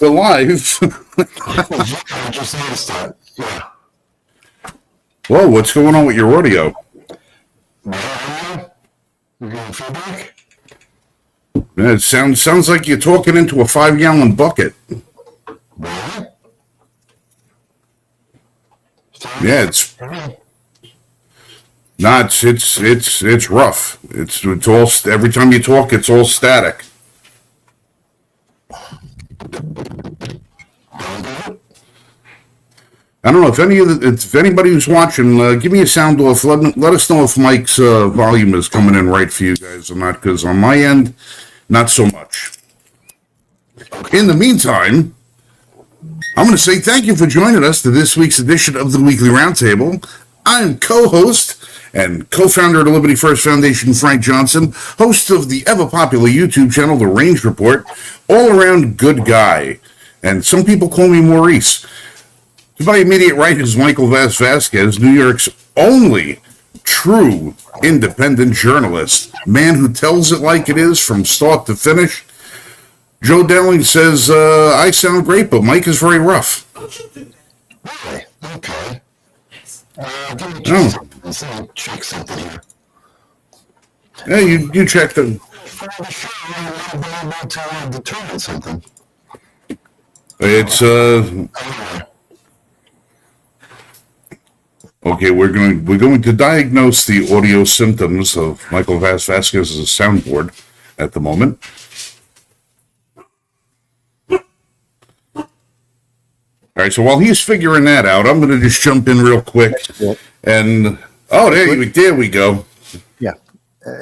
We're live. I just noticed that. Yeah. Whoa, what's going on with your audio? You're getting feedback? Yeah, it sounds like you're talking into a 5-gallon bucket. Really? Yeah, it's rough. It's all every time you talk, it's all static. I don't know if if anybody who's watching, give me a sound off. Let us know if Mike's volume is coming in right for you guys or not, because on my end, not so much. In the meantime, I'm going to say thank you for joining us to this week's edition of the Weekly Roundtable. I'm co-host and co-founder of the Liberty First Foundation, Frank Johnson, host of the ever-popular YouTube channel, The Range Report, all-around good guy. And some people call me Maurice. To my immediate right is Michael Vasquez, New York's only true independent journalist, man who tells it like it is from start to finish. Joe Dowling says, I sound great, but Mike is very rough. Really? Okay. Let me check something here. Yeah, you check them. For the show, I want to determine something. It's, okay, we're going to diagnose the audio symptoms of Michael Vasquez's soundboard at the moment. All right, so while he's figuring that out, I'm going to just jump in real quick. And, there we go. Yeah,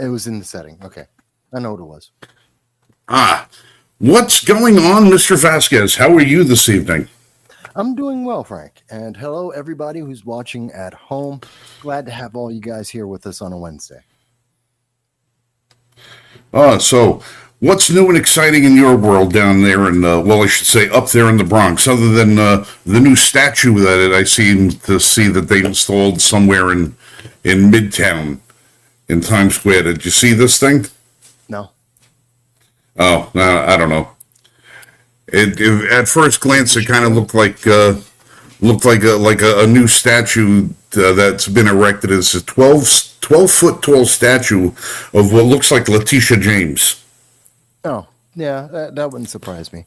it was in the setting. Okay, I know what it was. What's going on, Mr. Vasquez? How are you this evening? I'm doing well, Frank. And hello, everybody who's watching at home. Glad to have all you guys here with us on a Wednesday. So what's new and exciting in your world down there in, I should say up there in the Bronx, other than the new statue that I seem to see that they installed somewhere in Midtown in Times Square? Did you see this thing? No. Oh, no, I don't know. It at first glance, it kind of looked like a new statue that's been erected. It's a 12-foot tall statue of what looks like Letitia James. Oh, yeah, that wouldn't surprise me.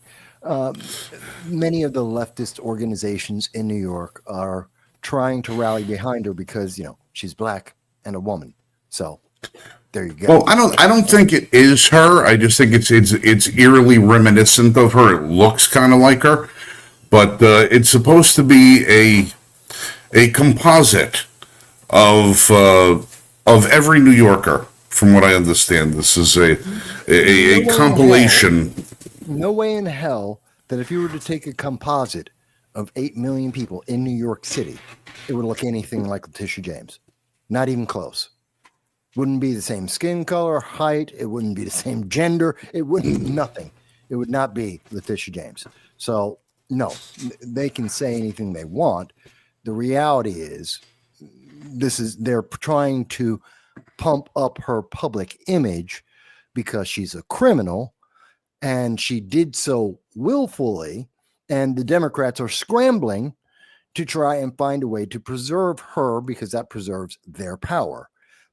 Many of the leftist organizations in New York are trying to rally behind her because, she's black and a woman. So there you go. Well, I don't think it is her. I just think it's eerily reminiscent of her. It looks kind of like her, but it's supposed to be a composite of every New Yorker. From what I understand, this is a compilation. No way in hell that if you were to take a composite of 8 million people in New York City, it would look anything like Letitia James. Not even close. Wouldn't be the same skin color, height. It wouldn't be the same gender. It wouldn't be nothing. It would not be Letitia James. So, no, they can say anything they want. The reality is, they're trying to pump up her public image because she's a criminal, and she did so willfully, and the Democrats are scrambling to try and find a way to preserve her because that preserves their power.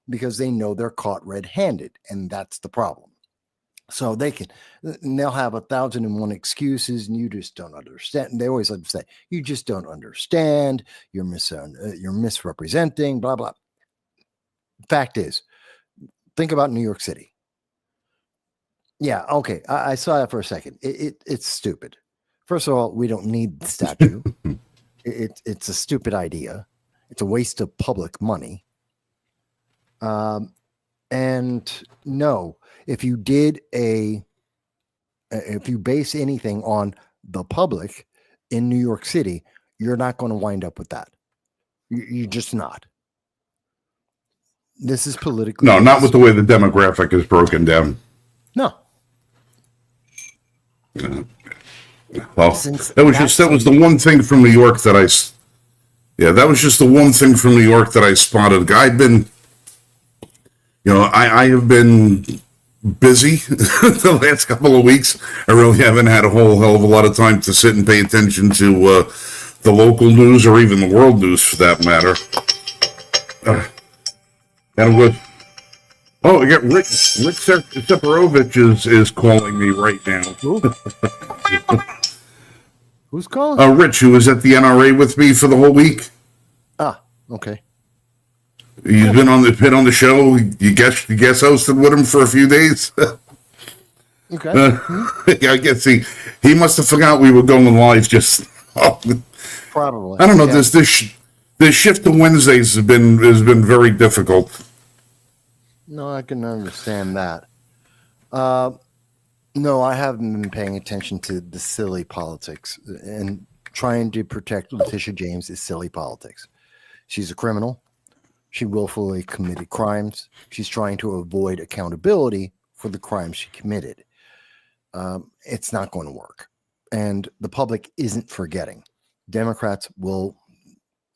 Because they know they're caught red-handed, and that's the problem. So they'll have 1,001 excuses, and you just don't understand. And they always like to say, "You just don't understand. You're misrepresenting." Blah blah. Fact is, think about New York City. Yeah, okay, I saw that for a second. It's stupid. First of all, we don't need the statue. It's a stupid idea. It's a waste of public money. And no, if you base anything on the public in New York City, you're not going to wind up with that. You're just not. This is politically. No, not with the way the demographic is broken down. No. Well, that was the one thing from New York that that was just the one thing from New York that I spotted. I have been busy the last couple of weeks. I really haven't had a whole hell of a lot of time to sit and pay attention to the local news or even the world news for that matter. And I'm good. Oh, I got Rick Separovich is calling me right now. Who's calling? Rich, who was at the NRA with me for the whole week. Ah, okay. He's been on the show. You guest hosted with him for a few days. Okay. Yeah, I guess he must have forgot we were going live. Just Probably. I don't know. This shift to Wednesdays has been very difficult. No, I can understand that. No, I haven't been paying attention to the silly politics, and trying to protect Letitia James is silly politics. She's a criminal. She willfully committed crimes. She's trying to avoid accountability for the crimes she committed. It's not going to work. And the public isn't forgetting. Democrats will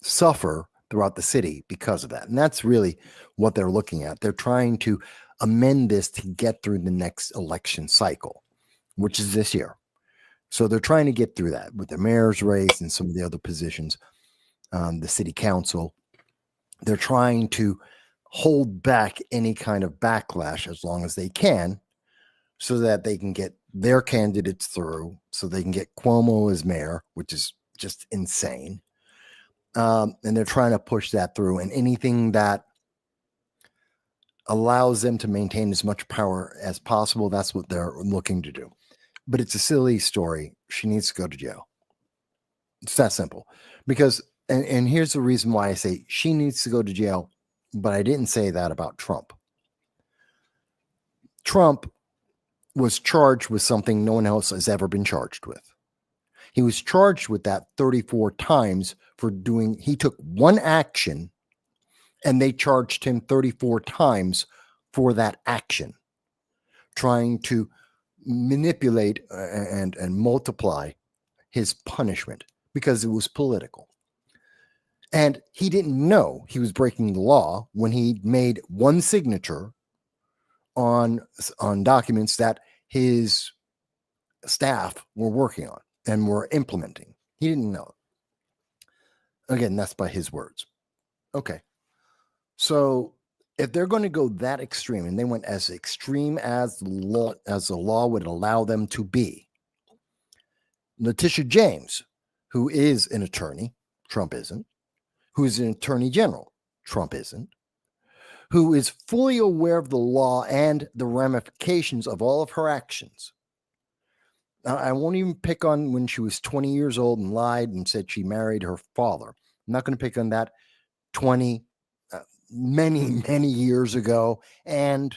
suffer throughout the city because of that. And that's really what they're looking at. They're trying to amend this to get through the next election cycle, which is this year. So they're trying to get through that with the mayor's race and some of the other positions, the city council. They're trying to hold back any kind of backlash as long as they can so that they can get their candidates through, so they can get Cuomo as mayor, which is just insane. And they're trying to push that through, and anything that allows them to maintain as much power as possible, that's what they're looking to do. But it's a silly story. She needs to go to jail. It's that simple. Because, and here's the reason why I say she needs to go to jail, but I didn't say that about Trump. Trump was charged with something no one else has ever been charged with. He was charged with that 34 times for he took one action and they charged him 34 times for that action, trying to manipulate and multiply his punishment because it was political. And he didn't know he was breaking the law when he made one signature on documents that his staff were working on and were implementing. He didn't know. Again, that's by his words. Okay. So if they're going to go that extreme, and they went as extreme as the law would allow them to be, Letitia James, who is an attorney, Trump isn't, who is an attorney general, Trump isn't, who is fully aware of the law and the ramifications of all of her actions. I won't even pick on when she was 20 years old and lied and said she married her father. I'm not going to pick on that many years ago. And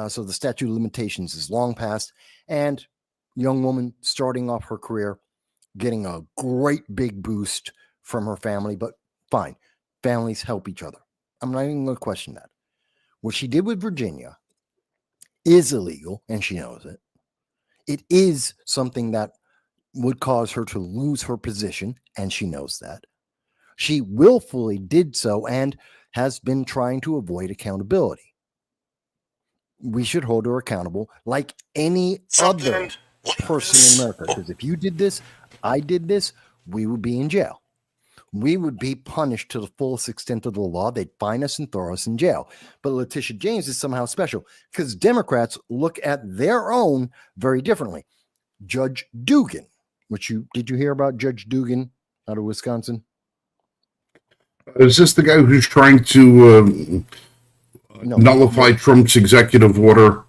so the statute of limitations is long past. And young woman starting off her career, getting a great big boost from her family. But fine, families help each other. I'm not even going to question that. What she did with Virginia is illegal, and she knows it. It is something that would cause her to lose her position, and she knows that. She willfully did so and has been trying to avoid accountability. We should hold her accountable like any other person in America. Because if you did this, I did this, we would be in jail. We would be punished to the fullest extent of the law. They'd fine us and throw us in jail. But Letitia James is somehow special because Democrats look at their own very differently. Judge Dugan, did you hear about Judge Dugan out of Wisconsin? Is this the guy who's trying to nullify Trump's executive order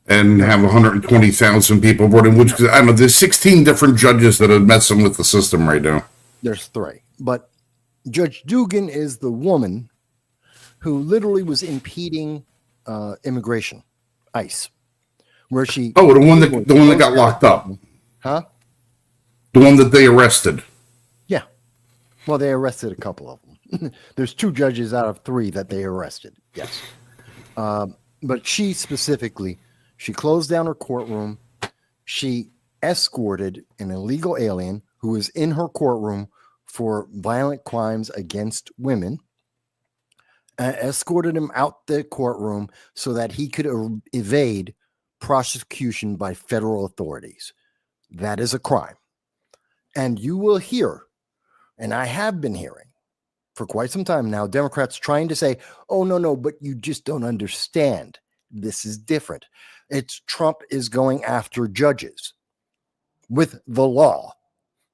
and have 120,000 people voting? Which, I don't know, there's 16 different judges that are messing with the system right now. There's 3. But Judge Dugan is the woman who literally was impeding immigration, ICE, where she... Oh, the one that got locked up. Huh? The one that they arrested. Yeah. Well, they arrested a couple of them. There's 2 judges out of 3 that they arrested. Yes. But she specifically, she closed down her courtroom. She escorted an illegal alien who was in her courtroom for violent crimes against women, escorted him out the courtroom so that he could evade prosecution by federal authorities. That is a crime. And you will hear, and I have been hearing for quite some time now, Democrats trying to say, oh, no, but you just don't understand. This is different. It's Trump is going after judges with the law.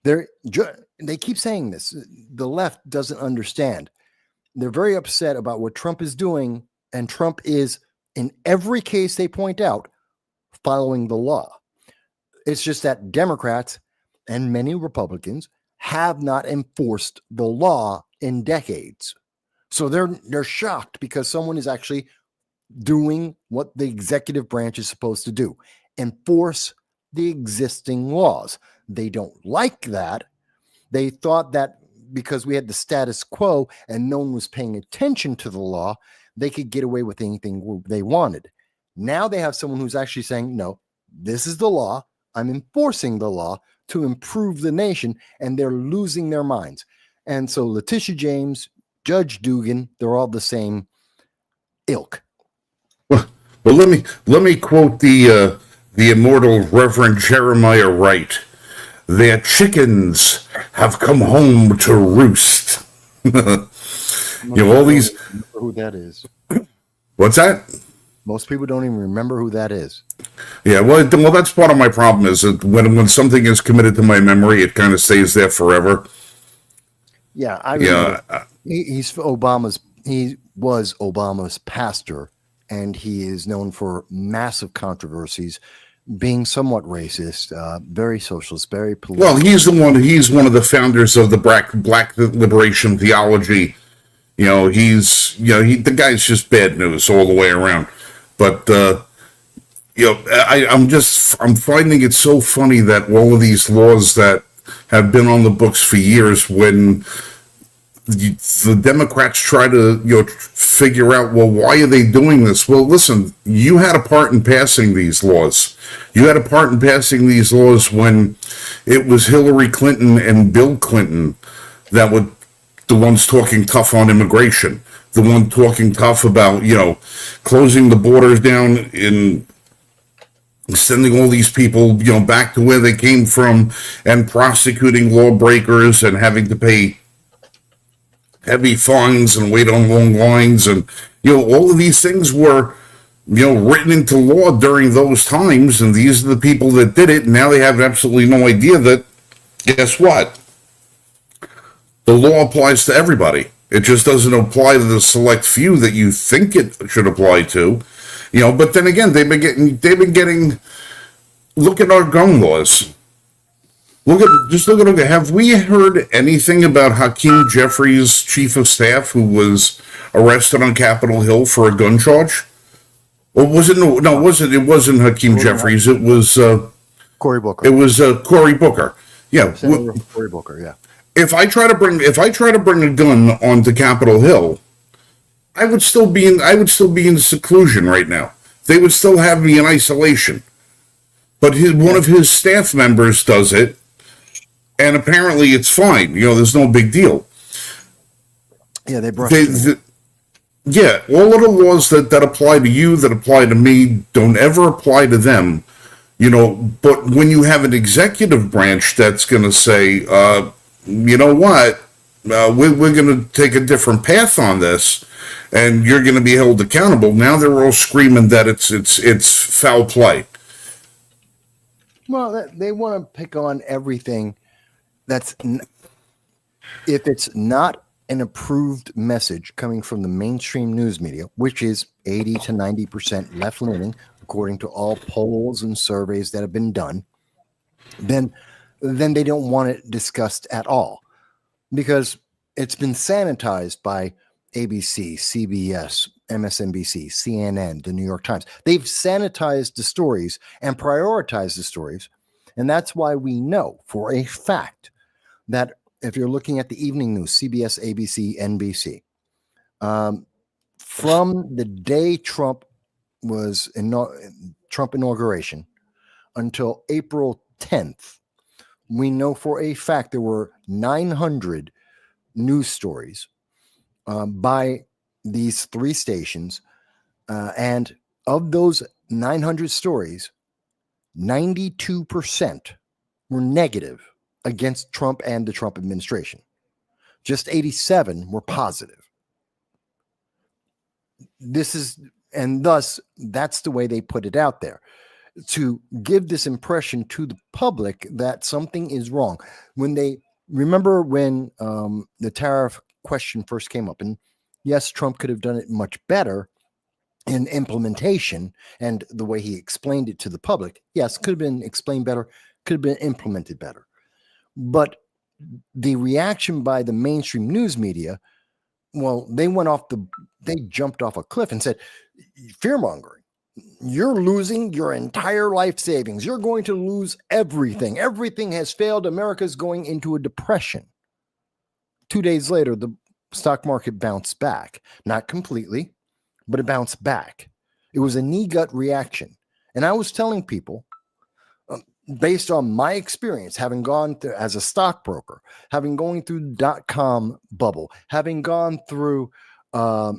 They keep saying this. The left doesn't understand. They're very upset about what Trump is doing, and Trump is, in every case they point out, following the law. It's just that Democrats and many Republicans have not enforced the law in decades. So they're shocked because someone is actually doing what the executive branch is supposed to do, enforce the existing laws. They don't like that. They thought that because we had the status quo and no one was paying attention to the law, they could get away with anything they wanted. Now they have someone who's actually saying, no, this is the law. I'm enforcing the law to improve the nation, and they're losing their minds. And so Letitia James, Judge Dugan, they're all the same ilk. Well, let me quote the immortal Reverend Jeremiah Wright. Their chickens have come home to roost. All these. Who that is? What's that? Most people don't even remember who that is. Yeah, well, that's part of my problem is that when something is committed to my memory, it kind of stays there forever. Yeah, I remember. He was Obama's pastor, and he is known for massive controversies, being somewhat racist, very socialist, very political. Well, he's one of the founders of the black liberation theology. The guy's just bad news all the way around. But I'm finding it so funny that all of these laws that have been on the books for years, when the Democrats try to figure out, well, why are they doing this? Well, listen, you had a part in passing these laws. You had a part in passing these laws when it was Hillary Clinton and Bill Clinton that were the ones talking tough on immigration, the one talking tough about closing the borders down and sending all these people back to where they came from, and prosecuting lawbreakers and having to pay heavy fines and wait on long lines, and all of these things were written into law during those times, and these are the people that did it, and now they have absolutely no idea that, guess what, the law applies to everybody. It just doesn't apply to the select few that you think it should apply to. But then again, they've been getting look at our gun laws. Look at have we heard anything about Hakeem Jeffries, chief of staff, who was arrested on Capitol Hill for a gun charge? Or was it it wasn't Hakeem Jeffries, it was Cory Booker. It was Cory Booker. Yeah. Senator Cory Booker, yeah. If I try to bring a gun onto Capitol Hill, I would still be in seclusion right now. They would still have me in isolation. But one of his staff members does it, and apparently it's fine. There's no big deal. Yeah, they brushed it. Yeah, all of the laws that apply to you, that apply to me, don't ever apply to them. But when you have an executive branch that's going to say, you know what, we're going to take a different path on this, and you're going to be held accountable. Now they're all screaming that it's foul play. Well, they want to pick on everything if it's not an approved message coming from the mainstream news media, which is 80 to 90% left-leaning, according to all polls and surveys that have been done, then they don't want it discussed at all, because it's been sanitized by ABC, CBS, MSNBC, CNN, the New York Times. They've sanitized the stories and prioritized the stories. And that's why we know for a fact that if you're looking at the evening news, CBS, ABC, NBC, from the day Trump inauguration until April 10th, we know for a fact there were 900 news stories by these three stations. And of those 900 stories, 92% were negative against Trump and the Trump administration. Just 87 were positive. And thus, that's the way they put it out there, to give this impression to the public that something is wrong. Remember when the tariff question first came up, and yes, Trump could have done it much better in implementation and the way he explained it to the public. Yes, could have been explained better, could have been implemented better. But the reaction by the mainstream news media, well, they jumped off a cliff and said, fear-mongering. You're losing your entire life savings. You're going to lose everything. Everything has failed. America's going into a depression. 2 days later, the stock market bounced back. Not completely, but it bounced back. It was a knee-gut reaction. And I was telling people, based on my experience, having gone through as a stockbroker, having going through the .com bubble, having gone through, there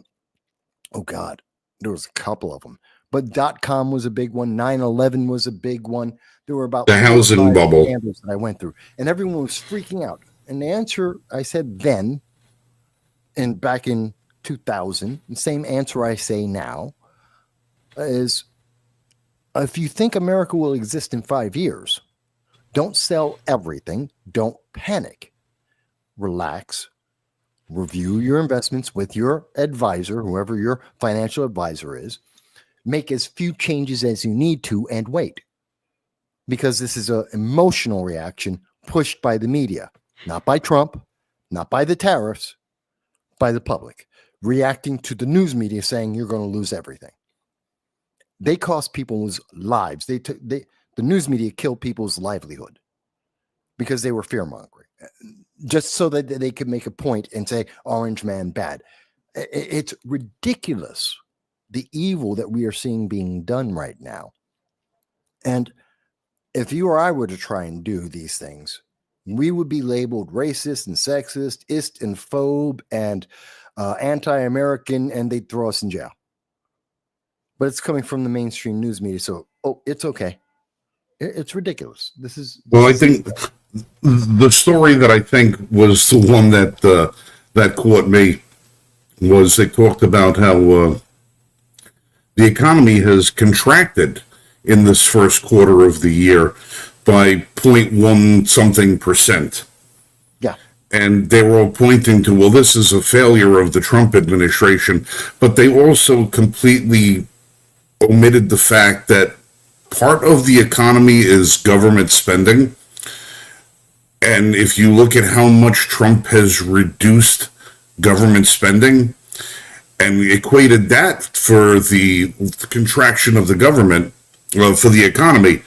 was a couple of them, but .com was a big one. 9/11 was a big one. There were about the housing bubble that I went through, and everyone was freaking out. And the answer I said then, and back in 2000, the same answer I say now is, if you think America will exist in 5 years, don't sell everything. Don't panic. Relax. Review your investments with your advisor, whoever your financial advisor is. Make as few changes as you need to and wait. Because this is an emotional reaction pushed by the media, not by Trump, not by the tariffs, by the public, reacting to the news media saying you're going to lose everything. They cost people's lives. The news media killed people's livelihood because they were fear-mongering, just so that they could make a point and say, orange man bad. It's ridiculous, the evil that we are seeing being done right now. And if you or I were to try and do these things, we would be labeled racist and sexist, ist and phobe, and anti-American, and they'd throw us in jail. But it's coming from the mainstream news media, so it's okay. It's ridiculous. I think the story that I think was the one that caught me was they talked about how the economy has contracted in this first quarter of the year by 0.1 something percent. Yeah. And they were all pointing to, well, this is a failure of the Trump administration, but they also completely omitted the fact that part of the economy is government spending. And if you look at how much Trump has reduced government spending and equated that for the contraction of the government, for the economy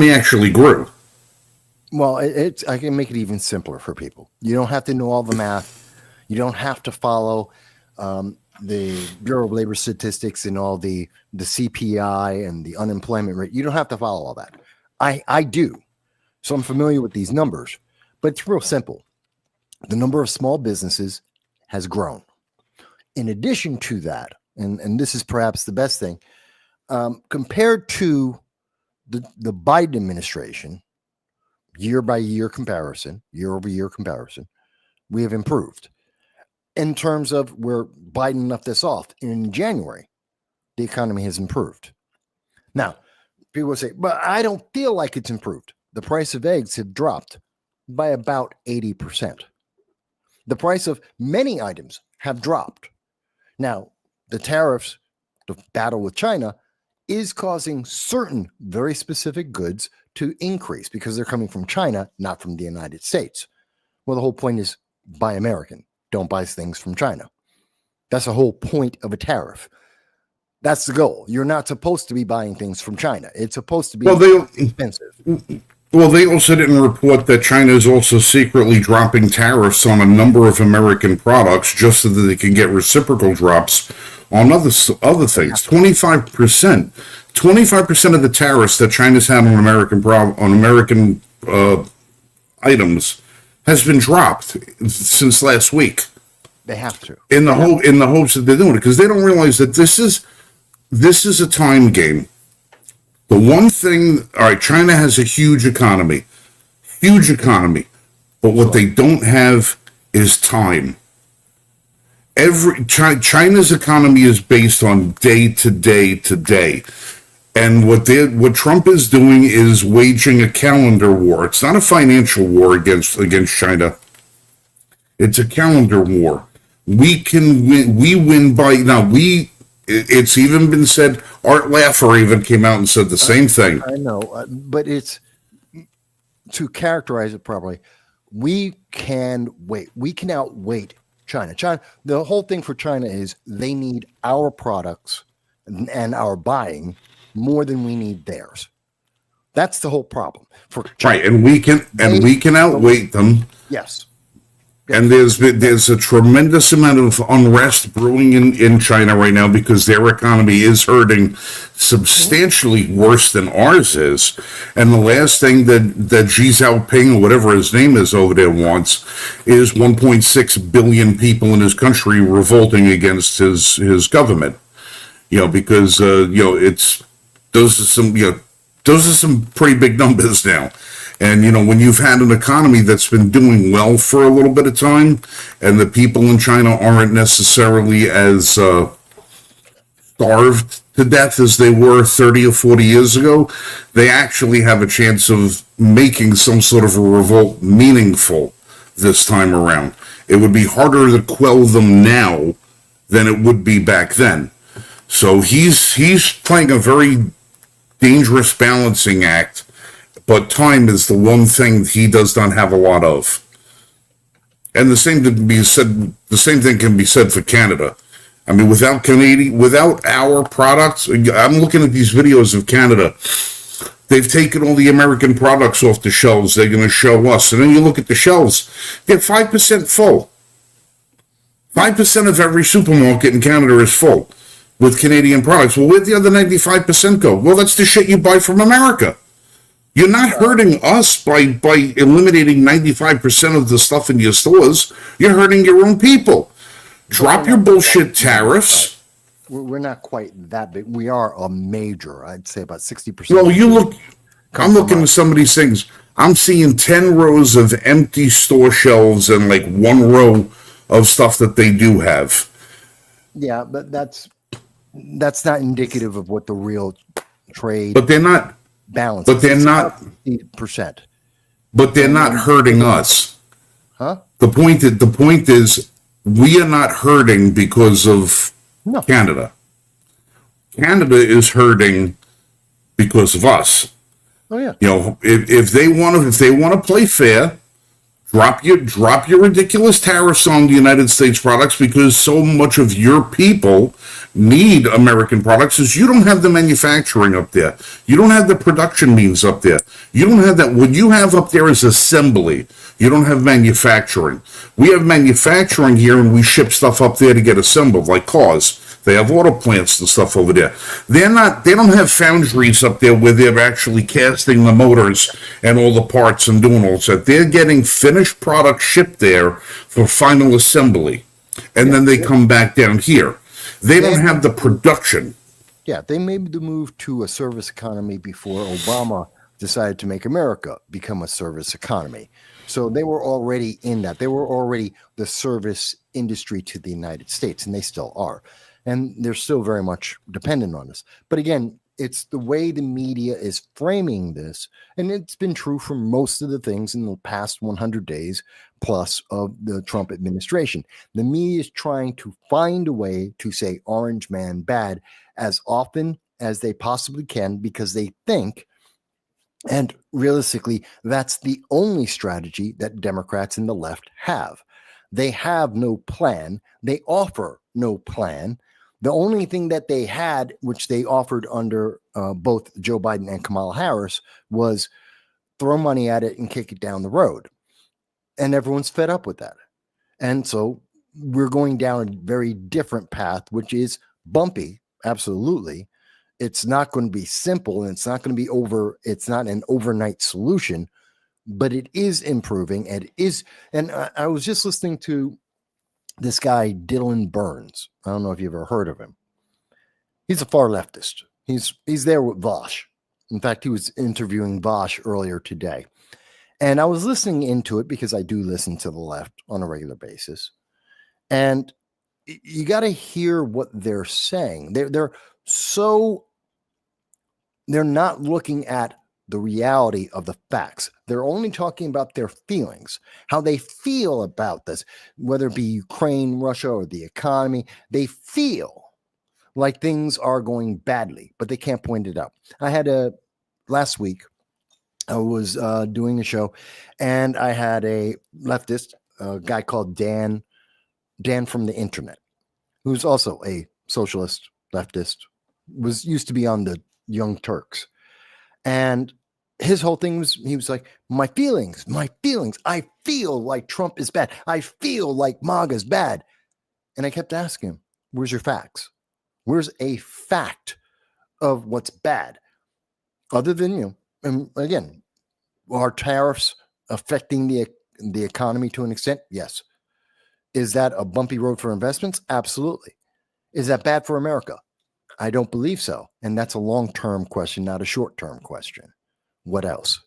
actually grew. Well, I can make it even simpler for people. You don't have to know all the math. You don't have to follow the Bureau of Labor Statistics and all the CPI and the unemployment rate. You don't have to follow all that. I do. So I'm familiar with these numbers, but it's real simple. The number of small businesses has grown. In addition to that, and this is perhaps the best thing, compared to the Biden administration, year-over-year comparison, we have improved. In terms of where Biden left us off in January, the economy has improved. Now, people will say, but I don't feel like it's improved. The price of eggs have dropped by about 80%. The price of many items have dropped. Now, the tariffs, the battle with China, is causing certain very specific goods to increase because they're coming from China, not from the United States. Well, the whole point is buy American. Don't buy things from China. That's the whole point of a tariff. That's the goal. You're not supposed to be buying things from China. It's supposed to be expensive. Well, they also didn't report that China is also secretly dropping tariffs on a number of American products just so that they can get reciprocal drops on other things. 25%. 25% of the tariffs that China's had on American items has been dropped since last week. They have to. In the hopes that they're doing it, because they don't realize that this is this is a time game. The one thing, all right, China has a huge economy, but what they don't have is time. China's economy is based on day to day to day. And what Trump is doing is waging a calendar war. It's not a financial war against China. It's a calendar war. We can win. We win by now. It's even been said. Art Laffer even came out and said the same thing. I know, but it's to characterize it properly. We can wait. We can outwait China. The whole thing for China is they need our products and our buying more than we need theirs. That's the whole problem for China. Right, and we can outweight them. Yes. And there's a tremendous amount of unrest brewing in China right now because their economy is hurting substantially worse than ours is. And the last thing that Xi Jinping, or whatever his name is over there, wants is 1.6 billion people in his country revolting against his government. Because those are some pretty big numbers now. And, when you've had an economy that's been doing well for a little bit of time, and the people in China aren't necessarily as starved to death as they were 30 or 40 years ago, they actually have a chance of making some sort of a revolt meaningful this time around. It would be harder to quell them now than it would be back then. So he's playing a very dangerous balancing act. But time is the one thing he does not have a lot of. And the same thing can be said for Canada. I mean, without our products, I'm looking at these videos of Canada. They've taken all the American products off the shelves. They're going to show us. And then you look at the shelves, they're 5% full. 5% of every supermarket in Canada is full with Canadian products. Well, where'd the other 95% go? Well, that's the shit you buy from America. You're not hurting us by eliminating 95% of the stuff in your stores. You're hurting your own people. Drop your bullshit tariffs. We're not quite that big. We are a major, I'd say about 60%. Well, I'm looking at some of these things. I'm seeing 10 rows of empty store shelves and like one row of stuff that they do have. Yeah, but that's not indicative of what the real trade. But they're not. Balance. But they're not 8%. But they're not hurting us. Huh? The point is we are not hurting because of Canada. Canada is hurting because of us. Oh yeah. If they want to play fair, drop your ridiculous tariffs on the United States products because so much of your people need American products is you don't have the manufacturing up there. You don't have the production means up there. You don't have that. What you have up there is assembly. You don't have manufacturing. We have manufacturing here and we ship stuff up there to get assembled, like cars. They have auto plants and stuff over there. They don't have foundries up there where they're actually casting the motors and all the parts and doing all that. They're getting finished product shipped there for final assembly. And then they come back down here. They don't have the production. Yeah, they made the move to a service economy before Obama decided to make America become a service economy. So they were already in that. They were already the service industry to the United States, and they still are. And they're still very much dependent on us. But again, it's the way the media is framing this. And it's been true for most of the things in the past 100 days plus of the Trump administration. The media is trying to find a way to say Orange Man bad as often as they possibly can because they think, and realistically, that's the only strategy that Democrats and the left have. They have no plan. They offer no plan. The only thing that they had, which they offered under both Joe Biden and Kamala Harris, was throw money at it and kick it down the road. And everyone's fed up with that. And so we're going down a very different path, which is bumpy. Absolutely. It's not going to be simple and it's not going to be it's not an overnight solution, but it is improving. And it is. And I was just listening to this guy, Dylan Burns. I don't know if you've ever heard of him. He's a far leftist. He's there with Vosh. In fact, he was interviewing Vosh earlier today. And I was listening into it because I do listen to the left on a regular basis. And you got to hear what they're saying. They're not looking at the reality of the facts. They're only talking about their feelings, how they feel about this, whether it be Ukraine, Russia, or the economy. They feel like things are going badly, but they can't point it out. I had last week, I was doing a show, and I had a leftist, a guy called Dan from the internet, who's also a socialist leftist, used to be on the Young Turks. And his whole thing was, he was like, my feelings. I feel like Trump is bad. I feel like MAGA is bad. And I kept asking him, where's your facts? Where's a fact of what's bad? Other than, and again, are tariffs affecting the economy to an extent? Yes. Is that a bumpy road for investments? Absolutely. Is that bad for America? I don't believe so. And that's a long-term question, not a short-term question. What else?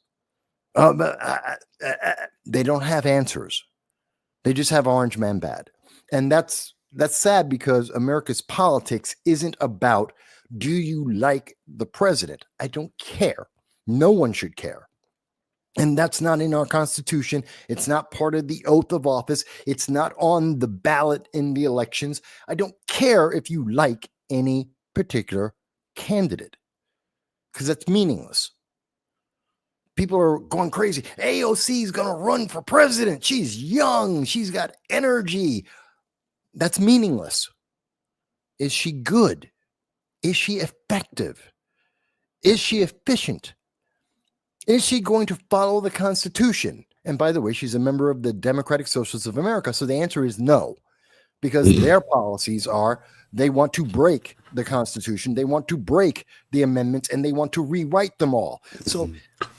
They don't have answers. They just have orange man bad. And that's sad, because America's politics isn't about, do you like the president? I don't care. No one should care. And that's not in our Constitution. It's not part of the oath of office. It's not on the ballot in the elections. I don't care if you like any particular candidate, because that's meaningless. People are going crazy. AOC is going to run for president. She's young. She's got energy. That's meaningless. Is she good? Is she effective? Is she efficient? Is she going to follow the Constitution? And by the way, she's a member of the Democratic Socialists of America. So the answer is no, because their policies are, they want to break the Constitution. They want to break the amendments, and they want to rewrite them all. So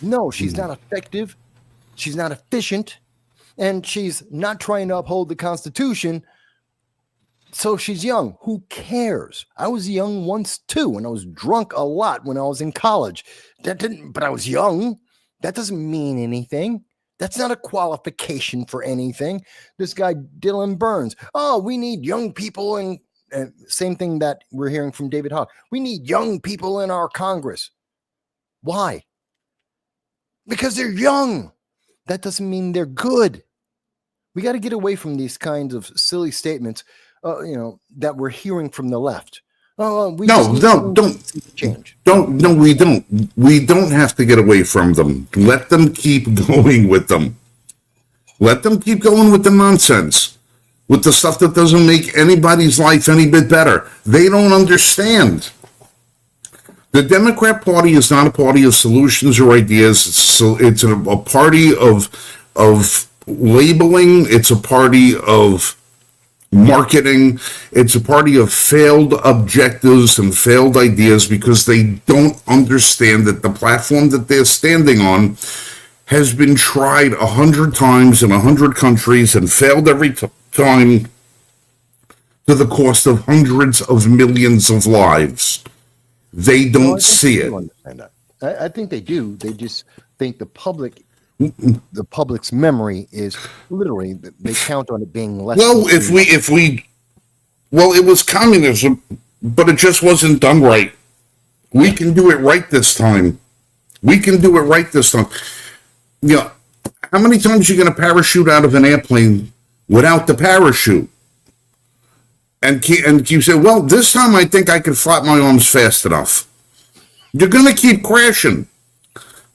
no, she's not effective. She's not efficient, and she's not trying to uphold the Constitution. So she's young. Who cares? I was young once too, and I was drunk a lot when I was in college. But I was young. That doesn't mean anything. That's not a qualification for anything. This guy, Dylan Burns. Oh, we need young people, and same thing that we're hearing from David Hogg. We need young people in our Congress. Why? Because they're young. That doesn't mean they're good. We got to get away from these kinds of silly statements, that we're hearing from the left. We don't change. We don't. We don't have to get away from them. Let them keep going with them. Let them keep going with the nonsense, with the stuff that doesn't make anybody's life any bit better. They don't understand. The Democrat Party is not a party of solutions or ideas. It's a party of labeling. It's a party of marketing. It's a party of failed objectives and failed ideas, because they don't understand that the platform that they're standing on has been tried 100 times in 100 countries and failed every time, to the cost of hundreds of millions of lives. They don't see it. Understand that. I think they do. They just think the public's memory is literally, they count on it being less. Well, it was communism, but it just wasn't done right. We can do it right this time. How many times are you going to parachute out of an airplane without the parachute? And you say, well, this time I think I can flap my arms fast enough. You're going to keep crashing.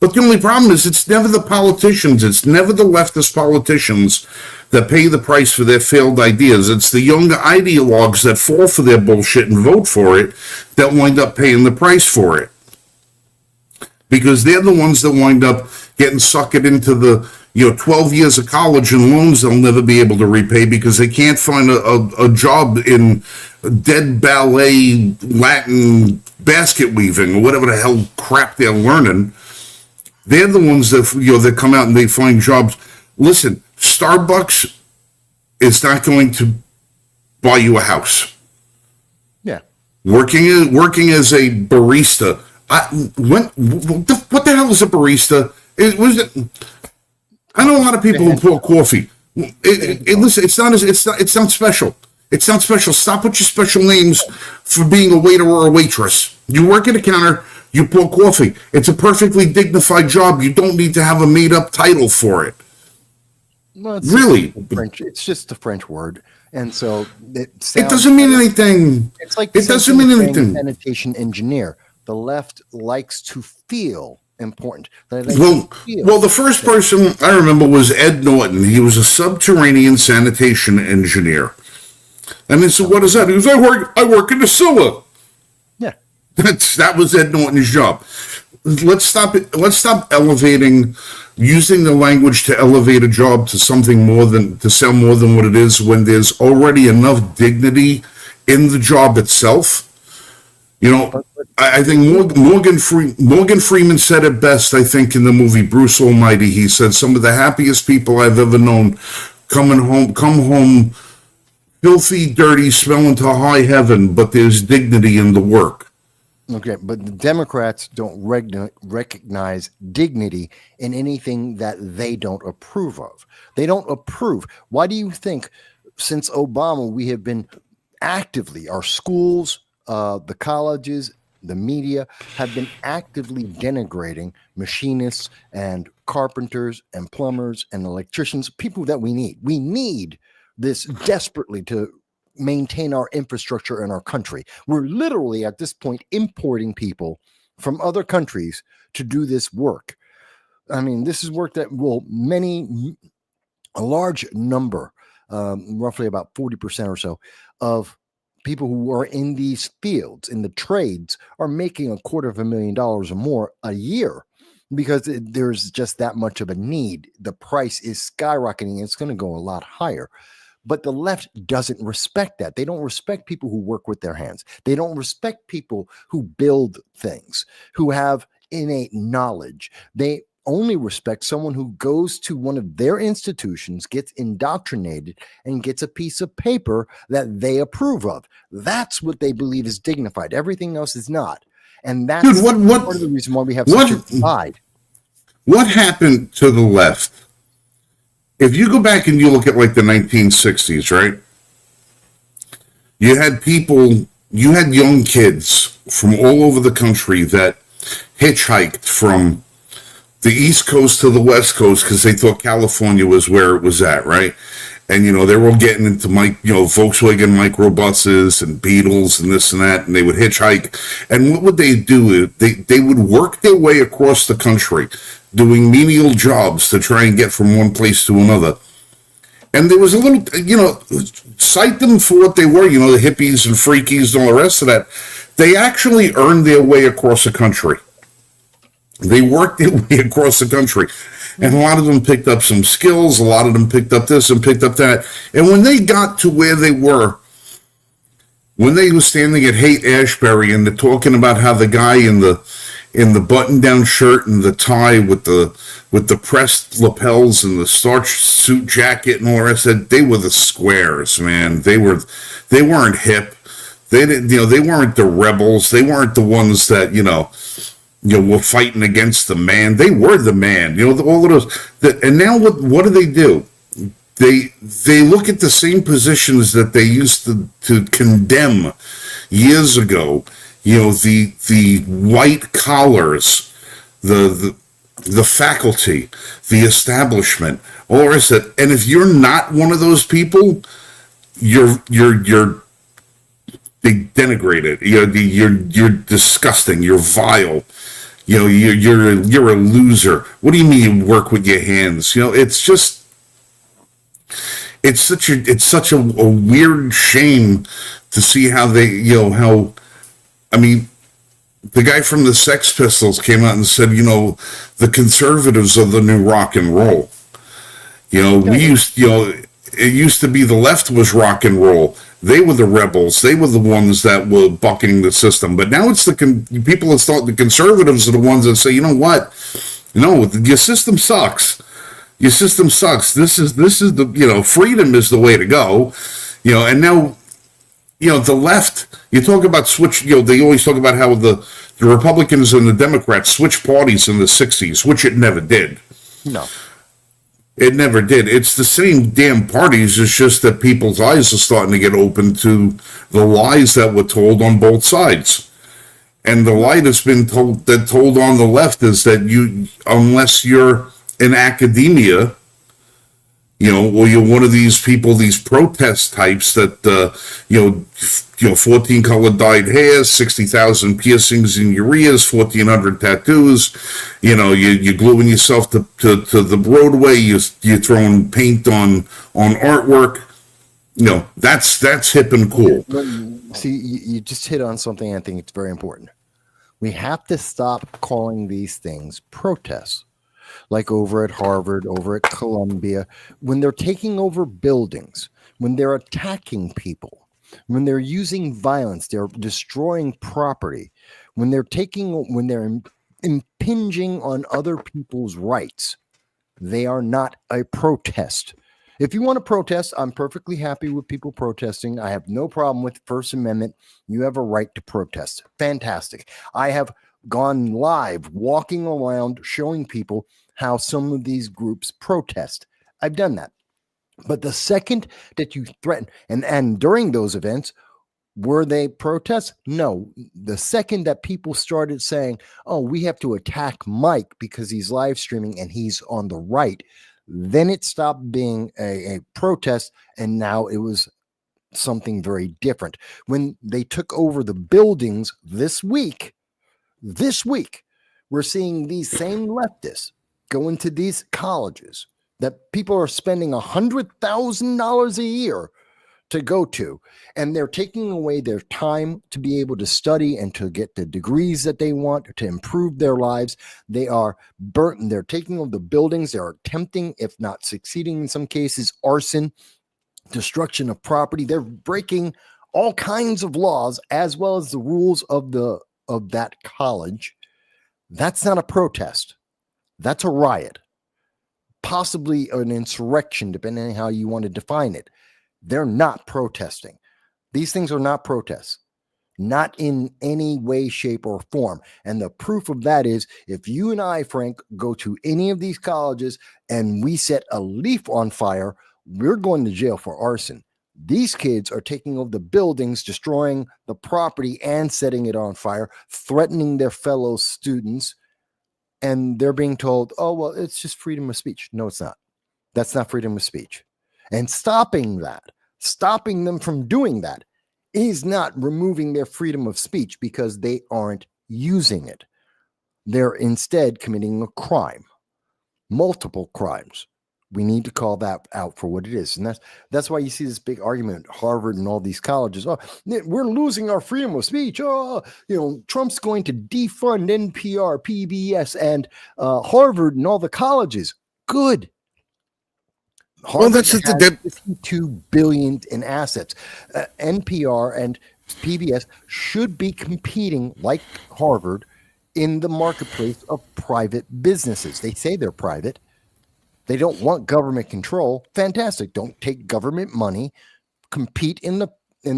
But the only problem is, it's never the politicians, it's never the leftist politicians that pay the price for their failed ideas. It's the young ideologues that fall for their bullshit and vote for it that wind up paying the price for it. Because they're the ones that wind up getting suckered into the 12 years of college and loans they'll never be able to repay, because they can't find a job in dead ballet, Latin basket weaving, or whatever the hell crap they're learning. They're the ones that that come out and they find jobs. Listen, Starbucks is not going to buy you a house. Yeah. working as a barista. What the hell is a barista? I know a lot of people who pour coffee. Listen, it's not special. It's not special. Stop with your special names for being a waiter or a waitress. You work at a counter, you pour coffee. It's a perfectly dignified job. You don't need to have a made-up title for it. Well, Really? It's just a French word. And so it doesn't mean anything. It's like it doesn't mean anything. Sanitation engineer. The left likes to feel important. Well, the first person I remember was Ed Norton. He was a subterranean sanitation engineer. And they said, "What is that?" He goes, "I work in the sewer." Yeah, that was Ed Norton's job. Let's stop elevating, using the language to elevate a job to something to sound more than what it is when there's already enough dignity in the job itself. You know, I think Morgan Freeman said it best, I think, in the movie Bruce Almighty. He said, "Some of the happiest people I've ever known come home filthy, dirty, smelling to high heaven, but there's dignity in the work." Okay, but the Democrats don't recognize dignity in anything that they don't approve of. They don't approve. Why do you think since Obama we have been actively, our schools, the colleges, the media have been actively denigrating machinists and carpenters and plumbers and electricians, people that we need. We need this desperately to maintain our infrastructure in our country. We're literally at this point importing people from other countries to do this work. I mean, this is work that a large number, roughly about 40% or so of people who are in these fields, in the trades, are making $250,000 or more a year because there's just that much of a need. The price is skyrocketing. It's going to go a lot higher. But the left doesn't respect that. They don't respect people who work with their hands. They don't respect people who build things, who have innate knowledge. They only respect someone who goes to one of their institutions, gets indoctrinated, and gets a piece of paper that they approve of. That's what they believe is dignified. Everything else is not. And that's part of the reason why we have such a divide. What happened to the left? If you go back and you look at like the 1960s, right? You had young kids from all over the country that hitchhiked from the East Coast to the West Coast because they thought California was where it was at, right? And, they were all getting into Volkswagen microbuses and Beetles and this and that, and they would hitchhike. And what would they do? They would work their way across the country doing menial jobs to try and get from one place to another. And there was a little, cite them for what they were, the hippies and freakies and all the rest of that. They actually earned their way across the country. They worked their way across the country. And a lot of them picked up some skills. A lot of them picked up this and picked up that. And when they got to where they were, when they were standing at Haight-Ashbury and they're talking about how the guy in the button-down shirt and the tie with the pressed lapels and the starch suit jacket and all the rest of that, they were the squares, man. They weren't hip. They didn't, they weren't the rebels. They weren't the ones that, were fighting against the man. They were the man. All of those. And now what do? They look at the same positions that they used to condemn years ago. The white collars, the faculty, the establishment, all the rest of it. And if you're not one of those people, you're they denigrate it. You're disgusting. You're vile. You're a loser. What do you mean you work with your hands? It's such a weird shame to see how the guy from the Sex Pistols came out and said, the conservatives are the new rock and roll. It used to be the left was rock and roll. They were the rebels. They were the ones that were bucking the system. But now it's people that thought the conservatives are the ones that say, you know what? No, your system sucks. Your system sucks. This is the freedom is the way to go. And now the left, You talk about switch, they always talk about how the Republicans and the Democrats switched parties in the 60s, which it never did. No. It never did. It's the same damn parties. It's just that people's eyes are starting to get open to the lies that were told on both sides. And the lie that's been told on the left is that unless you're in academia, or you're one of these people, these protest types that, 14 colored dyed hair, 60,000 piercings in your ears, 1,400 tattoos, you're gluing yourself to the roadway, you're throwing paint on artwork, that's hip and cool. See, you just hit on something I think it's very important. We have to stop calling these things protests. Like over at Harvard, over at Columbia, when they're taking over buildings, when they're attacking people, when they're using violence, they're destroying property, when they're impinging on other people's rights, they are not a protest. If you want to protest, I'm perfectly happy with people protesting. I have no problem with the First Amendment. You have a right to protest. Fantastic. I have gone live, walking around, showing people how some of these groups protest. I've done that. But the second that you threaten, and during those events, were they protests? No. The second that people started saying, oh, we have to attack Mike because he's live streaming and he's on the right, then it stopped being a protest, and now it was something very different. When they took over the buildings this week, we're seeing these same leftists go into these colleges that people are spending $100,000 a year to go to, and they're taking away their time to be able to study and to get the degrees that they want to improve their lives. They are burnt. They're taking over the buildings. They're attempting, if not succeeding in some cases, arson, destruction of property. They're breaking all kinds of laws as well as the rules of that college. That's not a protest. That's a riot, possibly an insurrection, depending on how you want to define it. They're not protesting. These things are not protests, not in any way, shape, or form. And the proof of that is if you and I, Frank, go to any of these colleges and we set a leaf on fire, we're going to jail for arson. These kids are taking over the buildings, destroying the property and setting it on fire, threatening their fellow students. And they're being told, oh, well, it's just freedom of speech. No, it's not. That's not freedom of speech. And stopping them from doing that is not removing their freedom of speech because they aren't using it. They're instead committing a crime, multiple crimes. We need to call that out for what it is. And that's why you see this big argument at Harvard and all these colleges. Oh, we're losing our freedom of speech. Oh, Trump's going to defund NPR, PBS, and Harvard and all the colleges. Good. Harvard has $52 billion in assets. NPR and PBS should be competing like Harvard in the marketplace of private businesses. They say they're private. They don't want government control. Fantastic. Don't take government money. Compete in the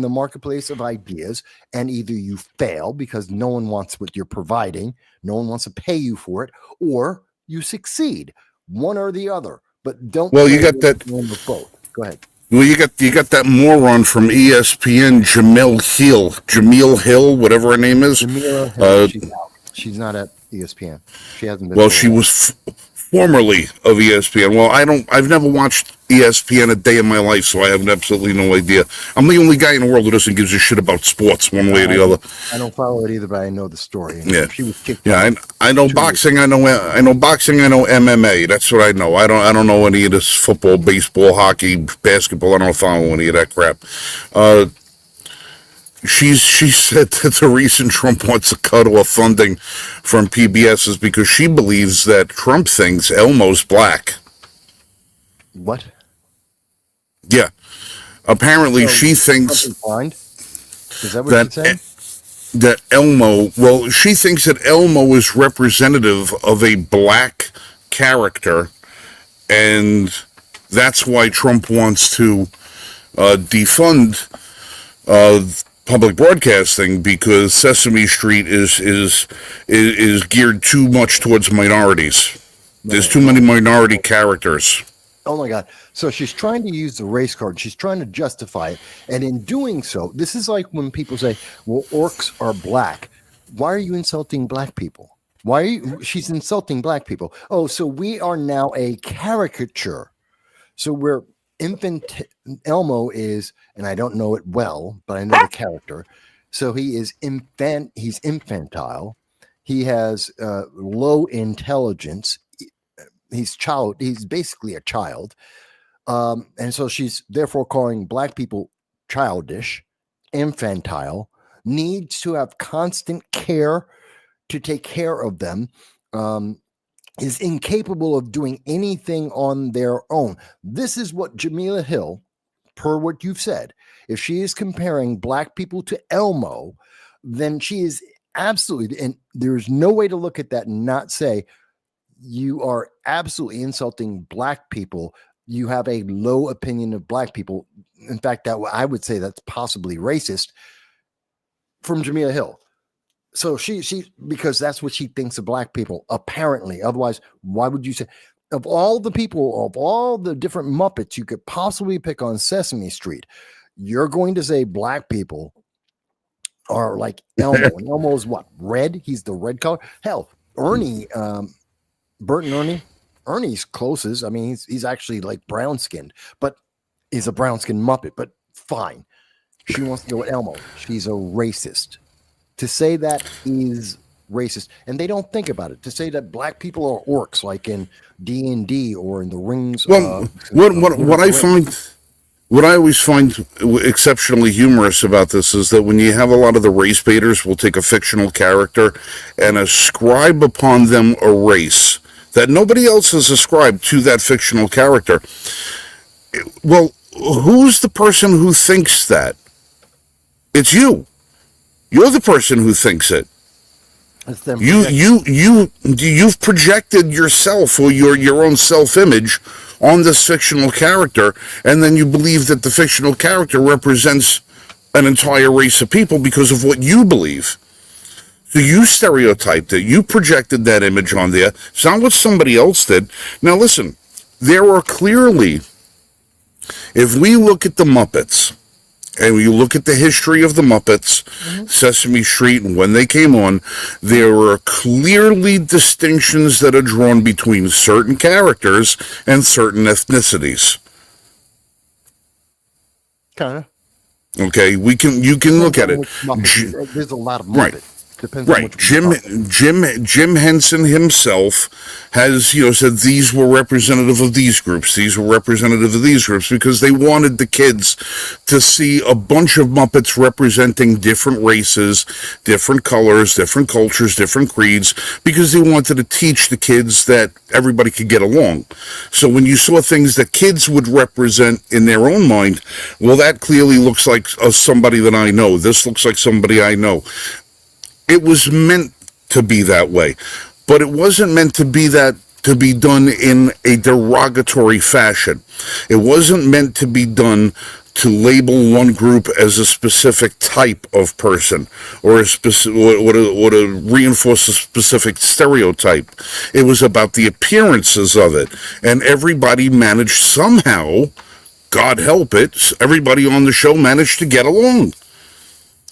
marketplace of ideas, and either you fail because no one wants what you're providing, no one wants to pay you for it, or you succeed. One or the other. But don't. Well, you got that. Both. Go ahead. Well, you got that moron from ESPN, Jameel Hill, whatever her name is. Jameel Hill, she's out. She's not at ESPN. She hasn't been. Well, she was formerly of ESPN. Well, I've never watched ESPN a day in my life, so I have absolutely no idea. I'm the only guy in the world who doesn't give a shit about sports one way or the other. I don't follow it either, but I know the story. Yeah, she was kicked. Yeah, I know boxing. I know boxing. I know MMA. That's what I know. I don't know any of this football, baseball, hockey, basketball. I don't follow any of that crap. She said that the reason Trump wants to cut off funding from PBS is because she believes that Trump thinks Elmo's black. What? Yeah. Apparently she thinks blind? Is that what she said? That Elmo, well, she thinks that Elmo is representative of a black character, and that's why Trump wants to defund public broadcasting because Sesame Street is geared too much towards minorities. There's too many minority characters. Oh my God. So she's trying to use the race card. She's trying to justify it. And in doing so, this is like when people say, well, orcs are black. Why are you insulting black people? Why are you? She's insulting black people. Oh, so we are now a caricature. So we're Elmo is, and I don't know it well, but I know the character. So he's infantile. He has low intelligence. He's basically a child. And so she's therefore calling black people childish, infantile, needs to have constant care to take care of them, is incapable of doing anything on their own. This is what Jamila Hill, per what you've said, if she is comparing black people to Elmo, then she is absolutely, and there's no way to look at that and not say, you are absolutely insulting black people. You have a low opinion of black people. In fact, that I would say that's possibly racist from Jamila Hill. So she because that's what she thinks of black people, apparently. Otherwise, why would you say, of all the people, of all the different Muppets you could possibly pick on Sesame Street, you're going to say black people are like Elmo. And Elmo's what? Red? He's the red color? Hell, Ernie, Bert and Ernie's closest. I mean, he's actually like brown skinned, but he's a brown skinned Muppet. But fine, she wants to go with Elmo. She's a racist. To say that is racist, and they don't think about it. To say that black people are orcs, like in D&D or in the Rings. Well, what I always find exceptionally humorous about this is that when you have a lot of the race baiters will take a fictional character and ascribe upon them a race that nobody else has ascribed to that fictional character. Well, who's the person who thinks that? It's you. You're the person who thinks it. You've projected yourself or your own self-image on this fictional character, and then you believe that the fictional character represents an entire race of people because of what you believe. So you stereotyped it. You projected that image on there. It's not what somebody else did. Now listen, there are clearly, if we look at the Muppets, and you look at the history of the Muppets, Sesame Street, and when they came on, there are clearly distinctions that are drawn between certain characters and certain ethnicities. Kind of. Okay, you can look at it. There's a lot of Muppets. Right. Depends right. Jim Henson himself has, said these were representative of these groups. These were representative of these groups because they wanted the kids to see a bunch of Muppets representing different races, different colors, different cultures, different creeds, because they wanted to teach the kids that everybody could get along. So when you saw things that kids would represent in their own mind, well, that clearly looks like somebody that I know. This looks like somebody I know. It was meant to be that way, but it wasn't meant to be done in a derogatory fashion. It wasn't meant to be done to label one group as a specific type of person or to reinforce a specific stereotype. It was about the appearances of it, and everybody managed somehow, God help it, everybody on the show managed to get along.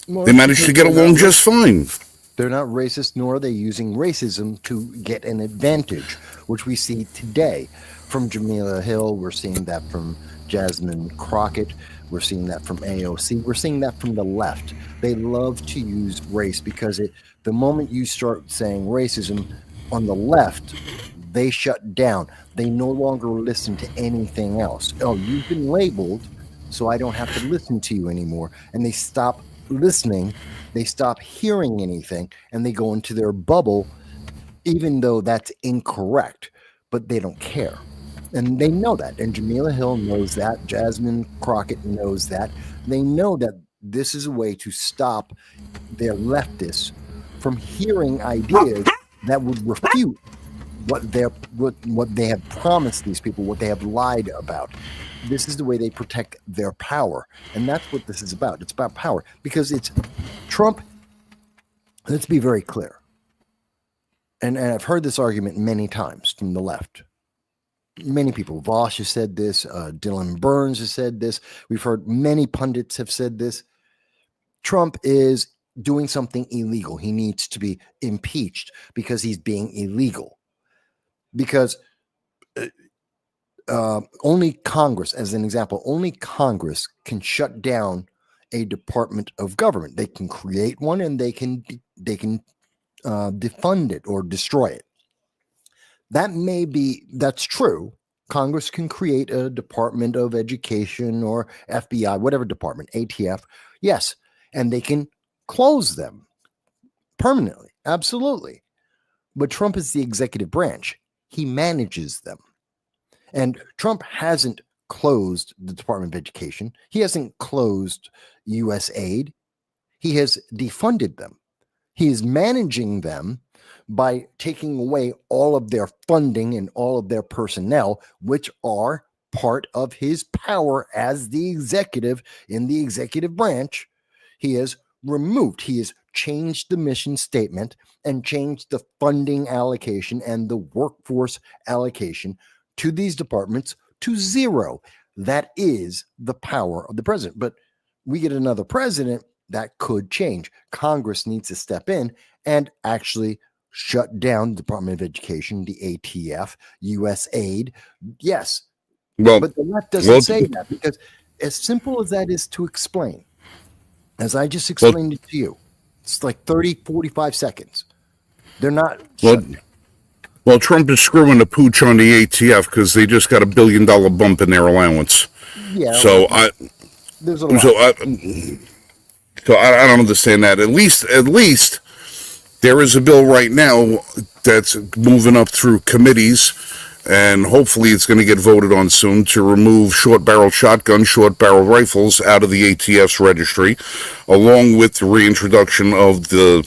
They managed to get along just fine. They're not racist, nor are they using racism to get an advantage, which we see today from Jamila Hill. We're seeing that from Jasmine Crockett. We're seeing that from AOC. We're seeing that from the left. They love to use race because the moment you start saying racism on the left, they shut down. They no longer listen to anything else. Oh, you've been labeled, so I don't have to listen to you anymore. And they stop listening, they stop hearing anything, and they go into their bubble, even though that's incorrect, but they don't care. And they know that. And Jamila Hill knows that. Jasmine Crockett knows that. They know that this is a way to stop their leftists from hearing ideas that would refute what they have promised these people, what they have lied about. This is the way they protect their power, and that's what this is about. It's about power because it's Trump. Let's be very clear, and I've heard this argument many times from the left. Many people, Voss has said this, Dylan Burns has said this. We've heard many pundits have said this. Trump is doing something illegal. He needs to be impeached because he's being illegal. Because only Congress, as an example, only Congress can shut down a department of government. They can create one and they can defund it or destroy it. That's true. Congress can create a Department of Education or FBI, whatever department, ATF. Yes. And they can close them permanently. Absolutely. But Trump is the executive branch. He manages them. And Trump hasn't closed the Department of Education. He hasn't closed USAID. He has defunded them. He is managing them by taking away all of their funding and all of their personnel, which are part of his power as the executive in the executive branch. He has changed the mission statement and changed the funding allocation and the workforce allocation to these departments to zero. That is the power of the president. But we get another president, that could change. Congress needs to step in and actually shut down the Department of Education, the ATF, USAID. Yes. Well, but the left doesn't say that, because as simple as that is to explain, as I just explained it to you, it's like 30, 45 seconds. They're not. Well, Trump is screwing the pooch on the ATF because they just got $1 billion bump in their allowance. Yeah. So there's a lot. So I don't understand that. At least there is a bill right now that's moving up through committees, and hopefully it's going to get voted on soon, to remove short barrel shotguns, short barrel rifles out of the ATF's registry, along with the reintroduction of the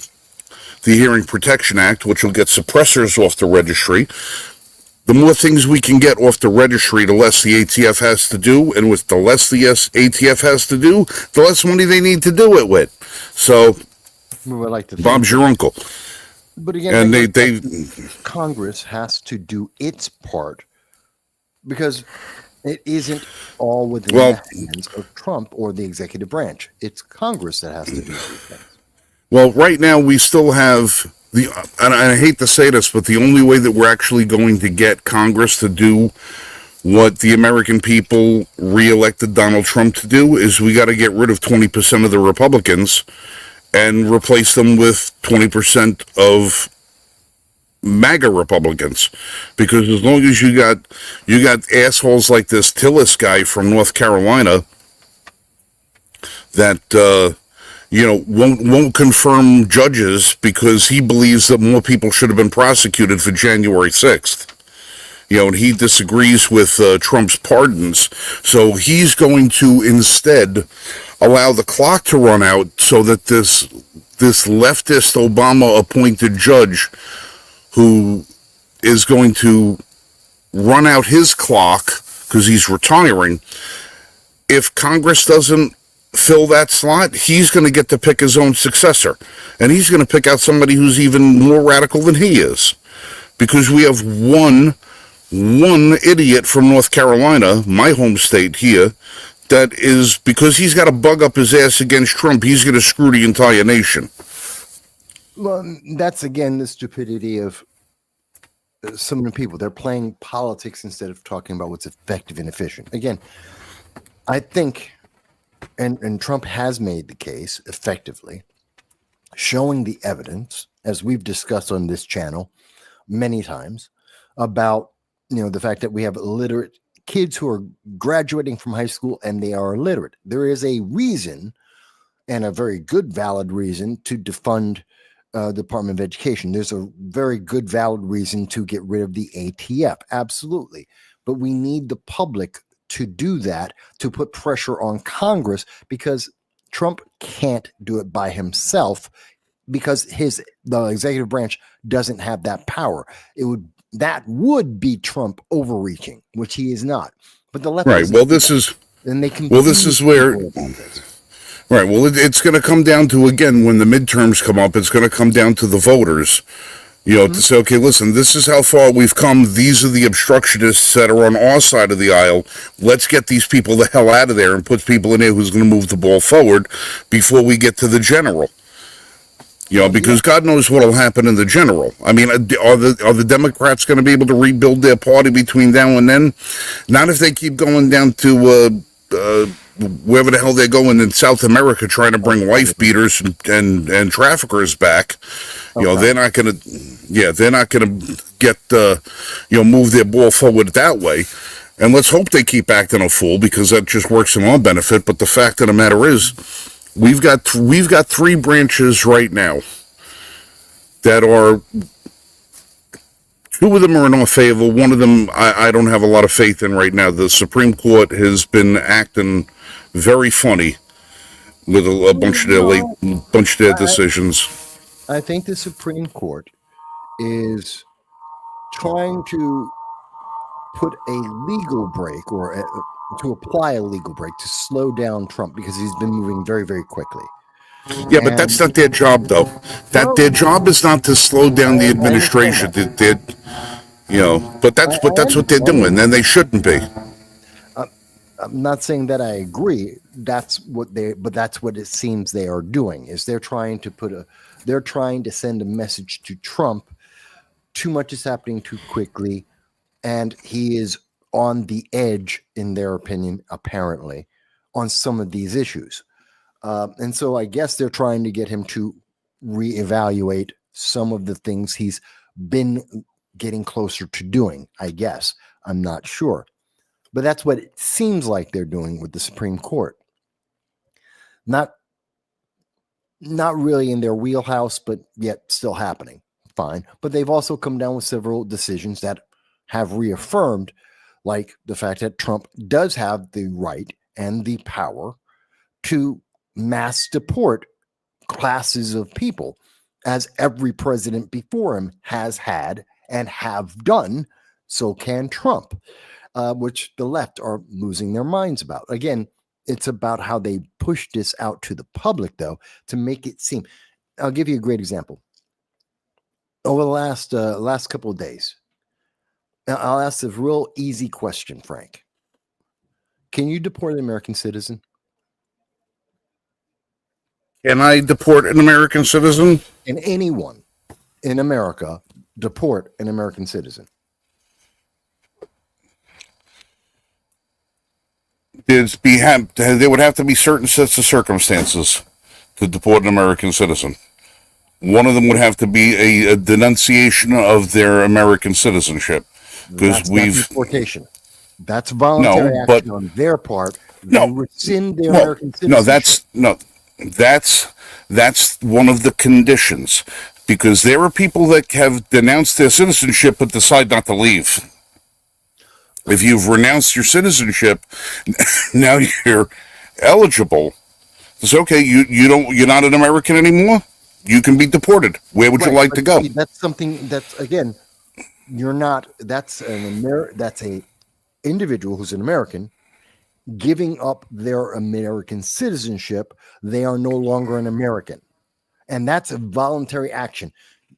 Hearing Protection Act, which will get suppressors off the registry. The more things we can get off the registry, the less the ATF has to do, and with the less the ATF has to do, the less money they need to do it with. So, Bob's your uncle. But again, and they Congress has to do its part, because it isn't all within the hands of Trump or the executive branch. It's Congress that has to do these things. Well, right now we still have and I hate to say this, but the only way that we're actually going to get Congress to do what the American people reelected Donald Trump to do is we got to get rid of 20% of the Republicans and replace them with 20% of MAGA Republicans. Because as long as you got assholes like this Tillis guy from North Carolina that won't confirm judges because he believes that more people should have been prosecuted for January 6th. And he disagrees with Trump's pardons. So he's going to instead allow the clock to run out so that this leftist Obama-appointed judge, who is going to run out his clock because he's retiring, if Congress doesn't fill that slot, he's going to get to pick his own successor. And he's going to pick out somebody who's even more radical than he is. Because we have one idiot from North Carolina, my home state here, that is, because he's got a bug up his ass against Trump, he's going to screw the entire nation. Well, that's again the stupidity of some of the people. They're playing politics instead of talking about what's effective and efficient. Again, I think, and Trump has made the case effectively, showing the evidence, as we've discussed on this channel many times, about the fact that we have illiterate kids who are graduating from high school and they are illiterate. There is a reason, and a very good, valid reason, to defund the Department of Education. There's a very good, valid reason to get rid of the ATF. Absolutely. But we need the public to do that, to put pressure on Congress, because Trump can't do it by himself, because the executive branch doesn't have that power. It would that would be Trump overreaching, which he is not. But the left, Right. Well, this is where. Right. Well, it's going to come down to, again, when the midterms come up, it's going to come down to the voters, to say, okay, listen, this is how far we've come. These are the obstructionists that are on our side of the aisle. Let's get these people the hell out of there and put people in there who's going to move the ball forward before we get to the general. Because God knows what will happen in the general. I mean, are the Democrats going to be able to rebuild their party between now and then? Not if they keep going down to wherever the hell they're going in South America, trying to bring wife beaters and traffickers back. They're not going to. They're not going to get move their ball forward that way. And let's hope they keep acting a fool, because that just works in our benefit. But the fact of the matter is, we've got three branches right now that are, two of them are in our favor. One of them I don't have a lot of faith in right now. The Supreme Court has been acting very funny with a bunch of their decisions. I think the Supreme Court is trying to put a legal break, or to apply a legal break to slow down Trump, because he's been moving very, very quickly. Yeah, but that's not their job, though. Their job is not to slow down the administration. But that's what they're doing, and they shouldn't be. I'm not saying that I agree. That's what it seems they are doing. Is they're trying to send a message to Trump. Too much is happening too quickly, and he is on the edge, in their opinion, apparently, on some of these issues. And so I guess they're trying to get him to reevaluate some of the things he's been getting closer to doing, I guess. I'm not sure. But that's what it seems like they're doing with the Supreme Court. Not really in their wheelhouse, but yet still happening. Fine. But they've also come down with several decisions that have reaffirmed, like the fact that Trump does have the right and the power to mass deport classes of people, as every president before him has had and have done. So can Trump, which the left are losing their minds about. Again, it's about how they push this out to the public, though, to make it seem. I'll give you a great example. Over the last couple of days, I'll ask this real easy question, Frank. Can you deport an American citizen? Can I deport an American citizen? Can anyone in America deport an American citizen? There would have to be certain sets of circumstances to deport an American citizen. One of them would have to be a denunciation of their American citizenship, because deportation. That's voluntary action on their part. They rescind their American citizenship. That's one of the conditions, because there are people that have denounced their citizenship but decide not to leave. If you've renounced your citizenship, now you're eligible. It's okay. You're not an American anymore. You can be deported. Where would you like to go? That's something that's, again, you're not. That's a individual who's an American giving up their American citizenship. They are no longer an American, and that's a voluntary action.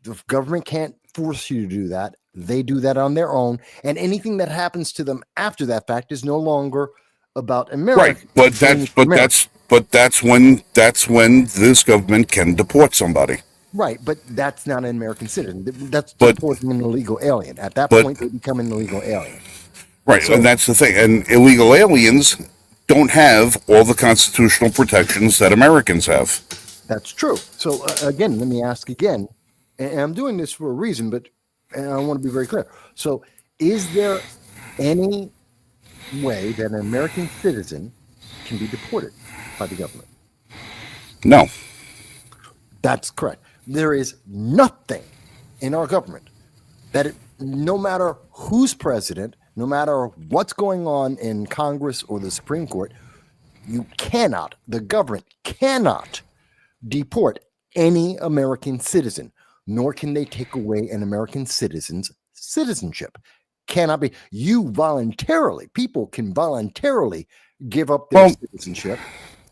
The government can't force you to do that. They do that on their own, and anything that happens to them after that fact is no longer about America. Right, but that's when this government can deport somebody. Right, but that's not an American citizen. That's deporting an illegal alien. At that point, they become an illegal alien. Right, and that's the thing. And illegal aliens don't have all the constitutional protections that Americans have. That's true. So again, let me ask again, and I'm doing this for a reason, but I want to be very clear. So is there any way that an American citizen can be deported by the government? No. That's correct. There is nothing in our government that no matter who's president, no matter what's going on in Congress or the Supreme Court, the government cannot deport any American citizen, nor can they take away an American citizen's citizenship. Cannot be. People can voluntarily give up their citizenship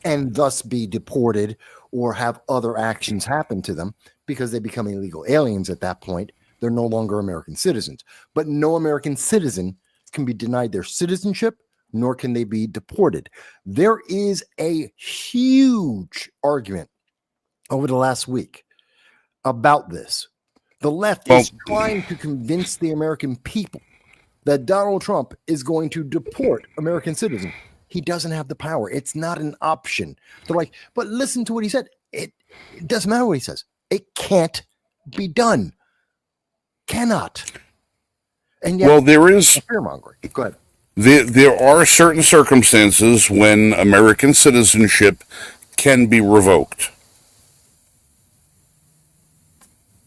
and thus be deported or have other actions happen to them because they become illegal aliens at that point. They're no longer American citizens. But no American citizen can be denied their citizenship, nor can they be deported. There is a huge argument over the last week about this. The left is trying to convince the American people that Donald Trump is going to deport American citizens. He doesn't have the power. It's not an option. They're like, but listen to what he said. It doesn't matter what he says. It can't be done. Cannot. And yet, there is fear-mongering. Go ahead. There are certain circumstances when American citizenship can be revoked.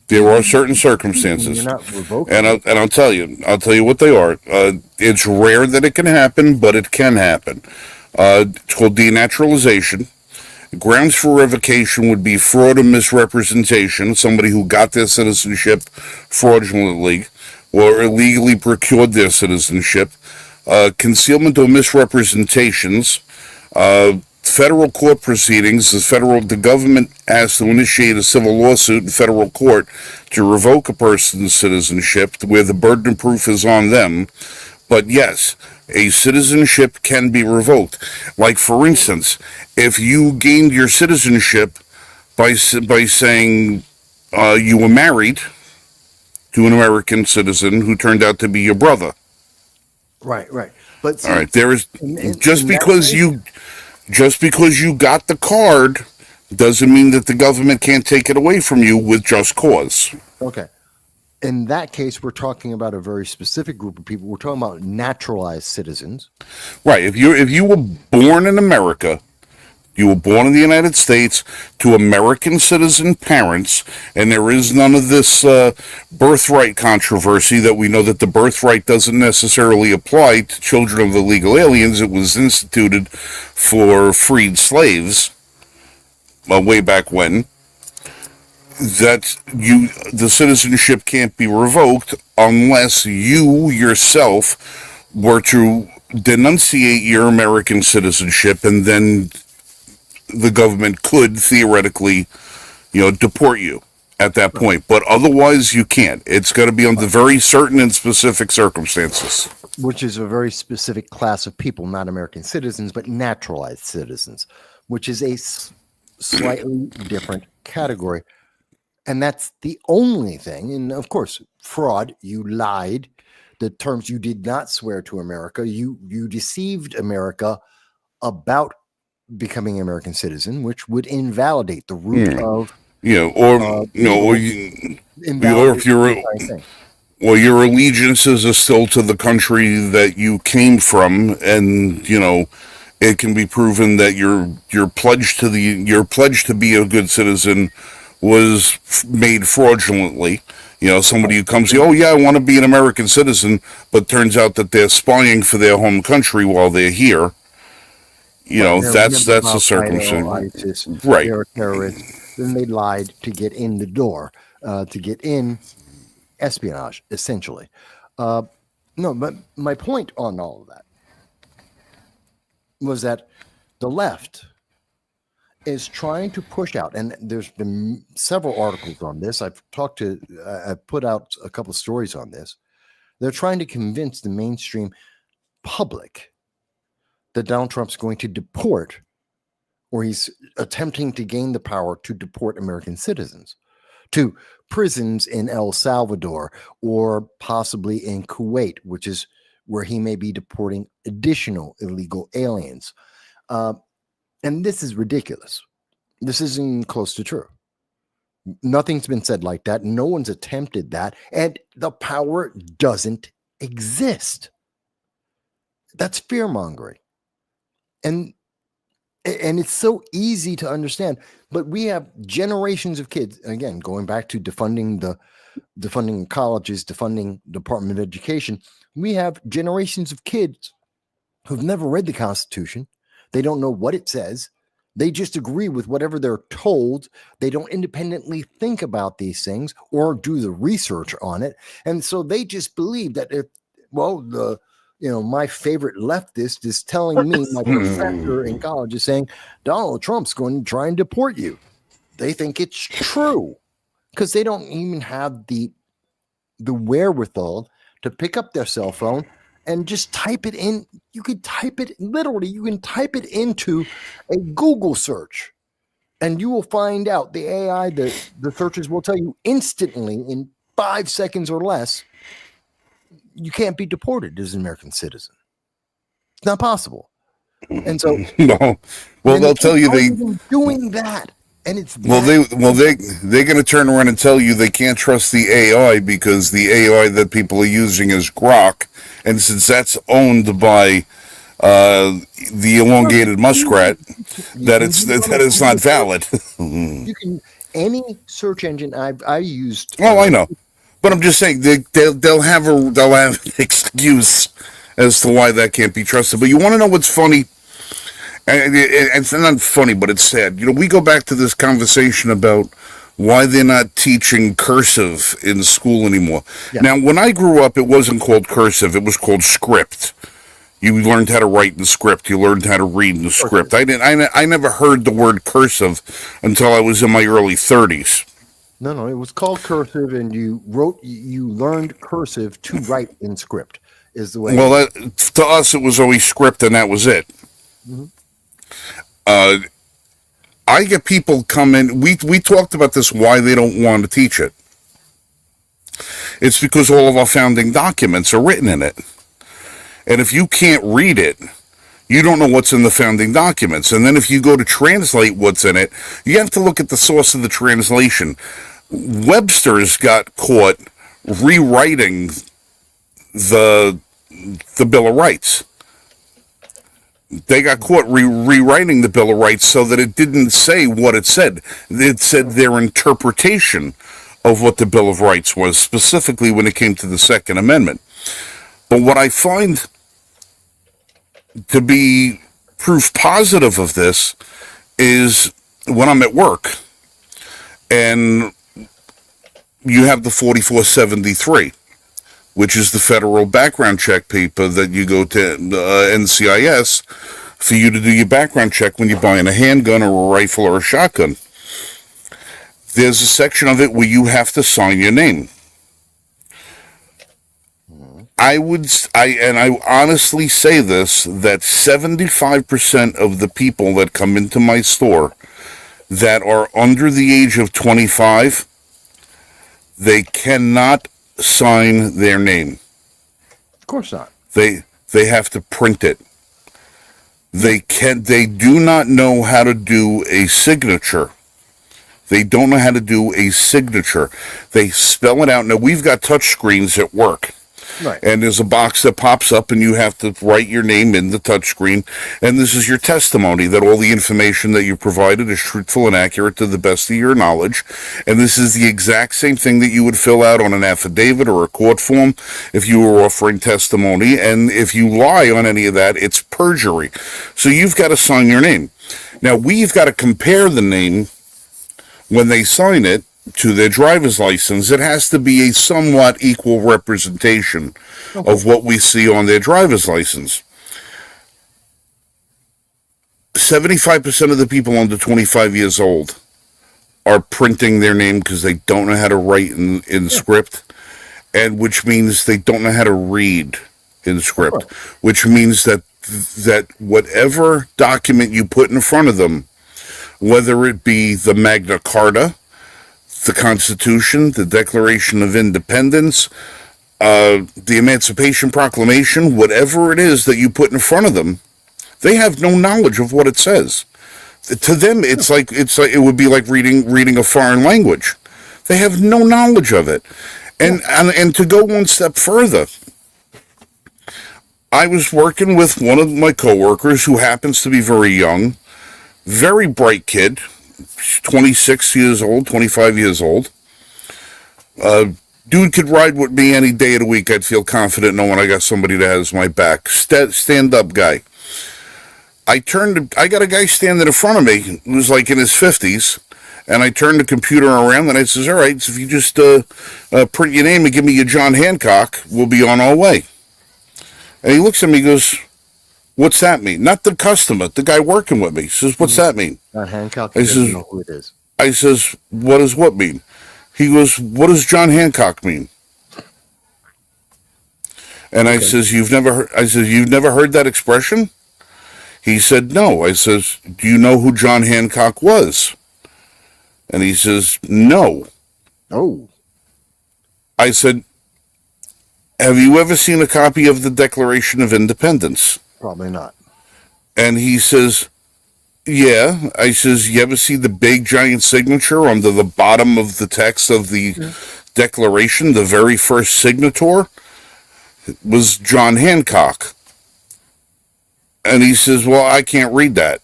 There are certain circumstances, You're not revoking. and I'll tell you what they are. It's rare that it can happen, but it can happen. It's called denaturalization. Grounds for revocation would be fraud or misrepresentation, somebody who got their citizenship fraudulently or illegally procured their citizenship. Concealment or misrepresentations. Federal court proceedings. The government has to initiate a civil lawsuit in federal court to revoke a person's citizenship, where the burden of proof is on them. But yes, a citizenship can be revoked. Like, for instance, if you gained your citizenship by saying you were married to an American citizen who turned out to be your brother. Right. But see, all right, there is just because you got the card doesn't mean that the government can't take it away from you with just cause. Okay. In that case, we're talking about a very specific group of people. We're talking about naturalized citizens. Right. If you were born in America, you were born in the United States to American citizen parents, and there is none of this birthright controversy that we know that the birthright doesn't necessarily apply to children of illegal aliens. It was instituted for freed slaves way back when. That the citizenship can't be revoked unless you yourself were to denunciate your American citizenship, and then the government could theoretically, deport you at that point. But otherwise, you can't. It's got to be under very certain and specific circumstances. Which is a very specific class of people, not American citizens, but naturalized citizens, which is a slightly different category. And that's the only thing. And of course, fraud, you lied. The terms, you did not swear to America. You deceived America about becoming an American citizen, which would invalidate the root of or your allegiances are still to the country that you came from, and it can be proven that your pledge to be a good citizen was made fraudulently. Somebody who comes, oh yeah, I want to be an American citizen, but turns out that they're spying for their home country while they're here. That's a circumstance. Right. They're terrorists. Then they lied to get in the door, to get in espionage, essentially. No, but my point on all of that was that the left is trying to push out, and there's been several articles on this. I've put out a couple of stories on this. They're trying to convince the mainstream public that Donald Trump's going to deport, or he's attempting to gain the power to deport American citizens to prisons in El Salvador or possibly in Kuwait, which is where he may be deporting additional illegal aliens. And this is ridiculous. This isn't close to true. Nothing's been said like that. No one's attempted that. And the power doesn't exist. That's fear-mongering. And it's so easy to understand. But we have generations of kids, again, going back to defunding colleges, defunding Department of Education. We have generations of kids who've never read the Constitution. They don't know what it says. They just agree with whatever they're told. They don't independently think about these things or do the research on it. And so they just believe that my favorite leftist is telling me, my professor in college is saying, Donald Trump's going to try and deport you. They think it's true because they don't even have the wherewithal to pick up their cell phone and just type it in. You can type it into a Google search and you will find out the AI, the searches will tell you instantly in 5 seconds or less, you can't be deported as an American citizen. It's not possible. And so, no, well, they'll tell you doing that. And it's they're going to turn around and tell you they can't trust the AI because the AI that people are using is Grok, and since that's owned by the elongated muskrat, that is not valid. You can any search engine I used. Oh, I know, but I'm just saying they'll have an excuse as to why that can't be trusted. But you want to know what's funny? And it's not funny, but it's sad. We go back to this conversation about why they're not teaching cursive in school anymore. Yeah. Now, when I grew up, it wasn't called cursive. It was called script. You learned how to write in script. You learned how to read in the script. I never heard the word cursive until I was in my early 30s. No, it was called cursive, and you learned cursive to write in script. Is the way. Well, to us, it was always script, and that was it. Mm-hmm. I get people come in. We talked about this, why they don't want to teach it. It's because all of our founding documents are written in it. And if you can't read it, you don't know what's in the founding documents. And then if you go to translate what's in it, you have to look at the source of the translation. Webster's got caught rewriting the Bill of Rights. They got caught rewriting the Bill of Rights so that it didn't say what it said. It said their interpretation of what the Bill of Rights was, specifically when it came to the Second Amendment. But what I find to be proof positive of this is when I'm at work and you have the 4473. Which is the federal background check paper that you go to NCIS for you to do your background check when you're buying a handgun or a rifle or a shotgun. There's a section of it where you have to sign your name. I honestly say this, that 75% of the people that come into my store that are under the age of 25, they cannot sign their name. Of course not. They have to print it. They do not know how to do a signature. They don't know how to do a signature. They spell it out. Now, we've got touch screens at work. Right. And there's a box that pops up and you have to write your name in the touchscreen. And this is your testimony that all the information that you provided is truthful and accurate to the best of your knowledge. And this is the exact same thing that you would fill out on an affidavit or a court form if you were offering testimony. And if you lie on any of that, it's perjury. So you've got to sign your name. Now, we've got to compare the name when they sign it to their driver's license. It has to be a somewhat equal representation of what we see on their driver's license. 75% of the people under 25 years old are printing their name because they don't know how to write in script, and which means they don't know how to read in script, which means that whatever document you put in front of them, whether it be the Magna Carta, the Constitution, the Declaration of Independence, the Emancipation Proclamation, whatever it is that you put in front of them, they have no knowledge of what it says. To them, it's like it would be like reading a foreign language. They have no knowledge of it. And to go one step further, I was working with one of my coworkers who happens to be very young, very bright kid, 26 years old, 25 years old. Dude could ride with me any day of the week. I'd feel confident knowing I got somebody that has my back. Stand-up guy. I got a guy standing in front of me who's like in his 50s, and I turned the computer around and I says, all right, so if you just print your name and give me your John Hancock, we'll be on our way. And he looks at me and goes, what's that mean? Not the customer, the guy working with me. He says, what's that mean? John Hancock, I he doesn't says, know who it is. I says, what does what mean? He goes, what does John Hancock mean? And I says, you've never heard that expression? He said, no. I says, do you know who John Hancock was? And he says, no. Oh. I said, have you ever seen a copy of the Declaration of Independence? Probably not. And he says, yeah. I says, you ever see the big giant signature under the bottom of the text of the Declaration? The very first signator was John Hancock. And he says, well, I can't read that.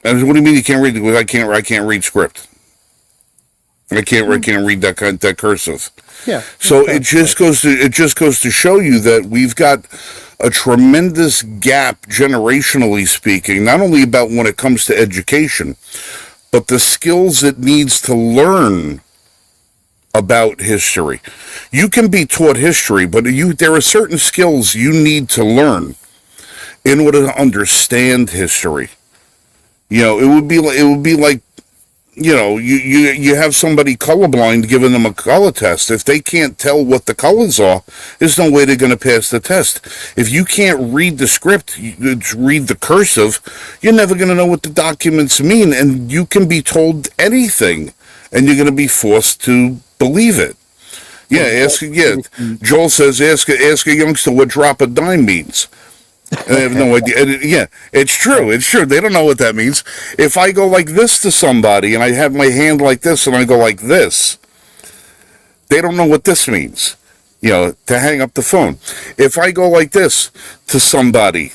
And I said, what do you mean you can't read it? I can't read script. I can't read that cursive. Yeah. So it just goes to show you that we've got a tremendous gap, generationally speaking, not only about when it comes to education, but the skills it needs to learn about history. You can be taught history, but there are certain skills you need to learn in order to understand history. It would be like, you have somebody colorblind giving them a color test. If they can't tell what the colors are, there's no way they're going to pass the test. If you can't read the script, read the cursive, you're never going to know what the documents mean, and you can be told anything, and you're going to be forced to believe it. Joel says, ask a youngster what drop a dime means. I have no idea. It's true. They don't know what that means. If I go like this to somebody and I have my hand like this and I go like this, they don't know what this means, to hang up the phone. If I go like this to somebody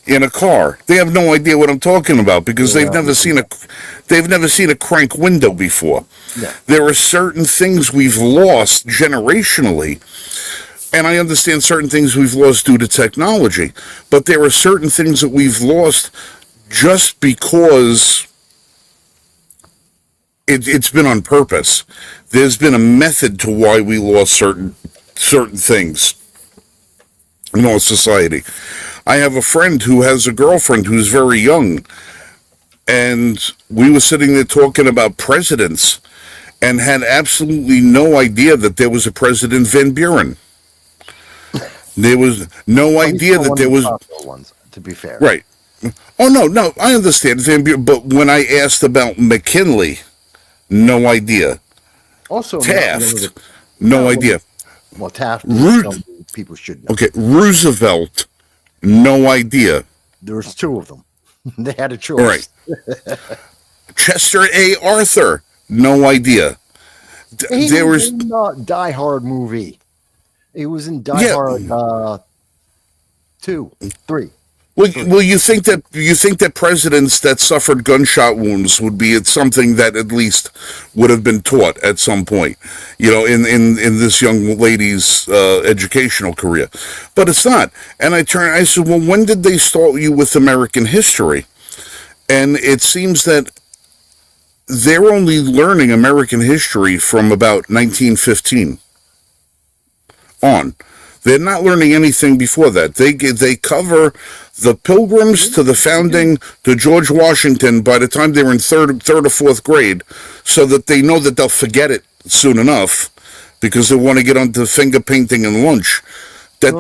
in a car, they have no idea what I'm talking about because they've never seen a crank window before. Yeah. There are certain things we've lost generationally. And I understand certain things we've lost due to technology, but there are certain things that we've lost just because it's been on purpose. There's been a method to why we lost certain things in our society. I have a friend who has a girlfriend who's very young, and we were sitting there talking about presidents and had absolutely no idea that there was a President Van Buren. There was no idea that there was ones, to be fair. Right. Oh no, I understand Van Buren, but when I asked about McKinley, no idea. Also, Taft, no idea. Well, Taft, people should know. Okay, Roosevelt, no idea. There was two of them. They had a choice. Right. Chester A. Arthur, no idea. There was not Die Hard movie. It was in Die Hard 2, 3. Well, you think that presidents that suffered gunshot wounds would be something that at least would have been taught at some point, in this young lady's educational career, but it's not. And I said, well, when did they start you with American history? And it seems that they're only learning American history from about 1915 on. They're not learning anything before that. They cover the Pilgrims to the founding to George Washington by the time they're in third or fourth grade, so that they know that they'll forget it soon enough because they want to get onto finger painting and lunch. They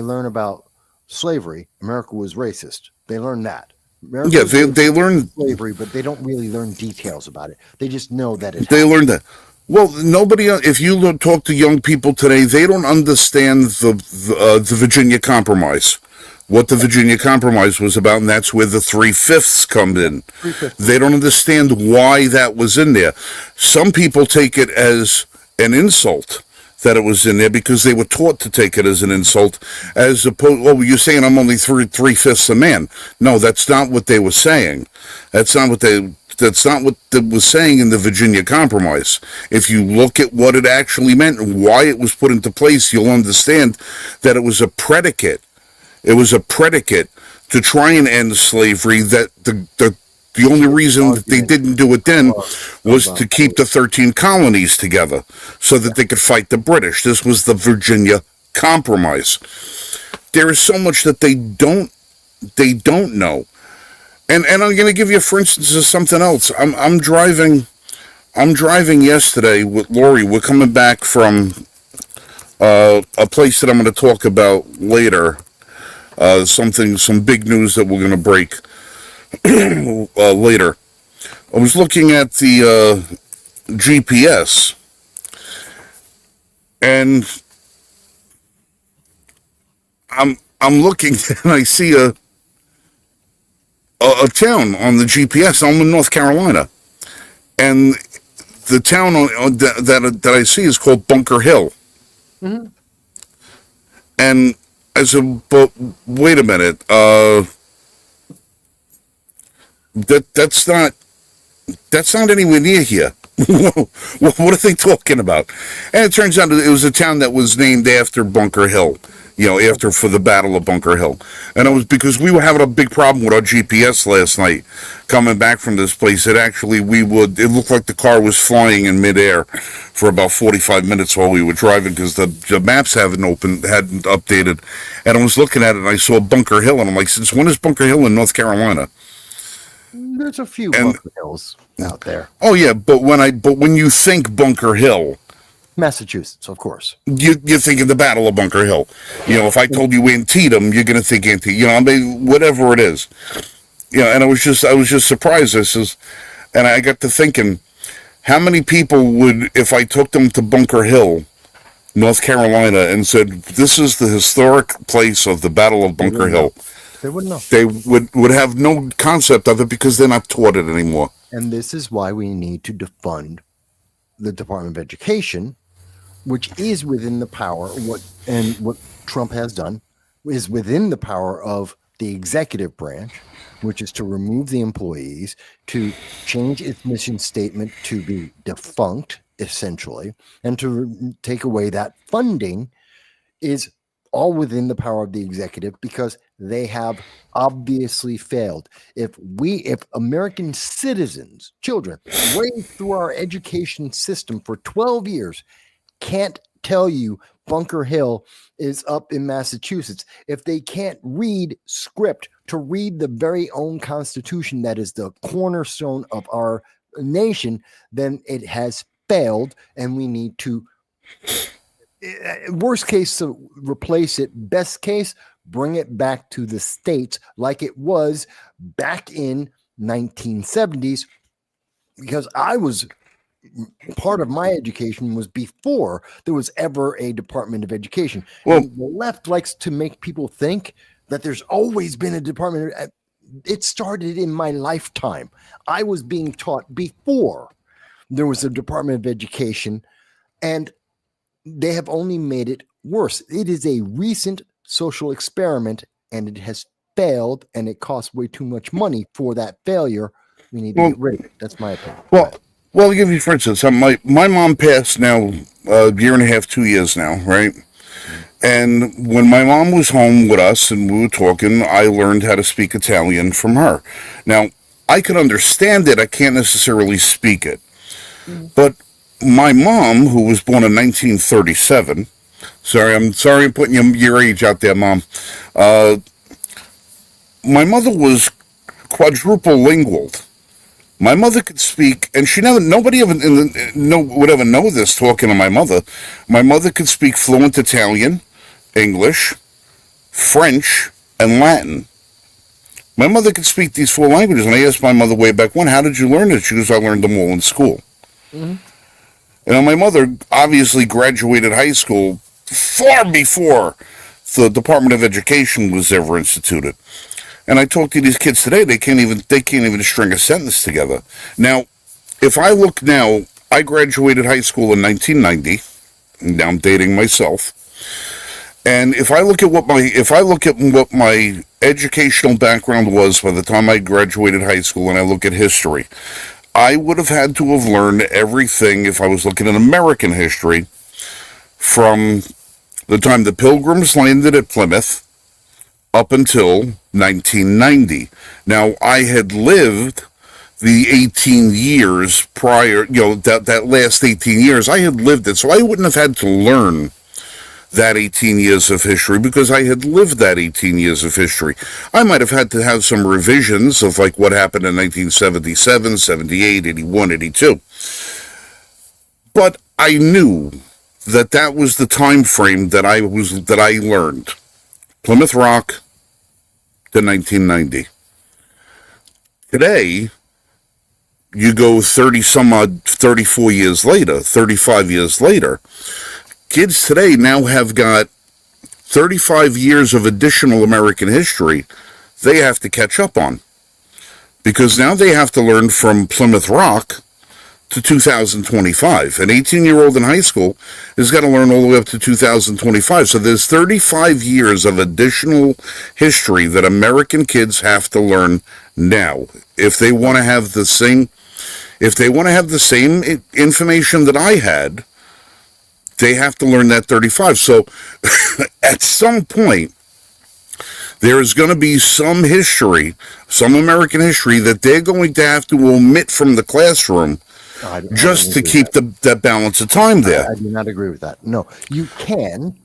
learn about slavery. America was racist. They learn that. They learn slavery, but they don't really learn details about it. They just know that it. They learn that. Well, nobody. If you talk to young people today, they don't understand the Virginia Compromise, what the Virginia Compromise was about, and that's where the 3/5 come in. They don't understand why that was in there. Some people take it as an insult that it was in there because they were taught to take it as an insult, as opposed. Oh, you're saying I'm only 3/5 a man? No, that's not what they were saying. That's not what it was saying in the Virginia Compromise. If you look at what it actually meant and why it was put into place, you'll understand that it was a predicate. It was a predicate to try and end slavery. That the only reason that they didn't do it then was to keep the 13 colonies together so that they could fight the British. This was the Virginia Compromise. There is so much that they don't know. And I'm going to give you, for instance, of something else. I'm driving yesterday with Lori. We're coming back from a place that I'm going to talk about later. Some big news that we're going to break later. I was looking at the GPS, and I'm looking and I see a town on the GPS. I'm in North Carolina, and the town that I see is called Bunker Hill. Mm-hmm. And I said, but wait a minute, that's not anywhere near here. What are they talking about? And it turns out it was a town that was named after Bunker Hill, for the Battle of Bunker Hill. And it was because we were having a big problem with our GPS last night coming back from this place. It looked like the car was flying in midair for about 45 minutes while we were driving because the maps hadn't updated. And I was looking at it and I saw Bunker Hill and I'm like, since when is Bunker Hill in North Carolina? There's a few Bunker Hills out there. Oh yeah, but when you think Bunker Hill, Massachusetts, of course. You think of the Battle of Bunker Hill. If I told you Antietam, you're going to think Antietam. Whatever it is. And I was just surprised. And I got to thinking, how many people would, if I took them to Bunker Hill, North Carolina, and said, this is the historic place of the Battle of Bunker Hill. They wouldn't know. They would have no concept of it because they're not taught it anymore. And this is why we need to defund the Department of Education, which is within the power, what Trump has done is within the power of the executive branch, which is to remove the employees, to change its mission statement to be defunct, essentially, and to take away that funding is all within the power of the executive because they have obviously failed. If American citizens, children, wade through our education system for 12 years, can't tell you Bunker Hill is up in Massachusetts, if they can't read script to read the very own Constitution that is the cornerstone of our nation, then it has failed, and we need to, worst case, to replace it. Best case, bring it back to the states like it was back in 1970s, because part of my education was before there was ever a Department of Education. Well, the left likes to make people think that there's always been a Department of, it started in my lifetime. I was being taught before there was a Department of Education, and they have only made it worse. It is a recent social experiment, and it has failed, and it costs way too much money for that failure. We need to get rid of it. That's my opinion. Well, I'll give you, for instance, my mom passed now a year and a half, 2 years now, right? And when my mom was home with us and we were talking, I learned how to speak Italian from her. Now, I could understand it. I can't necessarily speak it. But my mom, who was born in 1937, sorry I'm putting your age out there, Mom. My mother was quadruple lingual. My mother could speak, and nobody would ever know this talking to my mother. My mother could speak fluent Italian, English, French, and Latin. My mother could speak these 4 languages, and I asked my mother way back when, how did you learn it? She goes, I learned them all in school. Mm-hmm. And my mother obviously graduated high school far before the Department of Education was ever instituted. And I talk to these kids today, they can't even string a sentence together. Now, if I look now, I graduated high school in 1990. Now I'm dating myself. And if I look at what my educational background was by the time I graduated high school, and I look at history, I would have had to have learned everything, if I was looking at American history, from the time the Pilgrims landed at Plymouth up until 1990. Now, I had lived the 18 years prior, that last 18 years, I had lived it, so I wouldn't have had to learn that 18 years of history because I had lived that 18 years of history. I might have had to have some revisions of like what happened in 1977, 78, 81, 82. But I knew that was the time frame that I learned. Plymouth Rock to 1990. Today, you go 34 years later, 35 years later, kids today now have got 35 years of additional American history they have to catch up on. Because now they have to learn from Plymouth Rock to 2025. An 18-year-old in high school has got to learn all the way up to 2025. So there's 35 years of additional history that American kids have to learn now. If they want to have the same information that I had, they have to learn that 35. So at some point, there is going to be some history, some American history that they're going to have to omit from the classroom just to keep that balance of time there. I do not agree with that. No, you can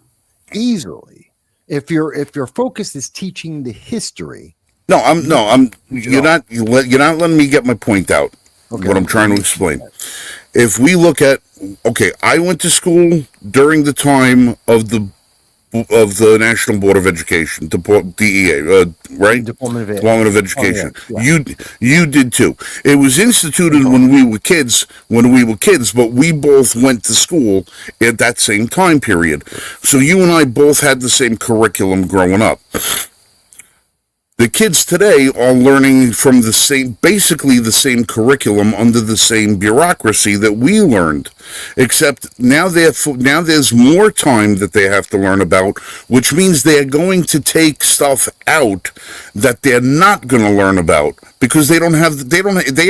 easily, if your focus is teaching the history. You're not letting me get my point out. Okay. What I'm trying to explain. If we look at, I went to school during the time of the National Board of Education, DEA, right? Department of Education. Oh, yeah. You did too. It was instituted when we were kids, but we both went to school at that same time period. So you and I both had the same curriculum growing up. The kids today are learning from basically the same curriculum under the same bureaucracy that we learned, except now there's more time that they have to learn about, which means they're going to take stuff out that they're not going to learn about because they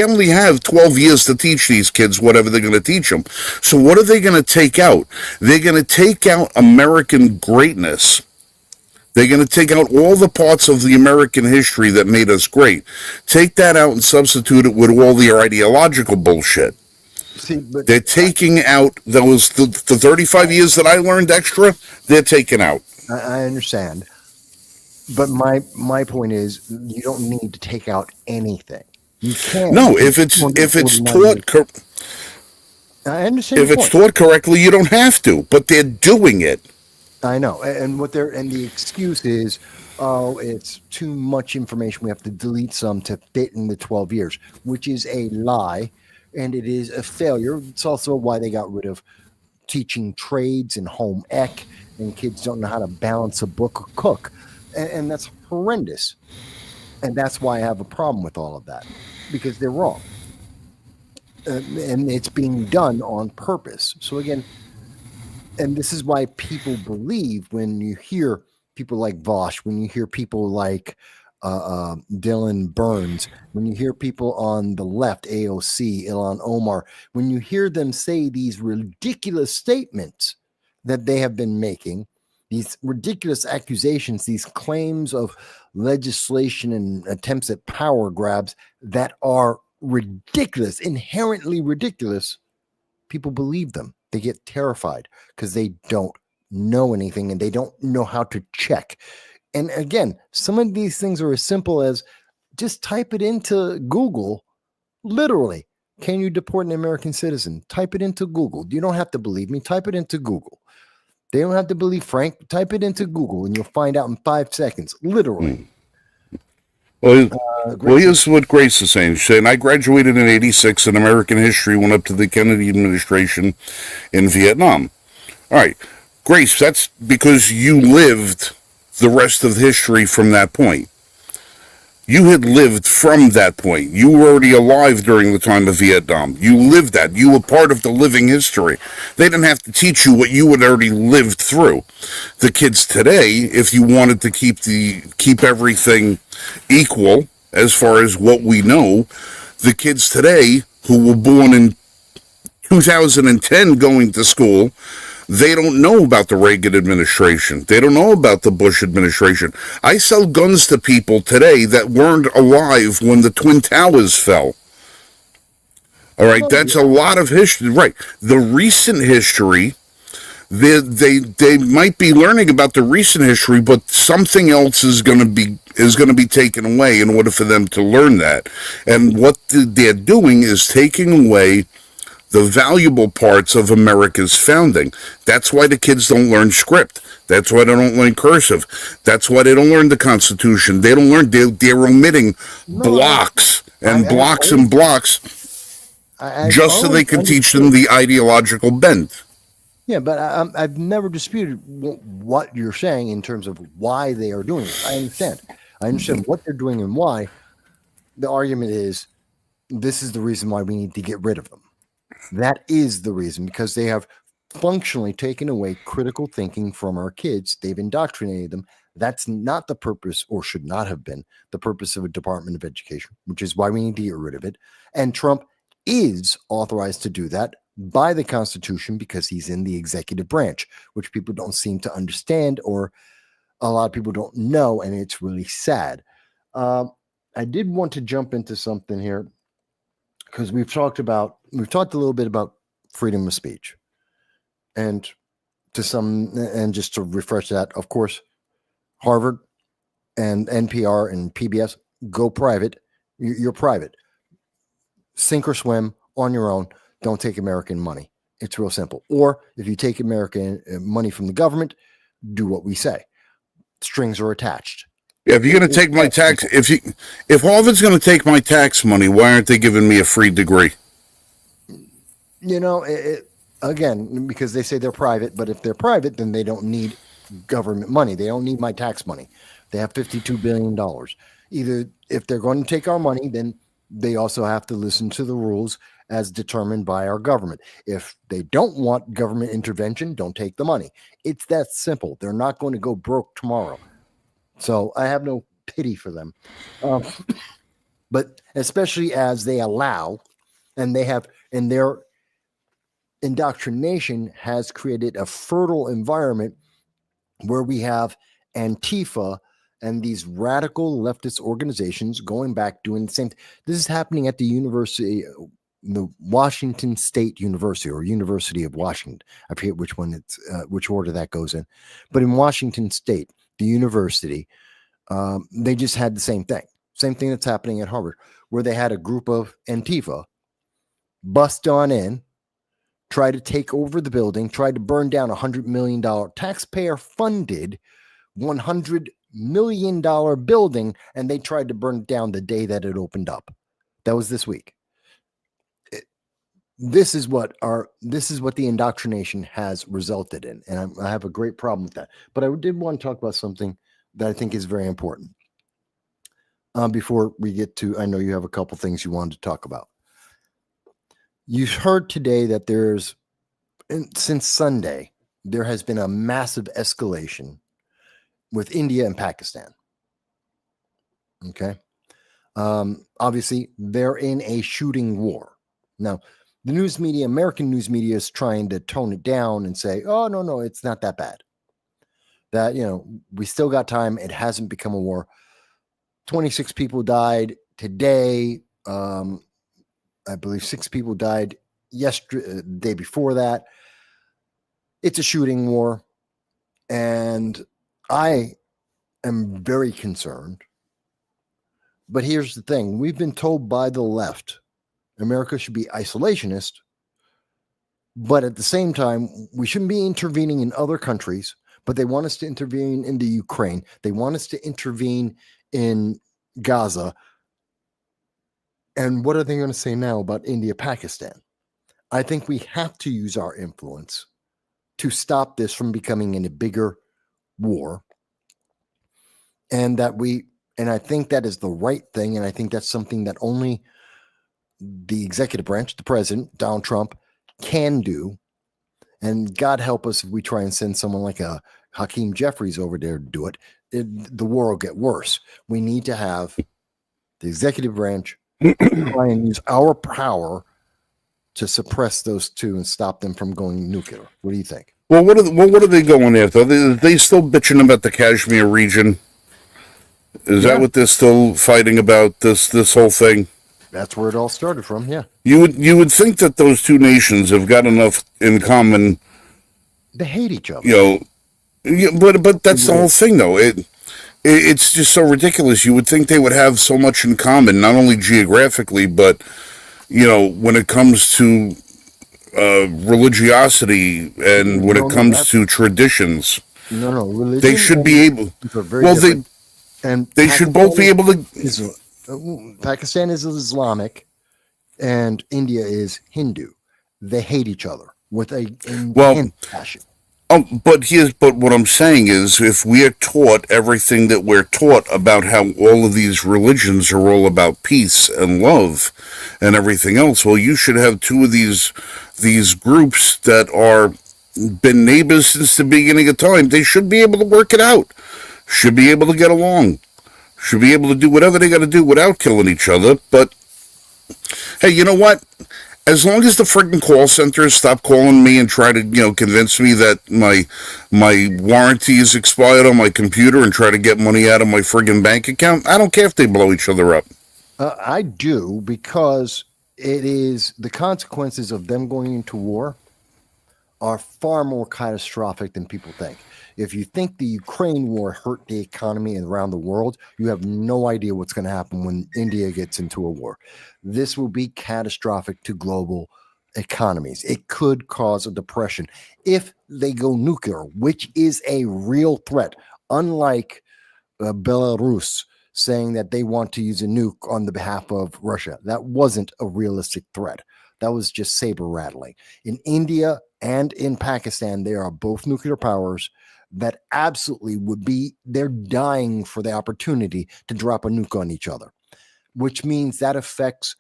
only have 12 years to teach these kids whatever they're going to teach them. So what are they going to take out? They're going to take out American greatness. They're going to take out all the parts of the American history that made us great. Take that out and substitute it with all the ideological bullshit. They're taking out the 35 years that I learned extra, they're taking out. I understand. But my point is, you don't need to take out anything. You can. No, if it's taught I understand. If it's taught correctly, you don't have to, but they're doing it. I know, and the excuse is, it's too much information. We have to delete some to fit in the 12 years, which is a lie, and it is a failure. It's also why they got rid of teaching trades and home ec, and kids don't know how to balance a book or cook, and that's horrendous. And that's why I have a problem with all of that, because they're wrong, and it's being done on purpose. So again. And this is why people believe when you hear people like Vosh, when you hear people like Dylan Burns, when you hear people on the left, AOC, Ilhan Omar, when you hear them say these ridiculous statements that they have been making, these ridiculous accusations, these claims of legislation and attempts at power grabs that are ridiculous, inherently ridiculous, people believe them. They get terrified because they don't know anything and they don't know how to check. And again, some of these things are as simple as just type it into Google. Literally, can you deport an American citizen? Type it into Google. You don't have to believe me. Type it into Google. They don't have to believe Frank. Type it into Google and you'll find out in 5 seconds. Literally. Well, here's what Grace is saying. She's saying, I graduated in 86 and American history went up to the Kennedy administration in Vietnam. All right. Grace, that's because you lived the rest of history from that point. You had lived from that point. You were already alive during the time of Vietnam. You lived that. You were part of the living history. They didn't have to teach you what you had already lived through. The kids today, if you wanted to keep everything equal as far as what we know, the kids today who were born in 2010 going to school They don't know about the Reagan administration. They don't know about the Bush administration. I sell guns to people today that weren't alive when the Twin Towers fell. All right, that's a lot of history. Right. The recent history, they might be learning about the recent history, but something else is going to be taken away in order for them to learn that. And what they're doing is taking away the valuable parts of America's founding. That's why the kids don't learn script. That's why they don't learn cursive. That's why they don't learn the Constitution. They don't learn. They're omitting blocks and blocks just so they can teach them the ideological bent. Yeah, but I've never disputed what you're saying in terms of why they are doing it. I understand what they're doing and why. The argument is this is the reason why we need to get rid of them. That is the reason, because they have functionally taken away critical thinking from our kids. They've indoctrinated them. That's not the purpose, or should not have been the purpose, of a Department of Education, which is why we need to get rid of it. And Trump is authorized to do that by the Constitution because he's in the executive branch, which people don't seem to understand, or a lot of people don't know, and it's really sad. I did want to jump into something here because we've talked a little bit about freedom of speech, and just to refresh that, of course, Harvard and NPR and PBS go private. You're private. Sink or swim on your own. Don't take American money. It's real simple. Or if you take American money from the government, do what we say. Strings are attached. Yeah, if you're going to take my tax, if Harvard's going to take my tax money, why aren't they giving me a free degree? You know, again, because they say they're private, but if they're private, then they don't need government money. They don't need my tax money. They have $52 billion. Either if they're going to take our money, then they also have to listen to the rules as determined by our government. If they don't want government intervention, don't take the money. It's that simple. They're not going to go broke tomorrow. So I have no pity for them. But especially as they allow, and they have, and their indoctrination has created a fertile environment where we have Antifa and these radical leftist organizations going back doing the same. This is happening at the university, the Washington State University, or University of Washington. I forget which one which order that goes in, but in Washington State, the university, they just had the same thing that's happening at Harvard, where they had a group of Antifa bust on in, try to take over the building, tried to burn down $100 million taxpayer-funded $100 million building, and they tried to burn it down the day that it opened up. That was this week. This is what the indoctrination has resulted in, and I have a great problem with that. But I did want to talk about something that I think is very important. Before we get to, I know you have a couple things you wanted to talk about. You've heard today that since Sunday, there has been a massive escalation with India and Pakistan. Okay. Obviously, they're in a shooting war. Now, the news media, American news media, is trying to tone it down and say, oh, no, it's not that bad. That, we still got time. It hasn't become a war. 26 people died today. I believe 6 people died yesterday, the day before that. It's a shooting war. And I am very concerned. But here's the thing. We've been told by the left, America should be isolationist. But at the same time, we shouldn't be intervening in other countries. But they want us to intervene in the Ukraine. They want us to intervene in Gaza. And what are they going to say now about India, Pakistan? I think we have to use our influence to stop this from becoming in a bigger war. And I think that is the right thing. And I think that's something that only the executive branch, the president, Donald Trump, can do. And God help us if we try and send someone like a Hakeem Jeffries over there to do it. The war will get worse. We need to have the executive branch try and use our power to suppress those two and stop them from going nuclear? What do you think? Well, what are they going after? Are they still bitching about the Kashmir region? Is that what they're still fighting about? This whole thing? That's where it all started from. Yeah, You would think that those two nations have got enough in common. they hate each other. You know, but that's the whole thing, though. It's just so ridiculous. You would think they would have so much in common, not only geographically, but when it comes to religiosity and when it comes to traditions. No, religion. They should be able. Well, they should both be able to. Pakistan is Islamic, and India is Hindu. They hate each other with a intense passion. But what I'm saying is, if we're taught everything that we're taught about how all of these religions are all about peace and love and everything else, well, you should have two of these groups that are been neighbors since the beginning of time. They should be able to work it out. Should be able to get along. Should be able to do whatever they got to do without killing each other. But hey, you know what? As long as the friggin' call centers stop calling me and try to, convince me that my warranty is expired on my computer and try to get money out of my friggin' bank account, I don't care if they blow each other up. I do, because it is the consequences of them going into war are far more catastrophic than people think. If you think the Ukraine war hurt the economy around the world, you have no idea what's going to happen when India gets into a war. This will be catastrophic to global economies. It could cause a depression if they go nuclear, which is a real threat, unlike Belarus saying that they want to use a nuke on the behalf of Russia. That wasn't a realistic threat. That was just saber rattling. In India and in Pakistan, they are both nuclear powers that absolutely they're dying for the opportunity to drop a nuke on each other, which means that affects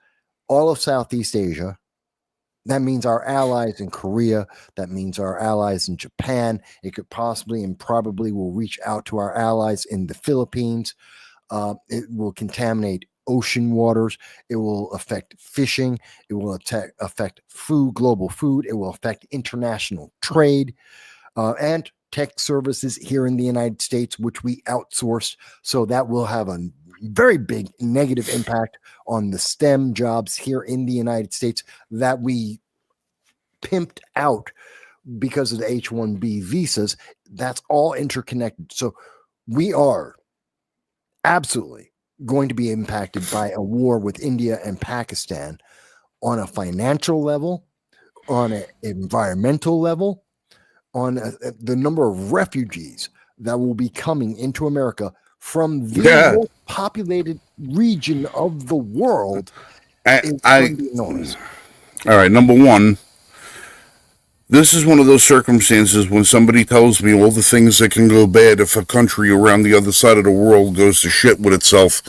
all of Southeast Asia. That means our allies in Korea. That means our allies in Japan. It could possibly and probably will reach out to our allies in the Philippines. It will contaminate ocean waters. It will affect fishing. It will affect food, global food. It will affect international trade and tech services here in the United States, which we outsourced. So that will have a very big negative impact on the STEM jobs here in the United States that we pimped out because of the H-1B visas. That's all interconnected. So we are absolutely going to be impacted by a war with India and Pakistan on a financial level, on an environmental level, on the number of refugees that will be coming into America from the most populated region of the world. Is going to be enormous. All right, number one, this is one of those circumstances when somebody tells me all the things that can go bad if a country around the other side of the world goes to shit with itself.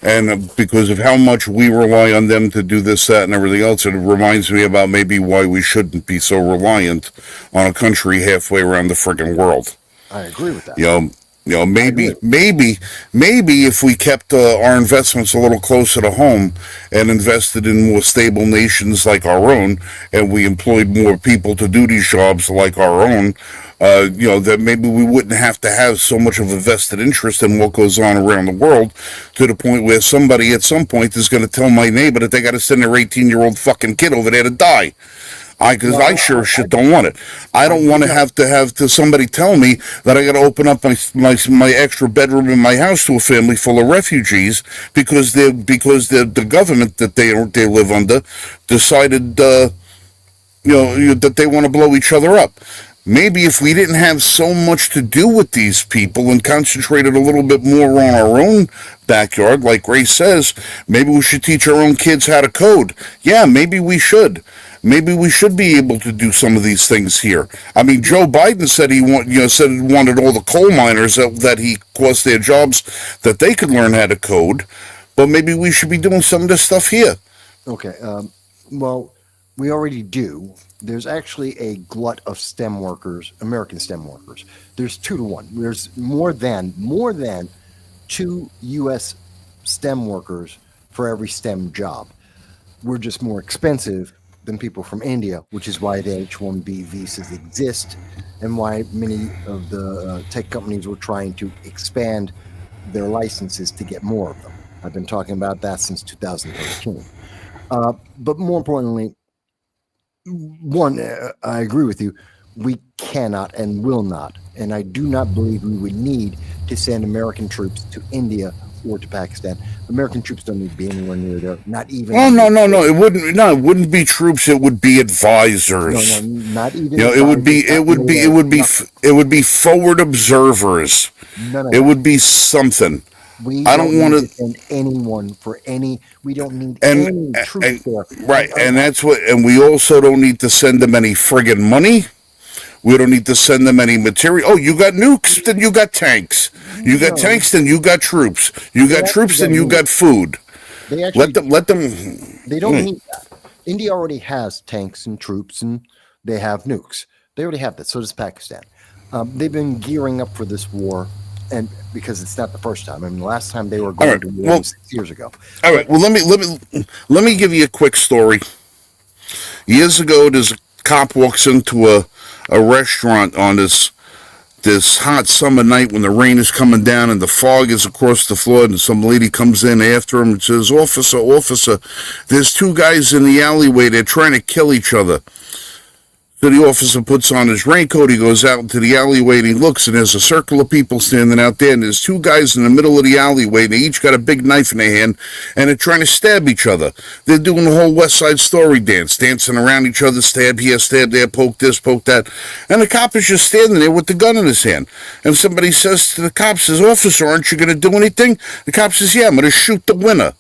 And because of how much we rely on them to do this, that, and everything else, it reminds me about maybe why we shouldn't be so reliant on a country halfway around the friggin' world. I agree with that. Maybe if we kept our investments a little closer to home and invested in more stable nations like our own, and we employed more people to do these jobs like our own, that maybe we wouldn't have to have so much of a vested interest in what goes on around the world, to the point where somebody at some point is going to tell my neighbor that they got to send their 18-year-old fucking kid over there to die. Because I sure as shit don't want it. I don't want to have somebody tell me that I got to open up my extra bedroom in my house to a family full of refugees because the government that they live under decided that they want to blow each other up. Maybe if we didn't have so much to do with these people and concentrated a little bit more on our own backyard, like Grace says, maybe we should teach our own kids how to code. Yeah, maybe we should. Maybe we should be able to do some of these things here. I mean, Joe Biden said he wanted all the coal miners that he cost their jobs that they could learn how to code. But maybe we should be doing some of this stuff here. Okay. Well, we already do. There's actually a glut of STEM workers, American STEM workers. There's 2 to 1. There's more than 2 U.S. STEM workers for every STEM job. We're just more expensive than people from India, which is why the H-1B visas exist and why many of the tech companies were trying to expand their licenses to get more of them. I've been talking about that since 2013. But more importantly, one, I agree with you. We cannot and will not, and I do not believe we would need to send American troops to India or to Pakistan. American troops don't need to be anywhere near there. Not even. Oh no! It wouldn't. No, it wouldn't be troops. It would be advisors. No, not even. You know, it would be forward observers. None of It that. would be something. I don't need wanna- to send anyone for any. We don't need And- any troops there. Right, and that's what. And we also don't need to send them any friggin' money. We don't need to send them any material. Oh, you got nukes, then you got tanks. You got tanks, then you got troops. You got troops, then you got food. They actually Let them. They don't need that. India already has tanks and troops, and they have nukes. They already have that. So does Pakistan. They've been gearing up for this war, and because it's not the first time. I mean, the last time they were going to war was 6 years ago. All right. Well, let me give you a quick story. Years ago, there's a cop walks into a restaurant on this hot summer night when the rain is coming down and the fog is across the floor, and some lady comes in after him and says, officer, there's two guys in the alleyway. They're trying to kill each other. So the officer puts on his raincoat, he goes out into the alleyway and he looks, and there's a circle of people standing out there, and there's two guys in the middle of the alleyway, and they each got a big knife in their hand, and they're trying to stab each other. They're doing the whole West Side Story dance, dancing around each other, stab here, stab there, poke this, poke that, and the cop is just standing there with the gun in his hand. And somebody says to the cop, says, officer, aren't you going to do anything? The cop says, yeah, I'm going to shoot the winner.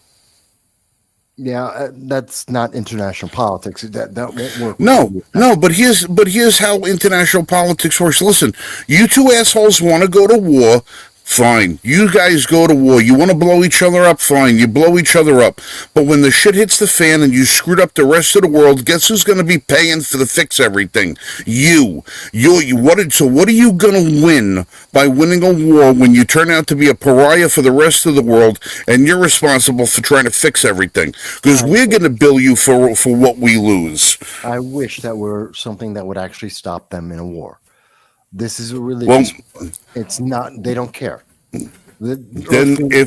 Yeah, that's not international politics. That won't work. No, but here's how international politics works. Listen, you two assholes want to go to war, fine. You guys go to war. You want to blow each other up, fine. You blow each other up. But when the shit hits the fan and you screwed up the rest of the world, guess who's going to be paying for the fix everything? You. So what are you going to win by winning a war when you turn out to be a pariah for the rest of the world and you're responsible for trying to fix everything? Because we're going to bill you for what we lose. I wish that were something that would actually stop them in a war. This is a religious. It's not. They don't care. Aspects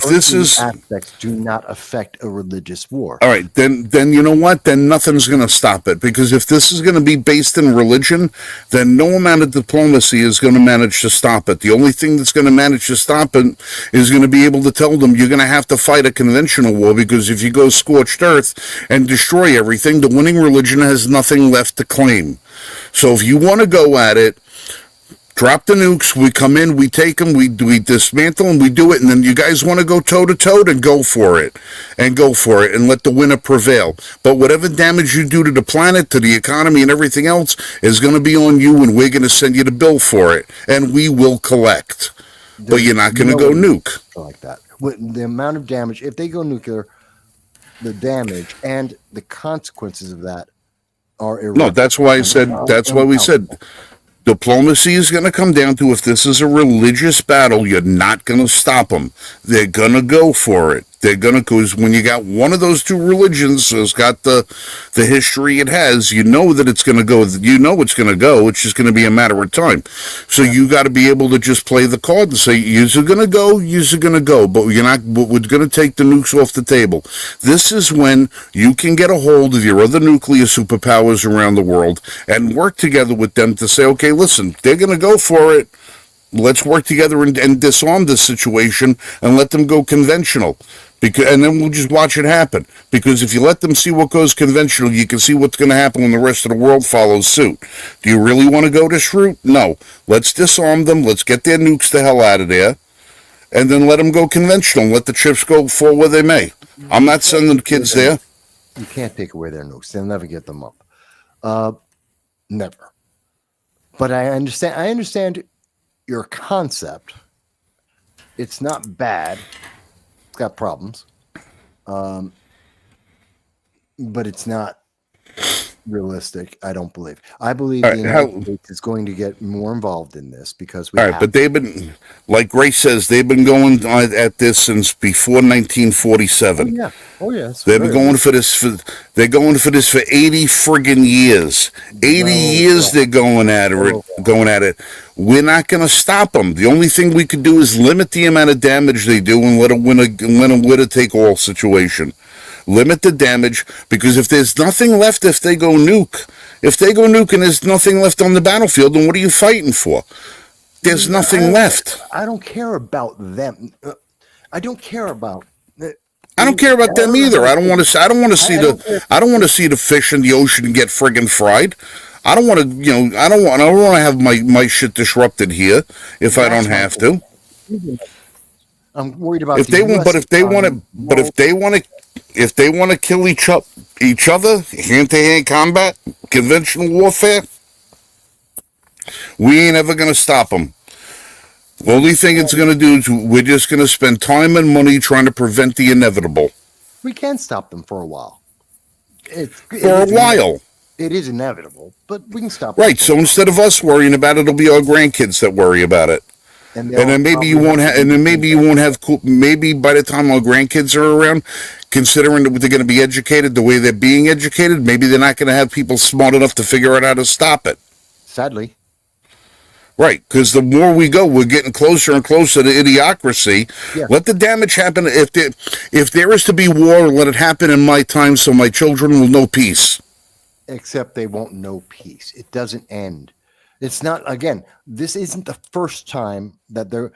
do not affect a religious war. All right, then you know what? Then nothing's going to stop it, because if this is going to be based in religion, then no amount of diplomacy is going to manage to stop it. The only thing that's going to manage to stop it is going to be able to tell them you're going to have to fight a conventional war, because if you go scorched earth and destroy everything, the winning religion has nothing left to claim. So if you want to go at it, drop the nukes, we come in, we take them, we dismantle them, we do it, and then you guys want to go toe-to-toe, then go for it, and let the winner prevail. But whatever damage you do to the planet, to the economy, and everything else is going to be on you, and we're going to send you the bill for it, and we will collect. But you're not going to go nuke. Like that. With the amount of damage, if they go nuclear, the damage and the consequences of that are irrelevant. No, that's why we said diplomacy is going to come down to, if this is a religious battle, you're not going to stop them. They're going to go for it. They're going to, because when you got one of those two religions that's got the history it has, you know that it's going to go. You know it's going to go. It's just going to be a matter of time. So you got to be able to just play the card and say, yous are going to go, yous are going to go, but you're not. But we're going to take the nukes off the table. This is when you can get a hold of your other nuclear superpowers around the world and work together with them to say, okay, listen, they're going to go for it. Let's work together and disarm this situation and let them go conventional. And then we'll just watch it happen. Because if you let them see what goes conventional, you can see what's going to happen when the rest of the world follows suit. Do you really want to go this route? No. Let's disarm them. Let's get their nukes the hell out of there. And then let them go conventional. Let the chips go fall where they may. I'm not sending kids there. You can't take away their nukes. They'll never get them up. Never. But I understand your concept. It's not bad. It's got problems. But it's not realistic. I don't believe. I believe All the right, United States is going to get more involved in this because we all right, have. but they've been, like Grace says, they've been going at this since before Oh 1947. yeah. Oh yeah. It's They've been very going long. for this they're going for this for 80 friggin' years. 80 Well, years they're going at it, well, going at it. We're not going to stop them. The only thing we could do is limit the amount of damage they do and let a winner take all situation. Limit the damage, because if there's nothing left, if they go nuke and there's nothing left on the battlefield, then what are you fighting for? There's nothing left. I don't care about them. I don't care about. I don't care about them either. I don't want to. I don't want to see I don't care. I don't want to see the fish in the ocean get friggin' fried. I don't want to. I don't want. I don't want to have my shit disrupted here if I don't have to. I'm worried about If the they want, US but if they want to, but if they want to kill each other, hand to hand combat, conventional warfare, we ain't ever gonna stop them. The only thing it's gonna do is we're just gonna spend time and money trying to prevent the inevitable we can stop them for a while. for a while. It is inevitable, but we can stop them. Right. So instead of us worrying about it, it'll be our grandkids that worry about it. And then maybe you won't have. And then maybe you won't have. Maybe by the time our grandkids are around, considering that they're going to be educated the way they're being educated, maybe they're not going to have people smart enough to figure out how to stop it. Sadly. Right, because the more we go, we're getting closer and closer to idiocracy. Yeah. Let the damage happen. If there is to be war, let it happen in my time, so my children will know peace. Except they won't know peace. It doesn't end. It's not, again, this isn't the first time that the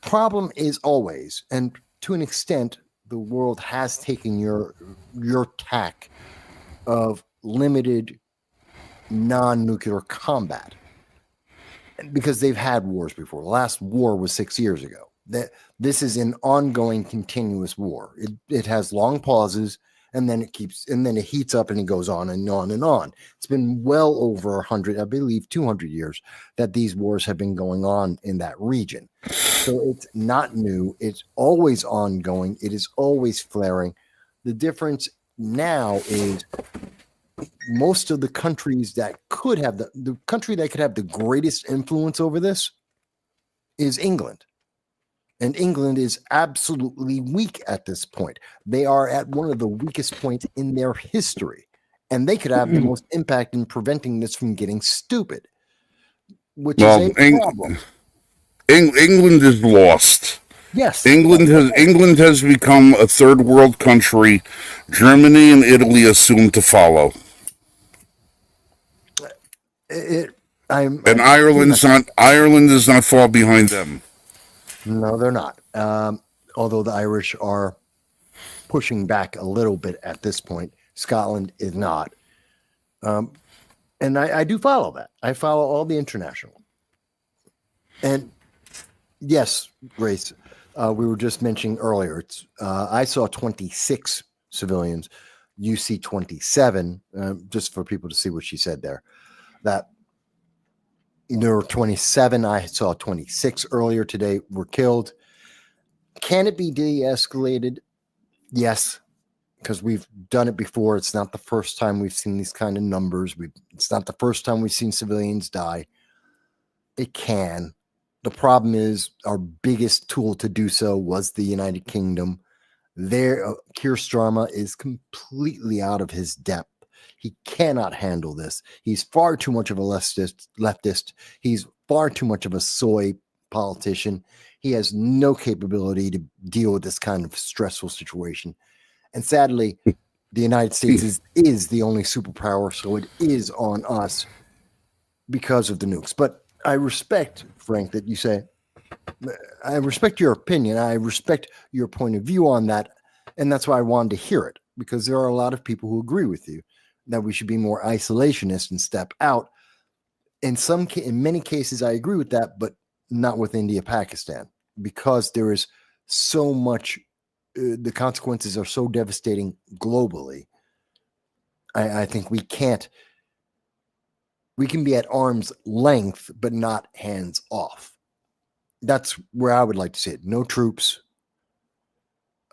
problem is always, and to an extent, the world has taken your tack of limited non-nuclear combat because they've had wars before. The last war was 6 years ago. This is an ongoing, continuous war. It has long pauses, and then it heats up and it goes on and on and on. It's been well over 100, I believe 200 years that these wars have been going on in that region. So it's not new. It's always ongoing. It is always flaring. The difference now is most of the countries that could have the country that could have the greatest influence over this is England. And England is absolutely weak at this point. They are at one of the weakest points in their history. And they could have the most impact in preventing this from getting stupid, which is a problem. England is lost. Yes. England has become a third world country. Germany and Italy are soon to follow. Ireland is not far behind them. No, they're not. Although the Irish are pushing back a little bit at this point. Scotland is not. And I do follow that. I follow all the international. And yes, Grace, we were just mentioning earlier, I saw 26 civilians. You see 27, just for people to see what she said there. That there were 27. I saw 26 earlier today were killed. Can it be de-escalated? Yes, because we've done it before. It's not the first time we've seen these kind of numbers. It's not the first time we've seen civilians die. It can. The problem is our biggest tool to do so was the United Kingdom. Keir Starmer is completely out of his depth. He cannot handle this. He's far too much of a leftist. He's far too much of a soy politician. He has no capability to deal with this kind of stressful situation. And sadly, the United States is the only superpower, so it is on us because of the nukes. But I respect, Frank, that you say, I respect your opinion. I respect your point of view on that. And that's why I wanted to hear it, because there are a lot of people who agree with you that we should be more isolationist and step out. In many cases, I agree with that, but not with India, Pakistan, because there is so much, the consequences are so devastating globally. I think we can be at arm's length, but not hands off. That's where I would like to see it. No troops.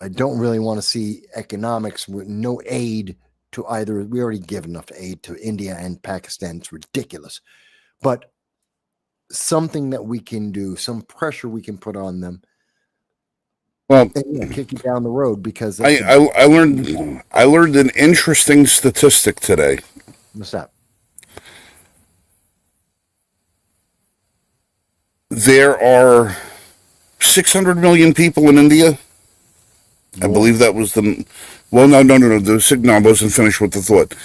I don't really want to see economics with no aid to either. We already give enough aid to India and Pakistan. It's ridiculous. But something that we can do, some pressure we can put on them, Well, and kick it down the road, because I learned an interesting statistic today. what's that? There are 600 million people in India. I believe that was the. Well, no. No, I wasn't finished with the thought.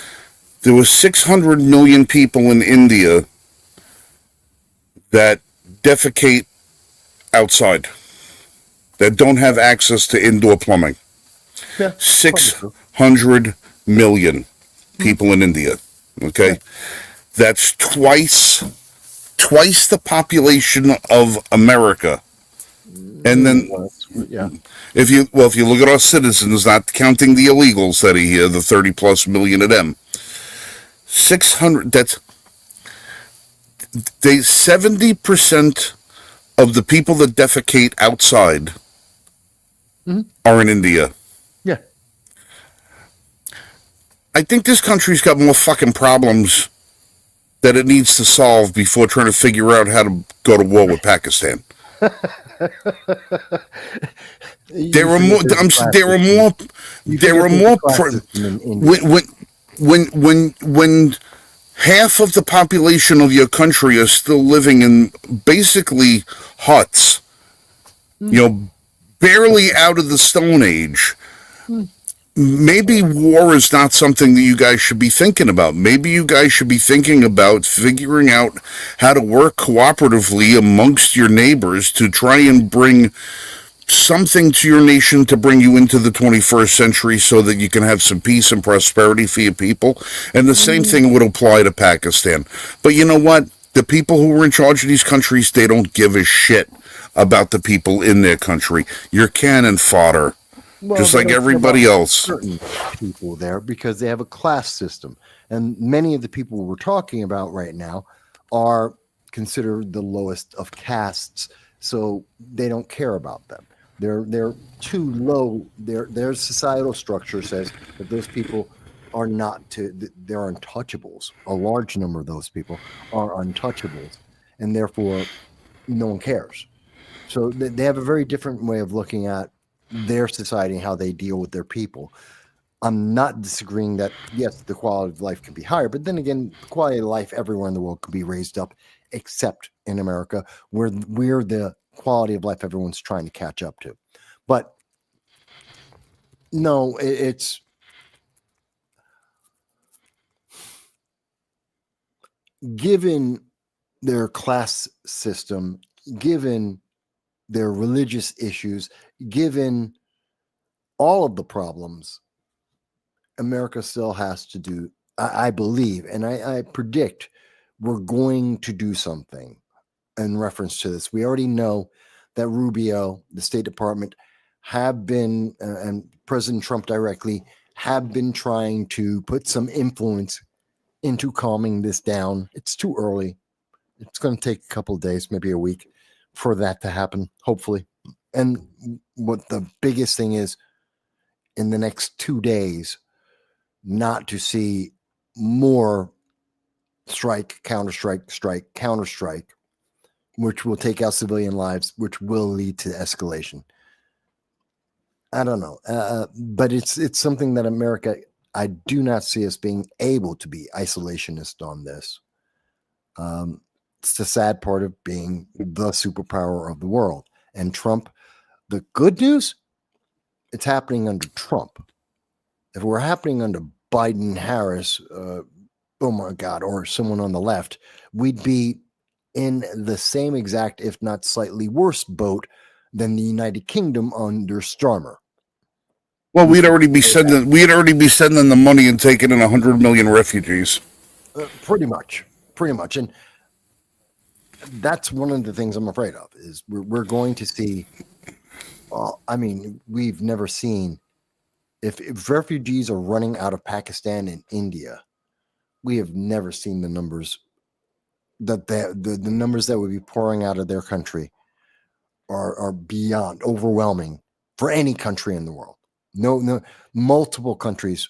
There was 600 million people in India that defecate outside, that don't have access to indoor plumbing. Yeah, 600 million people in India. Okay, Yeah. That's twice the population of America. And then Yeah. if you look at our citizens, not counting the illegals that are here, the 30 plus million of them, 600. That's 70% of the people that defecate outside are in India. Yeah. I think this country's got more fucking problems that it needs to solve before trying to figure out how to go to war with Pakistan. There are more. When half of the population of your country are still living in basically huts, barely out of the Stone Age. Maybe war is not something that you guys should be thinking about. Maybe you guys should be thinking about figuring out how to work cooperatively amongst your neighbors to try and bring something to your nation to bring you into the 21st century so that you can have some peace and prosperity for your people. And the same thing would apply to Pakistan. But you know what? The people who are in charge of these countries, they don't give a shit about the people in their country. You're cannon fodder. Well, just like everybody else. Certain people there, because they have a class system, and many of the people we're talking about right now are considered the lowest of castes, so they don't care about them. They're too low. Their societal structure says that those people are they're untouchables. A large number of those people are untouchables, and therefore no one cares. So they have a very different way of looking at their society and how they deal with their people. I'm not disagreeing that, yes, the quality of life can be higher, but then again, the quality of life everywhere in the world can be raised up, except in America, where we're the quality of life everyone's trying to catch up to. But no, it's given their class system, given their religious issues, given all of the problems, America still has to do, I believe, and I predict we're going to do something in reference to this. We already know that Rubio, the State Department, have been, and President Trump directly, have been trying to put some influence into calming this down. It's too early. It's going to take a couple of days, maybe a week, for that to happen, hopefully. And what the biggest thing is, in the next 2 days, not to see more strike, counter-strike, which will take out civilian lives, which will lead to escalation. I don't know. But it's something that America, I do not see us being able to be isolationist on this. It's the sad part of being the superpower of the world. And Trump, the good news, it's happening under Trump. If it were happening under Biden, Harris, oh my God, or someone on the left, we'd be in the same exact, if not slightly worse boat than the United Kingdom under Starmer. Well, we'd already be sending the money and taking in 100 million refugees. Pretty much. And that's one of the things I'm afraid of, is we're going to see. I mean, we've never seen, if refugees are running out of Pakistan and India, we have never seen the numbers that the numbers that would be pouring out of their country are beyond overwhelming for any country in the world. No, multiple countries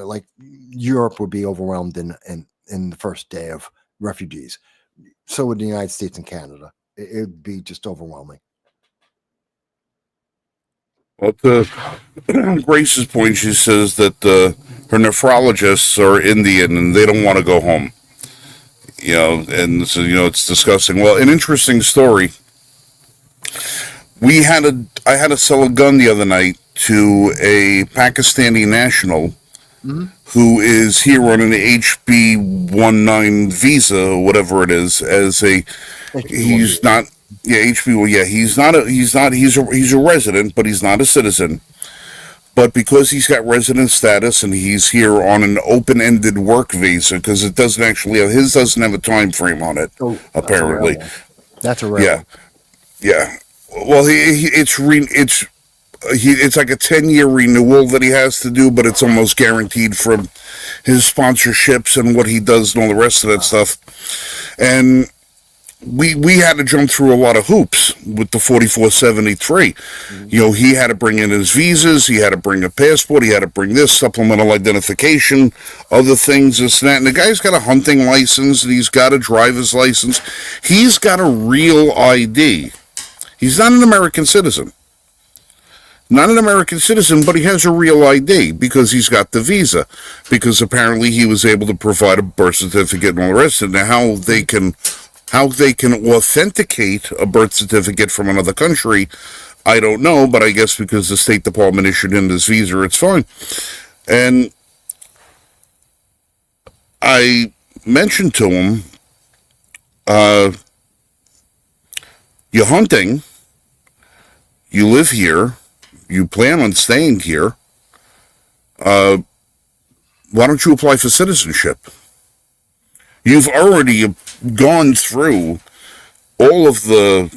but like Europe would be overwhelmed in the first day of refugees. So would the United States and Canada. It'd be just overwhelming. Well, to Grace's point, she says that her nephrologists are Indian and they don't want to go home. You know, and so, you know, it's disgusting. Well, an interesting story. I had to sell a gun the other night to a Pakistani national who is here on an HB-19 visa or whatever it is. He's not. Yeah, HB. Well, yeah, he's a resident, but he's not a citizen. But because he's got resident status and he's here on an open-ended work visa, because it doesn't actually have his doesn't have a time frame on it, apparently. That's a rare one. Yeah. Well, it's like a 10-year renewal that he has to do, but it's almost guaranteed from his sponsorships and what he does and all the rest of that stuff. And we had to jump through a lot of hoops with the 4473. You know, he had to bring in his visas, he had to bring a passport, he had to bring this supplemental identification, other things, this and that. And the guy's got a hunting license and he's got a driver's license. He's got a real ID. He's not an American citizen. Not an American citizen, but he has a real ID because he's got the visa. Because apparently he was able to provide a birth certificate and all the rest of it. Now, how they can authenticate a birth certificate from another country, I don't know, but I guess because the State Department issued him this visa, it's fine. And I mentioned to him, you're hunting, you live here, you plan on staying here, why don't you apply for citizenship? You've already gone through all of the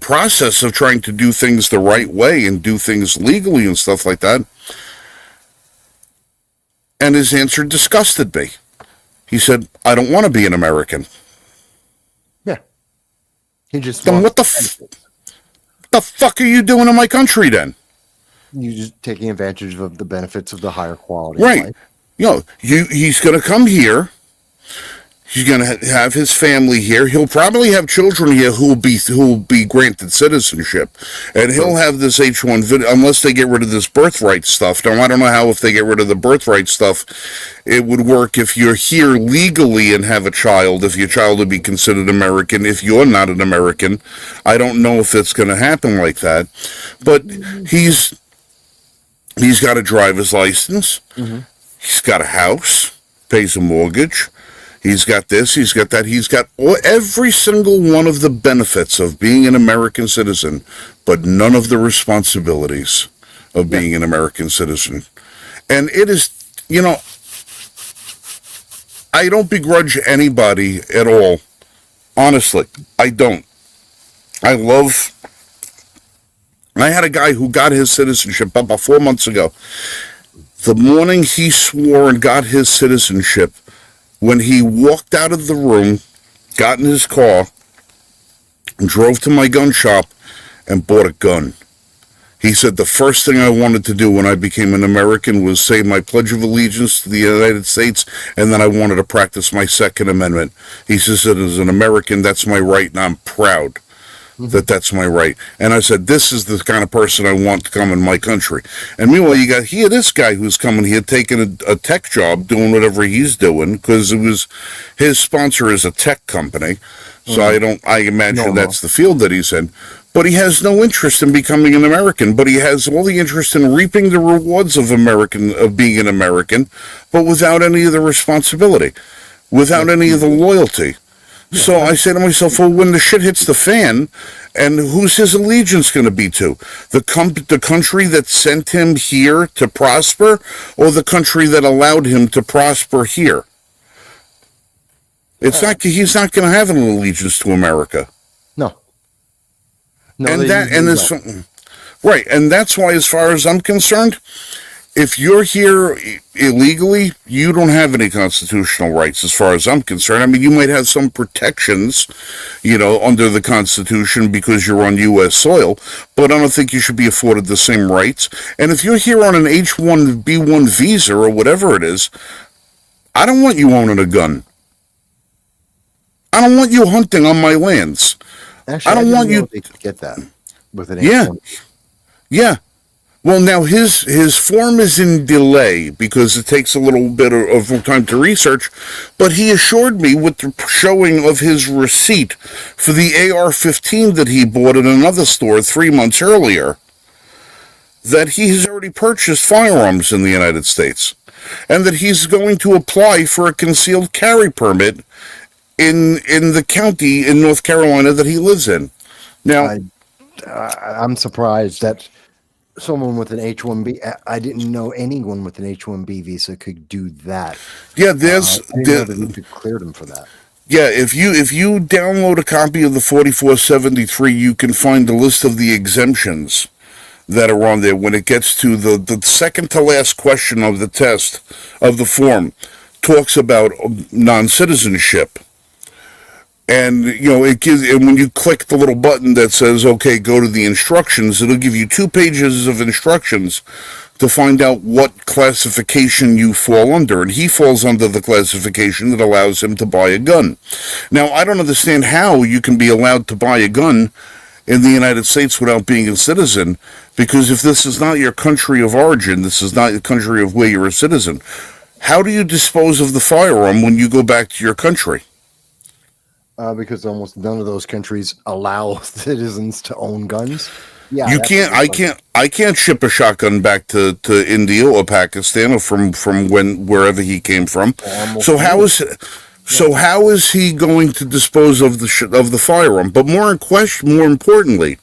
process of trying to do things the right way and do things legally and stuff like that. And his answer disgusted me. He said, I don't want to be an American. Yeah. He just then what the fuck are you doing in my country then? You're just taking advantage of the benefits of the higher quality. Right. Of life. You know, he's going to come here. He's going to have his family here. He'll probably have children here who will be granted citizenship, and he'll have this H1 unless they get rid of this birthright stuff. Now, I don't know how if they get rid of the birthright stuff, it would work if you're here legally and have a child. If your child would be considered American, if you're not an American, I don't know if it's going to happen like that. But he's got a driver's license. Mm-hmm. He's got a house, pays a mortgage. He's got this, he's got that. He's got every single one of the benefits of being an American citizen, but none of the responsibilities of being an American citizen. And it is, you know, I don't begrudge anybody at all. Honestly, I don't. I had a guy who got his citizenship about 4 months ago. The morning he swore and got his citizenship, when he walked out of the room, got in his car, and drove to my gun shop and bought a gun. He said, the first thing I wanted to do when I became an American was say my Pledge of Allegiance to the United States, and then I wanted to practice my Second Amendment. He says, as an American, that's my right, and I'm proud that that's my right. And I said, this is the kind of person I want to come in my country. And meanwhile, you got here this guy who's coming here taking a tech job, doing whatever he's doing, because it was his sponsor is a tech company. So I imagine that's the field that he's in. But he has no interest in becoming an American, but he has all the interest in reaping the rewards of being an American, but without any of the responsibility, without any of the loyalty. Yeah. So I say to myself, well, when the shit hits the fan, and who's his allegiance going to be to? The country that sent him here to prosper, or the country that allowed him to prosper here? It's not. He's not going to have an allegiance to America. No. Right, and that's why, as far as I'm concerned, if you're here illegally, you don't have any constitutional rights as far as I'm concerned. I mean, you might have some protections, under the Constitution because you're on U.S. soil, but I don't think you should be afforded the same rights. And if you're here on an H-1B1 visa or whatever it is, I don't want you owning a gun. I don't want you hunting on my lands. Actually, I don't want you to get that with an Yeah. H1. Yeah. Well, now his form is in delay because it takes a little bit of time to research, but he assured me with the showing of his receipt for the AR-15 that he bought at another store 3 months earlier that he has already purchased firearms in the United States and that he's going to apply for a concealed carry permit in the county in North Carolina that he lives in. Now, I'm surprised that someone with an H-1B. I didn't know anyone with an H-1B visa could do that. yeah, I didn't know that you could clear them for that. Yeah, if you download a copy of the 4473, you can find a list of the exemptions that are on there. When it gets to the second to last question of the test of the form, talks about non-citizenship. And, it gives, and when you click the little button that says, okay, go to the instructions, it'll give you 2 pages of instructions to find out what classification you fall under. And he falls under the classification that allows him to buy a gun. Now, I don't understand how you can be allowed to buy a gun in the United States without being a citizen, because if this is not your country of origin, this is not the country of where you're a citizen, how do you dispose of the firearm when you go back to your country? Because almost none of those countries allow citizens to own guns. Yeah, You can't. I can't ship a shotgun back to India or Pakistan or from wherever he came from. So how is he going to dispose of the firearm? But more importantly,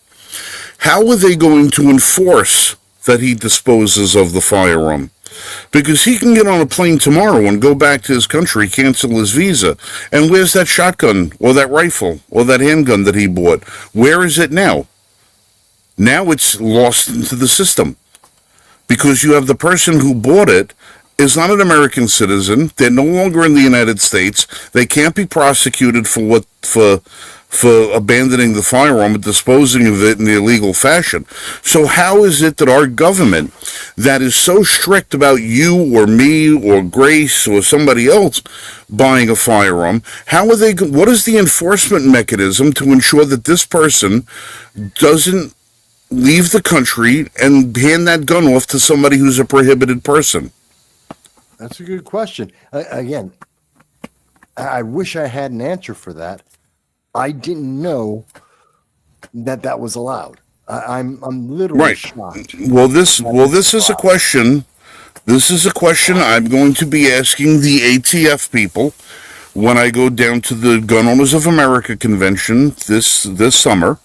how are they going to enforce that he disposes of the firearm? Because he can get on a plane tomorrow and go back to his country, cancel his visa, and where's that shotgun or that rifle or that handgun that he bought? Where is it now? Now it's lost into the system because you have the person who bought it is not an American citizen. They're no longer in the United States. They can't be prosecuted for abandoning the firearm and disposing of it in the illegal fashion. So how is it that our government, that is so strict about you or me or Grace or somebody else buying a firearm, what is the enforcement mechanism to ensure that this person doesn't leave the country and hand that gun off to somebody who's a prohibited person? That's a good question. Again, I wish I had an answer for that. I didn't know that was allowed. I'm literally shocked. Well, this is a question. This is a question I'm going to be asking the ATF people when I go down to the Gun Owners of America convention this summer.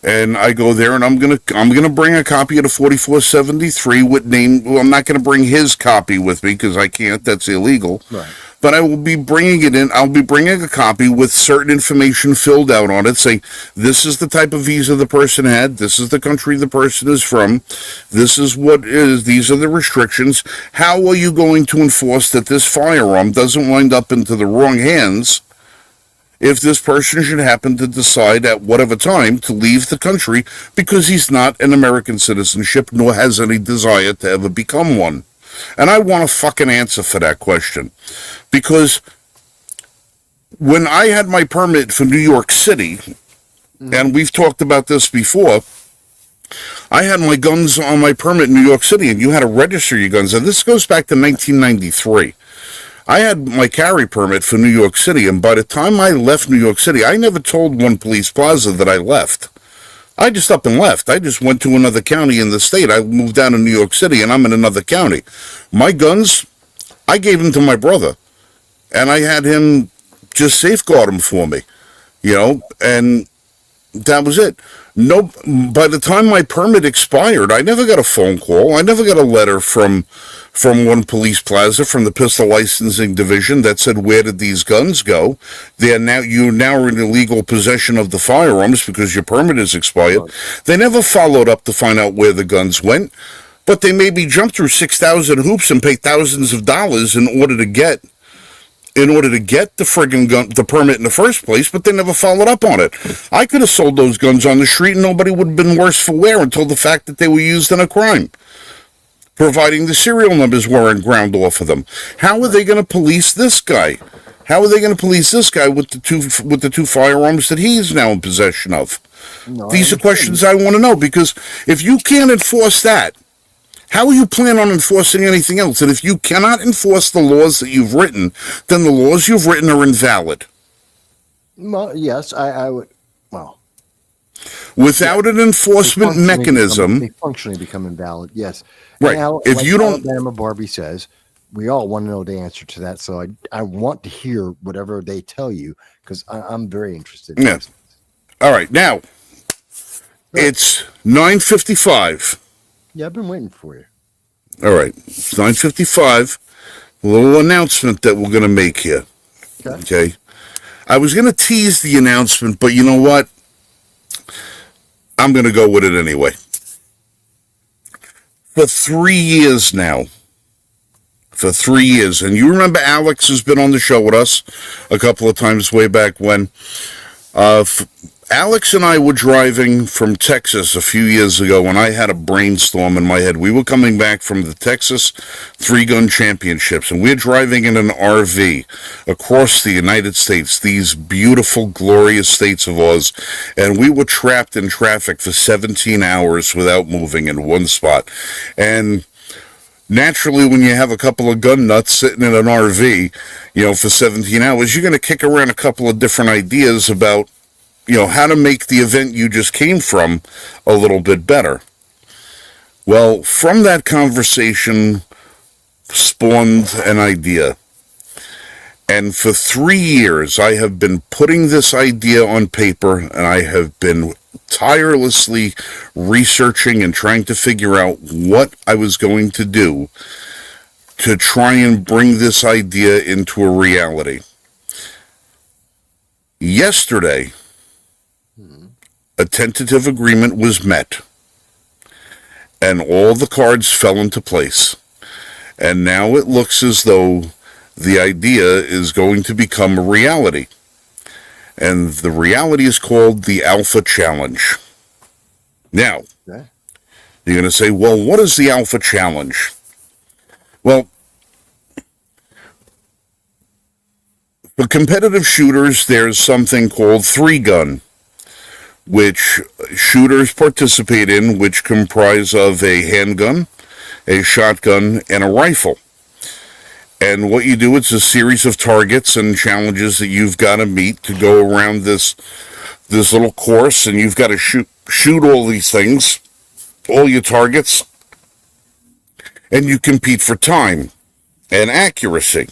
And I go there, and I'm gonna bring a copy of the 4473 with name. Well, I'm not gonna bring his copy with me because I can't. That's illegal. Right. But I will be bringing it in. I'll be bringing a copy with certain information filled out on it, saying this is the type of visa the person had. This is the country the person is from. This is what is. These are the restrictions. How are you going to enforce that this firearm doesn't wind up into the wrong hands if this person should happen to decide at whatever time to leave the country because he's not an American citizenship nor has any desire to ever become one? And I want a fucking answer for that question. Because when I had my permit for New York City, and we've talked about this before, I had my guns on my permit in New York City, and you had to register your guns. And this goes back to 1993. I had my carry permit for New York City, and by the time I left New York City, I never told One Police Plaza that I left. I just up and left. I just went to another county in the state. I moved down to New York City, and I'm in another county. My guns, I gave them to my brother, and I had him just safeguard them for me, and that was it. No, by the time my permit expired, I never got a phone call. I never got a letter from One Police Plaza, from the Pistol Licensing Division that said, where did these guns go? You're now in illegal possession of the firearms because your permit is expired. Right. They never followed up to find out where the guns went. but they maybe jump through 6,000 hoops and pay thousands of dollars in order to get the friggin' gun, the permit in the first place, but they never followed up on it. I could have sold those guns on the street and nobody would have been worse for wear until the fact that they were used in a crime, providing the serial numbers weren't ground off of them. How are they going to police this guy? How are they going to police this guy with the two firearms that he's now in possession of? No, These are questions I want to know, because if you can't enforce that, how are you planning on enforcing anything else? And if you cannot enforce the laws that you've written, then the laws you've written are invalid. Well, yes, I would. Well, Without an enforcement mechanism, they functionally become invalid. Yes, right? If like you don't, Alabama Barbie says, we all want to know the answer to that. So I want to hear whatever they tell you, because I'm very interested. Yeah. All right, now it's 9:55. Yeah, I've been waiting for you. All right, it's 9:55. A little announcement that we're going to make here. Okay. I was going to tease the announcement, but you know what? I'm going to go with it anyway. For 3 years now. For 3 years. And you remember Alex has been on the show with us a couple of times way back when. Alex and I were driving from Texas a few years ago when I had a brainstorm in my head. We were coming back from the Texas Three-Gun Championships, and we're driving in an RV across the United States, these beautiful, glorious states of ours, and we were trapped in traffic for 17 hours without moving in one spot. And naturally, when you have a couple of gun nuts sitting in an RV, for 17 hours, you're going to kick around a couple of different ideas about how to make the event you just came from a little bit better. Well, from that conversation spawned an idea. And for 3 years, I have been putting this idea on paper, and I have been tirelessly researching and trying to figure out what I was going to do to try and bring this idea into a reality. Yesterday, a tentative agreement was met, and all the cards fell into place. And now it looks as though the idea is going to become a reality. And the reality is called the Alpha Challenge. Now, you're going to say, well, what is the Alpha Challenge? Well, for competitive shooters, there's something called 3-gun, which shooters participate in, which comprise of a handgun, a shotgun, and a rifle. And what you do, it's a series of targets and challenges that you've got to meet to go around this little course, and you've got to shoot all these things, all your targets, and you compete for time and accuracy.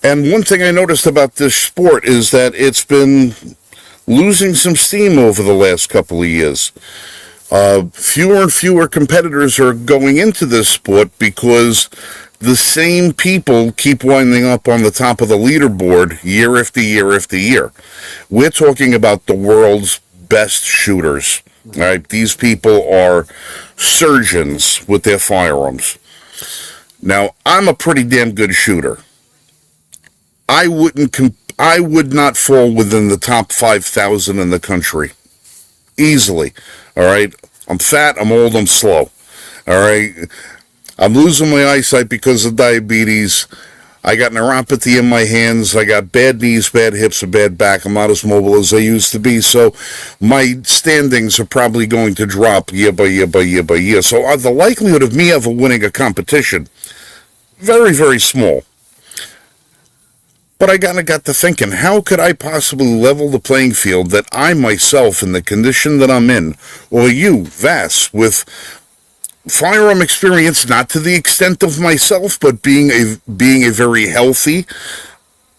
And one thing I noticed about this sport is that it's been losing some steam over the last couple of years. Fewer and fewer competitors are going into this sport because the same people keep winding up on the top of the leaderboard year after year after year. We're talking about the world's best shooters. All right? These people are surgeons with their firearms. Now, I'm a pretty damn good shooter. I would not fall within the top 5,000 in the country. Easily. All right? I'm fat, I'm old, I'm slow. All right? I'm losing my eyesight because of diabetes. I got neuropathy in my hands. I got bad knees, bad hips, a bad back. I'm not as mobile as I used to be. So my standings are probably going to drop year by year by year by year. So the likelihood of me ever winning a competition, very, very small. But I got to thinking, how could I possibly level the playing field that I myself, in the condition that I'm in, or you, Vass, with firearm experience, not to the extent of myself, but being a very healthy,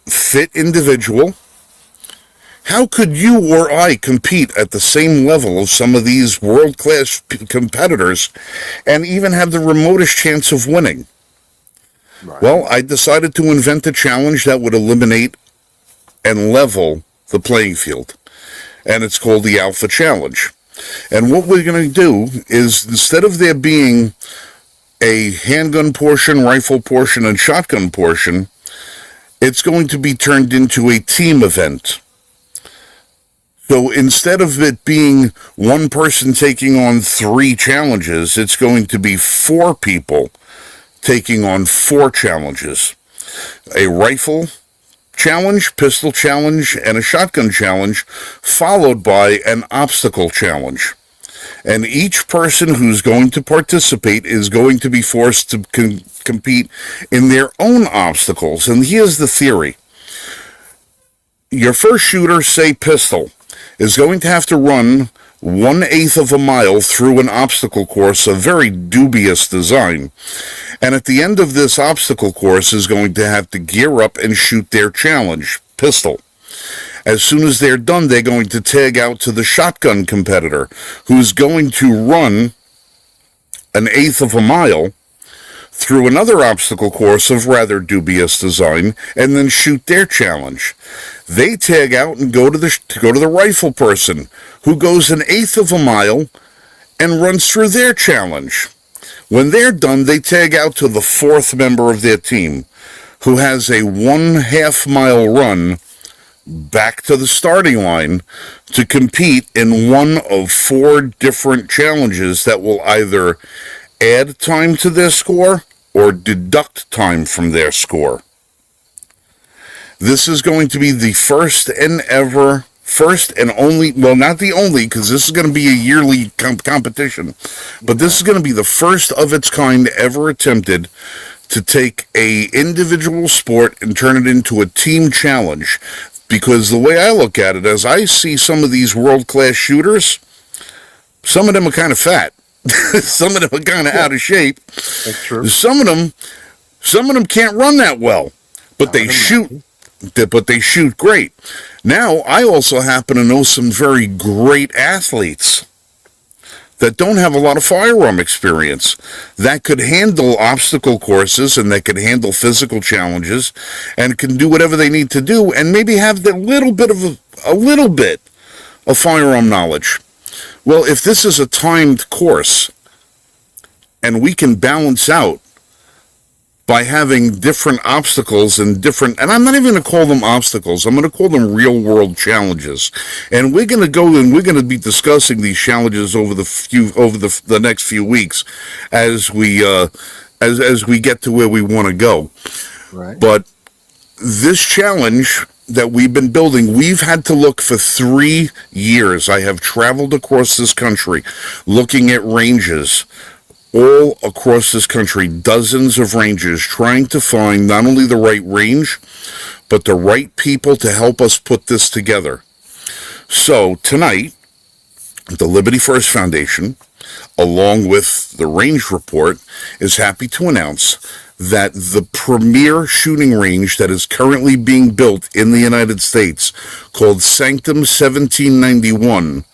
fit individual, how could you or I compete at the same level of some of these world-class competitors and even have the remotest chance of winning? Right. Well, I decided to invent a challenge that would eliminate and level the playing field. And it's called the Alpha Challenge. And what we're going to do is, instead of there being a handgun portion, rifle portion, and shotgun portion, it's going to be turned into a team event. So instead of it being one person taking on 3 challenges, it's going to be 4 people taking on 4 challenges. A rifle challenge, pistol challenge, and a shotgun challenge, followed by an obstacle challenge. And each person who's going to participate is going to be forced to compete in their own obstacles. And here's the theory. Your first shooter, say pistol, is going to have to run 1/8 of a mile through an obstacle course of very dubious design. And at the end of this obstacle course is going to have to gear up and shoot their challenge, pistol. As soon as they're done, they're going to tag out to the shotgun competitor, who's going to run 1/8 of a mile through another obstacle course of rather dubious design, and then shoot their challenge. They tag out and go to the rifle person, who goes 1/8 of a mile and runs through their challenge. When they're done, they tag out to the 4th member of their team, who has a 1/2 mile run back to the starting line to compete in one of 4 different challenges that will either add time to their score or deduct time from their score. This is going to be the first and only, well, not the only, because this is going to be a yearly competition, but this is going to be the first of its kind ever attempted to take a individual sport and turn it into a team challenge. Because the way I look at it, as I see some of these world-class shooters, some of them are kind of fat. Some of them are kind of out of shape. That's true. Some of them can't run that well, but they shoot. But they shoot great. Now, I also happen to know some very great athletes that don't have a lot of firearm experience, that could handle obstacle courses and that could handle physical challenges and can do whatever they need to do and maybe have a little bit of firearm knowledge. Well, if this is a timed course and we can balance out by having different obstacles and I'm not even going to call them obstacles, I'm going to call them real world challenges. And we're going to go and we're going to be discussing these challenges over the next few weeks as we get to where we want to go. Right. But this challenge that we've been building, we've had to look for 3 years. I have traveled across this country looking at ranges all across this country, dozens of ranges, trying to find not only the right range, but the right people to help us put this together. So tonight, the Liberty First Foundation, along with the Range Report, is happy to announce that the premier shooting range that is currently being built in the United States, called Sanctum 1791,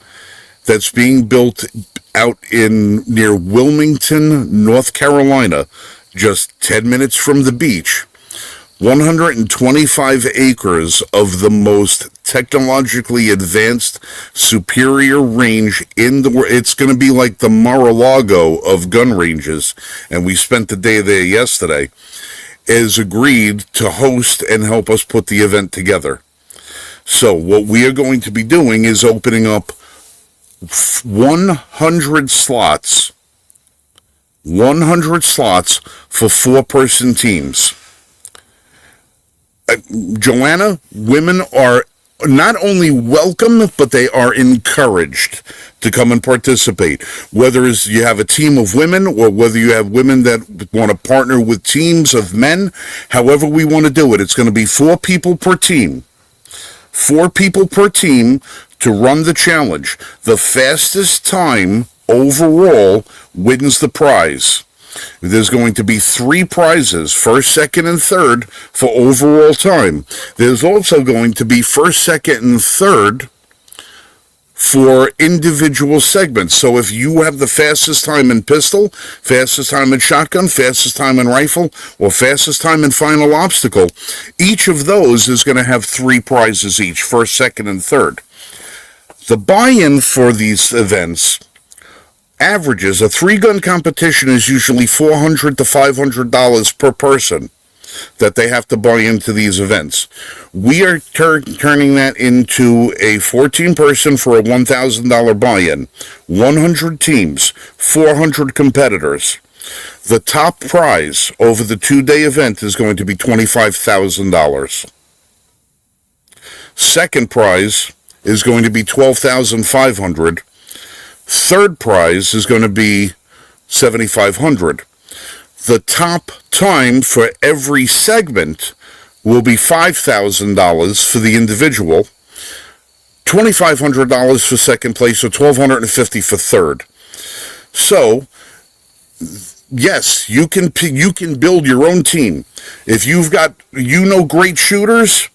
that's being built out near Wilmington, North Carolina, just 10 minutes from the beach. 125 acres of the most technologically advanced, superior range in the world. It's going to be like the Mar-a-Lago of gun ranges, and we spent the day there yesterday, is agreed to host and help us put the event together. So what we are going to be doing is opening up 100 slots for 4-person teams. Joanna, women are not only welcome, but they are encouraged to come and participate. Whether you have a team of women or whether you have women that want to partner with teams of men, however we want to do it, it's going to be 4 people per team. 4 people per team to run the challenge. The fastest time overall wins the prize. There's going to be 3 prizes, first, second, and third, for overall time. There's also going to be first, second, and third for individual segments. So if you have the fastest time in pistol, fastest time in shotgun, fastest time in rifle, or fastest time in final obstacle, each of those is going to have 3 prizes each, first, second, and third. The buy-in for these events averages, a 3-gun competition is usually $400 to $500 per person that they have to buy into these events. We are turning that into a 14-person for a $1,000 buy-in, 100 teams, 400 competitors. The top prize over the 2-day event is going to be $25,000. Second prize is going to be $12,500. Third prize is going to be $7,500. The top time for every segment will be $5,000 for the individual, $2,500 for second place, or $1,250 for third. So, yes, you can build your own team. If you've got great shooters,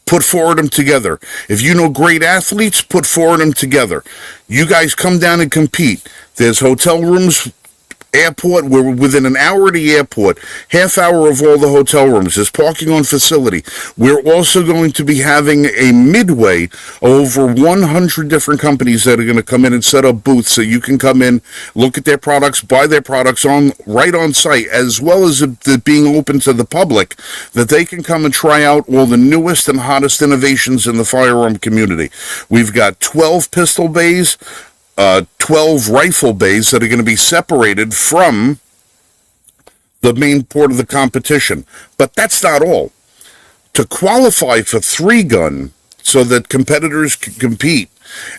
put four of them together. If you know great athletes, put four of them together. You guys come down and compete. There's hotel rooms, airport. We're within an hour of the airport, half hour of all the hotel rooms. There's parking on facility. We're also going to be having a midway, over 100 different companies that are going to come in and set up booths so you can come in, look at their products, buy their products right on site, as well as it being open to the public, that they can come and try out all the newest and hottest innovations in the firearm community. We've got 12 pistol bays, 12 rifle bays that are going to be separated from the main port of the competition. But that's not all. To qualify for 3-gun, so that competitors can compete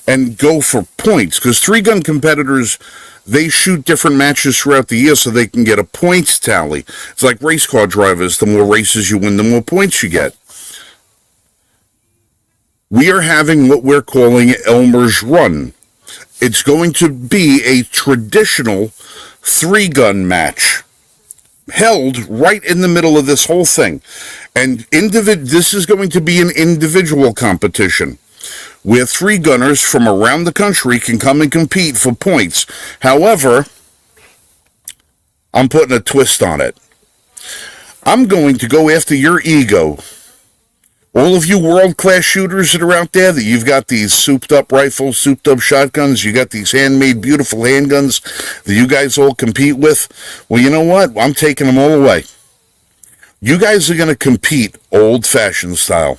and go for points, because 3-gun competitors, they shoot different matches throughout the year so they can get a points tally. It's like race car drivers. The more races you win, the more points you get. We are having what we're calling Elmer's Run. It's going to be a traditional 3-gun match held right in the middle of this whole thing. And this is going to be an individual competition where 3-gunners from around the country can come and compete for points. However, I'm putting a twist on it. I'm going to go after your ego. All of you world-class shooters that are out there, that you've got these souped-up rifles, souped-up shotguns, you got these handmade, beautiful handguns that you guys all compete with. Well, you know what? I'm taking them all away. You guys are going to compete old-fashioned style.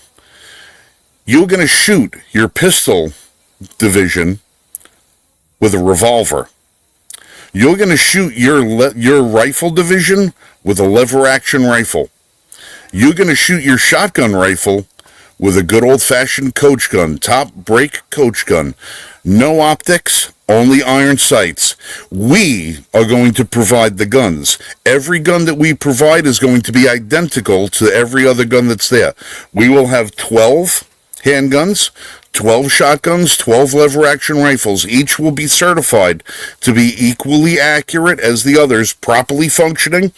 You're going to shoot your pistol division with a revolver. You're going to shoot your rifle division with a lever-action rifle. You're going to shoot your shotgun rifle with a good old-fashioned coach gun, top break coach gun. No optics, only iron sights. We are going to provide the guns. Every gun that we provide is going to be identical to every other gun that's there. We will have 12 handguns, 12 shotguns, 12 lever-action rifles. Each will be certified to be equally accurate as the others, properly functioning,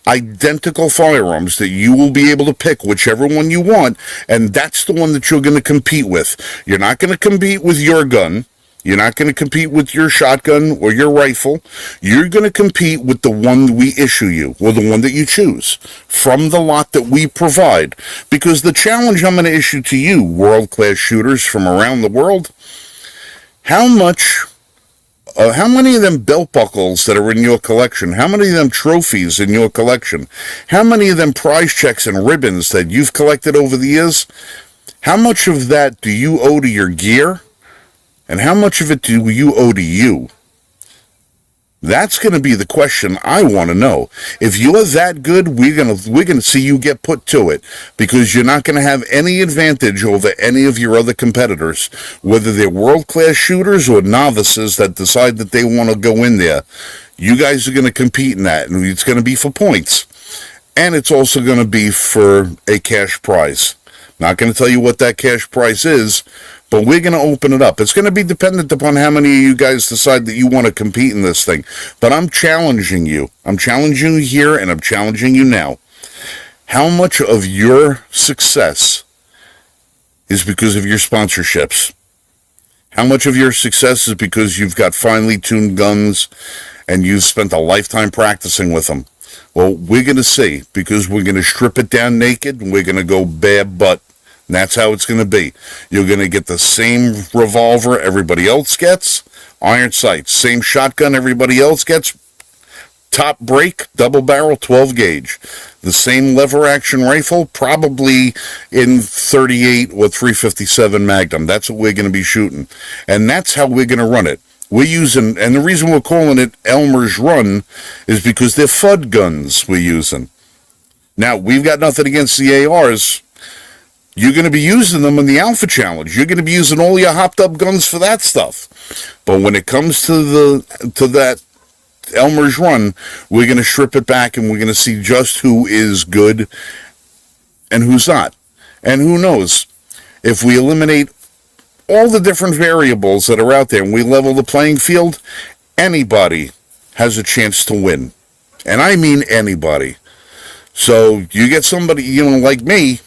identical firearms that you will be able to pick whichever one you want, and that's the one that you're going to compete with. You're not going to compete with your gun. You're not going to compete with your shotgun or your rifle. You're going to compete with the one we issue you, or the one that you choose from the lot that we provide. Because the challenge I'm going to issue to you, world-class shooters from around the world, how many of them belt buckles that are in your collection, how many of them trophies in your collection, how many of them prize checks and ribbons that you've collected over the years, how much of that do you owe to your gear? And how much of it do you owe to you? That's going to be the question I want to know. If you're that good, we're going to see you get put to it, because you're not going to have any advantage over any of your other competitors, whether they're world-class shooters or novices that decide that they want to go in there. You guys are going to compete in that, and it's going to be for points. And it's also going to be for a cash prize. Not going to tell you what that cash prize is, but we're going to open it up. It's going to be dependent upon how many of you guys decide that you want to compete in this thing. But I'm challenging you. I'm challenging you here, and I'm challenging you now. How much of your success is because of your sponsorships? How much of your success is because you've got finely tuned guns and you've spent a lifetime practicing with them? Well, we're going to see, because we're going to strip it down naked, and we're going to go bare butt And that's how it's going to be. You're going to get the same revolver everybody else gets, iron sights, same shotgun everybody else gets, top break, double barrel, 12 gauge. The same lever action rifle, probably in 38 or 357 Magnum. That's what we're going to be shooting. And that's how we're going to run it. We're using, and the reason we're calling it Elmer's Run is because they're FUD guns we're using. Now, we've got nothing against the ARs. You're going to be using them in the Alpha Challenge. You're going to be using all your hopped up guns for that stuff. But when it comes to that Elmer's Run, we're going to strip it back and we're going to see just who is good and who's not. And who knows? If we eliminate all the different variables that are out there and we level the playing field, anybody has a chance to win. And I mean anybody. So you get somebody, like me.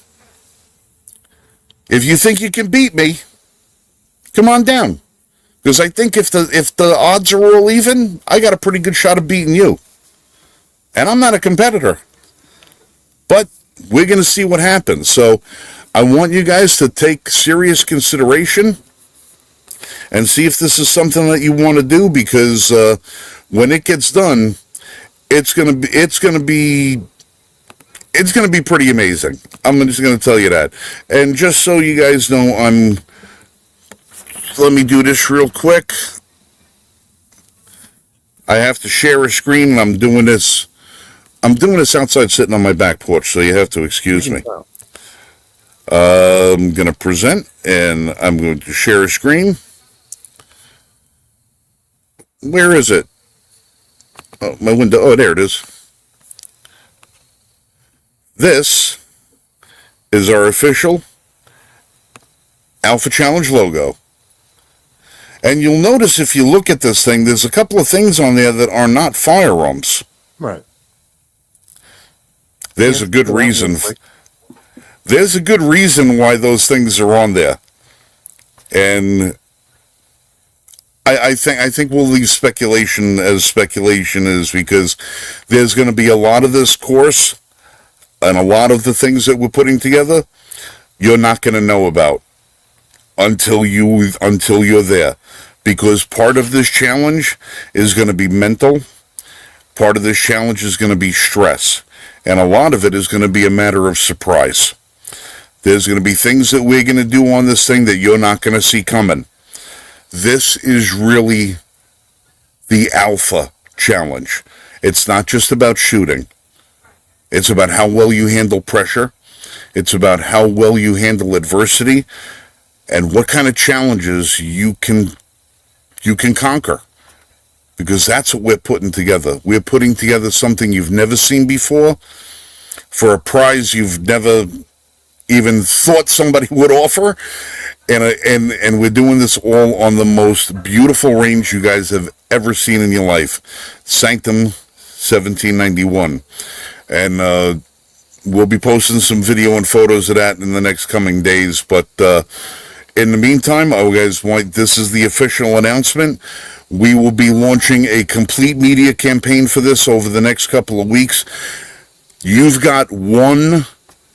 If you think you can beat me, come on down. Because I think if the odds are all even, I got a pretty good shot of beating you. And I'm not a competitor. But we're going to see what happens. So I want you guys to take serious consideration and see if this is something that you want to do, because when it gets done, it's going to be pretty amazing. I'm just going to tell you that. And just so you guys know, let me do this real quick. I have to share a screen, and I'm doing this outside sitting on my back porch, so you have to excuse me. I'm going to present, and I'm going to share a screen. Where is it? Oh, my window. Oh, there it is. This is our official Alpha Challenge logo. And you'll notice if you look at this thing, there's a couple of things on there that are not firearms. Right. There's a good reason. There's a good reason why those things are on there. And I think we'll leave speculation as speculation is, because there's going to be a lot of this course and a lot of the things that we're putting together you're not going to know about until you're there, because part of this challenge is going to be mental, part of this challenge is going to be stress, and a lot of it is going to be a matter of surprise. There's going to be things that we're going to do on this thing that you're not going to see coming. This is really the Alpha Challenge. It's not just about shooting. It's about how well you handle pressure. It's about how well you handle adversity and what kind of challenges you can conquer. Because that's what we're putting together. We're putting together something you've never seen before for a prize you've never even thought somebody would offer. And we're doing this all on the most beautiful range you guys have ever seen in your life. Sanctum 1791. And we'll be posting some video and photos of that in the next coming days. But in the meantime, this is the official announcement. We will be launching a complete media campaign for this over the next couple of weeks. You've got 1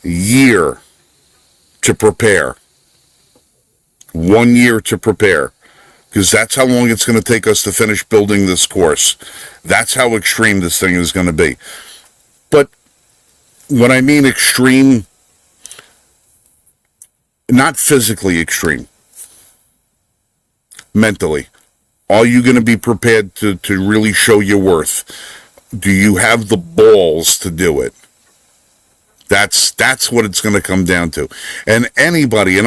year to prepare. 1 year to prepare. Because that's how long it's going to take us to finish building this course. That's how extreme this thing is going to be. But when I mean extreme, not physically extreme, mentally. Are you going to be prepared to really show your worth? Do you have the balls to do it? That's what it's going to come down to. And anybody, and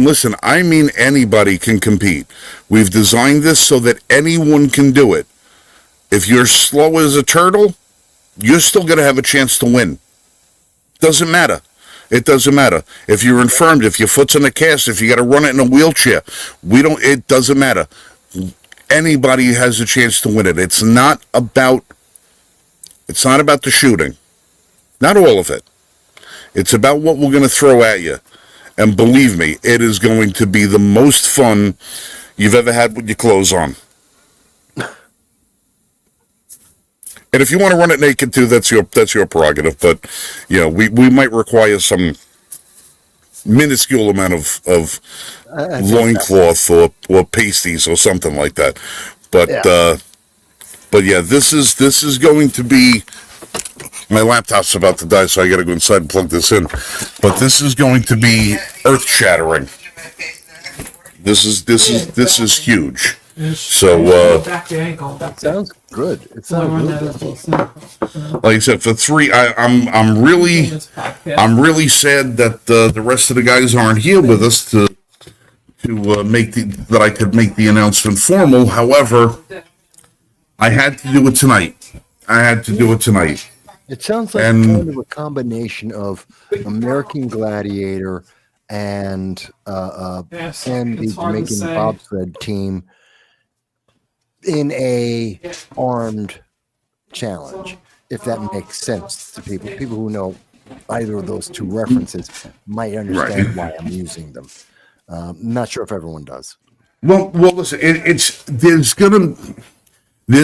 listen, I mean anybody can compete. We've designed this so that anyone can do it. If you're slow as a turtle, you're still going to have a chance to win. Doesn't matter. It doesn't matter. If you're infirmed, if your foot's in a cast, if you got to run it in a wheelchair, it doesn't matter. Anybody has a chance to win it. It's not about the shooting. Not all of it. It's about what we're going to throw at you. And believe me, it is going to be the most fun you've ever had with your clothes on. And if you want to run it naked too, that's your prerogative. But we might require some minuscule amount of I think loincloth or pasties or something like that. But Yeah. but yeah, this is going to be. My laptop's about to die, so I got to go inside and plug this in. But this is going to be earth shattering. This is huge. So back your ankle. That's it. sounds good. It sounds really good. like I said, for three, I'm really sad that the rest of the guys aren't here with us to make that I could make the announcement formal. However, I had to do it tonight. It sounds like And- kind of a combination of American Gladiator and Yes, and the it's hard to Jamaican say. bobsled team in a armed challenge, if that makes sense to people. People who know either of those two references might understand why I'm using them. Not sure if everyone does. Well, listen. There's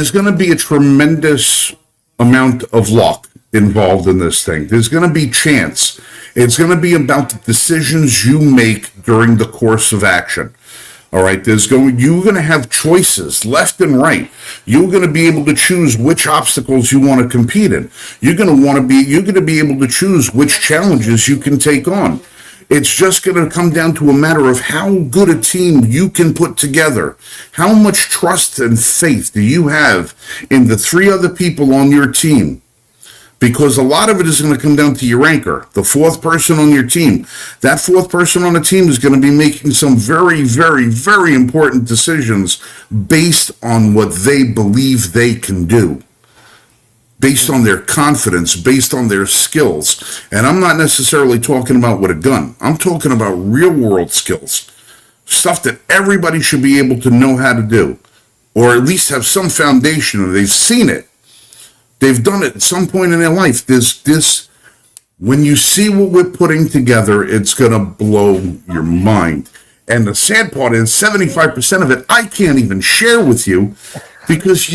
gonna be a tremendous amount of luck involved in this thing. There's gonna be chance. It's gonna be about the decisions you make during the course of action. All right, you're going to have choices left and right. You're going to be able to choose which obstacles you want to compete in. You're going to be able to choose which challenges you can take on. It's just going to come down to a matter of how good a team you can put together. How much trust and faith do you have in the three other people on your team? Because a lot of it is going to come down to your anchor, the fourth person on your team. That fourth person on the team is going to be making some very, very, very important decisions based on what they believe they can do, based on their confidence, based on their skills. And I'm not necessarily talking about with a gun. I'm talking about real world skills, stuff that everybody should be able to know how to do, or at least have some foundation, or they've seen it. They've done it at some point in their life. When you see what we're putting together, it's going to blow your mind. And the sad part is 75% of it I can't even share with you because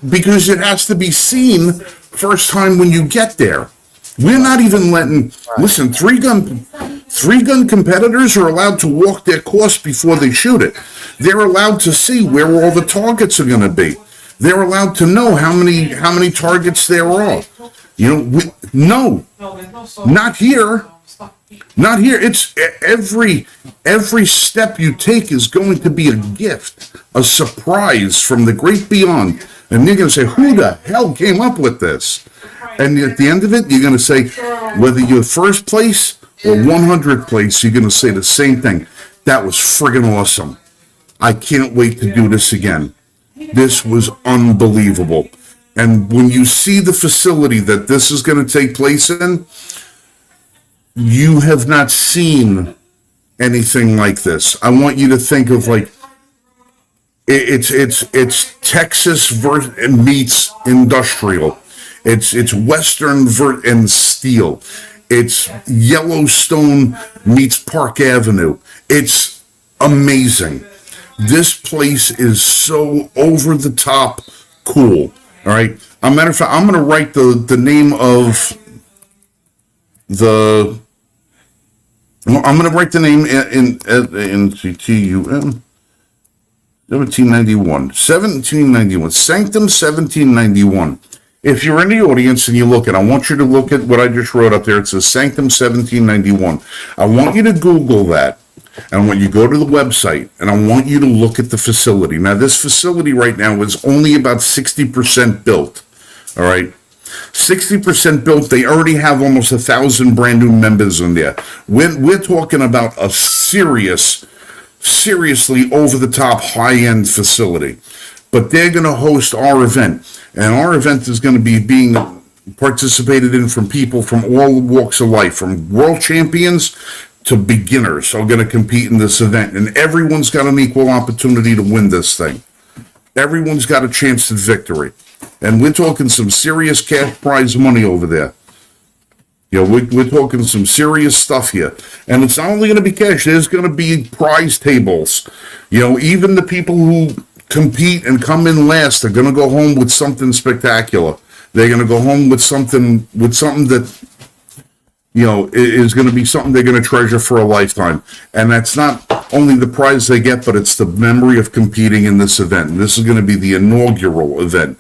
because it has to be seen first time when you get there. We're not even letting, listen, three gun competitors are allowed to walk their course before they shoot it. They're allowed to see where all the targets are going to be. They're allowed to know how many targets there are. No, not here. Not here. It's every step you take is going to be a gift, a surprise from the great beyond. And you're going to say, who the hell came up with this? And at the end of it, you're going to say, whether you're first place or 100th place, you're going to say the same thing. That was friggin' awesome. I can't wait to do this again. This was unbelievable. And when you see the facility that this is going to take place in, you have not seen anything like this. I want you to think of like it's Texas meets industrial. It's Western and steel. It's Yellowstone meets Park Avenue. It's amazing. This place is so over the top cool. All right. As a matter of fact, I'm going to write the name of the. I'm going to write the name in NCTUM 1791. Sanctum 1791. If you're in the audience and you look at, I want you to look at what I just wrote up there. It says Sanctum 1791. I want you to Google that. And I want you to go to the website, and I want you to look at the facility. Now, this facility right now is only about 60% built. All right? 60% built. They already have almost 1,000 brand new members in there. We're talking about a seriously over-the-top, high-end facility. But they're going to host our event. And our event is going to be being participated in from people from all walks of life, from world champions to beginners are going to compete in this event. And everyone's got an equal opportunity to win this thing. Everyone's got a chance at victory. And we're talking some serious cash prize money over there. We're talking some serious stuff here. And it's not only going to be cash, there's going to be prize tables. Even the people who compete and come in last are going to go home with something spectacular. They're going to go home with something that is going to be something they're going to treasure for a lifetime. And that's not only the prize they get, but it's the memory of competing in this event. And this is going to be the inaugural event.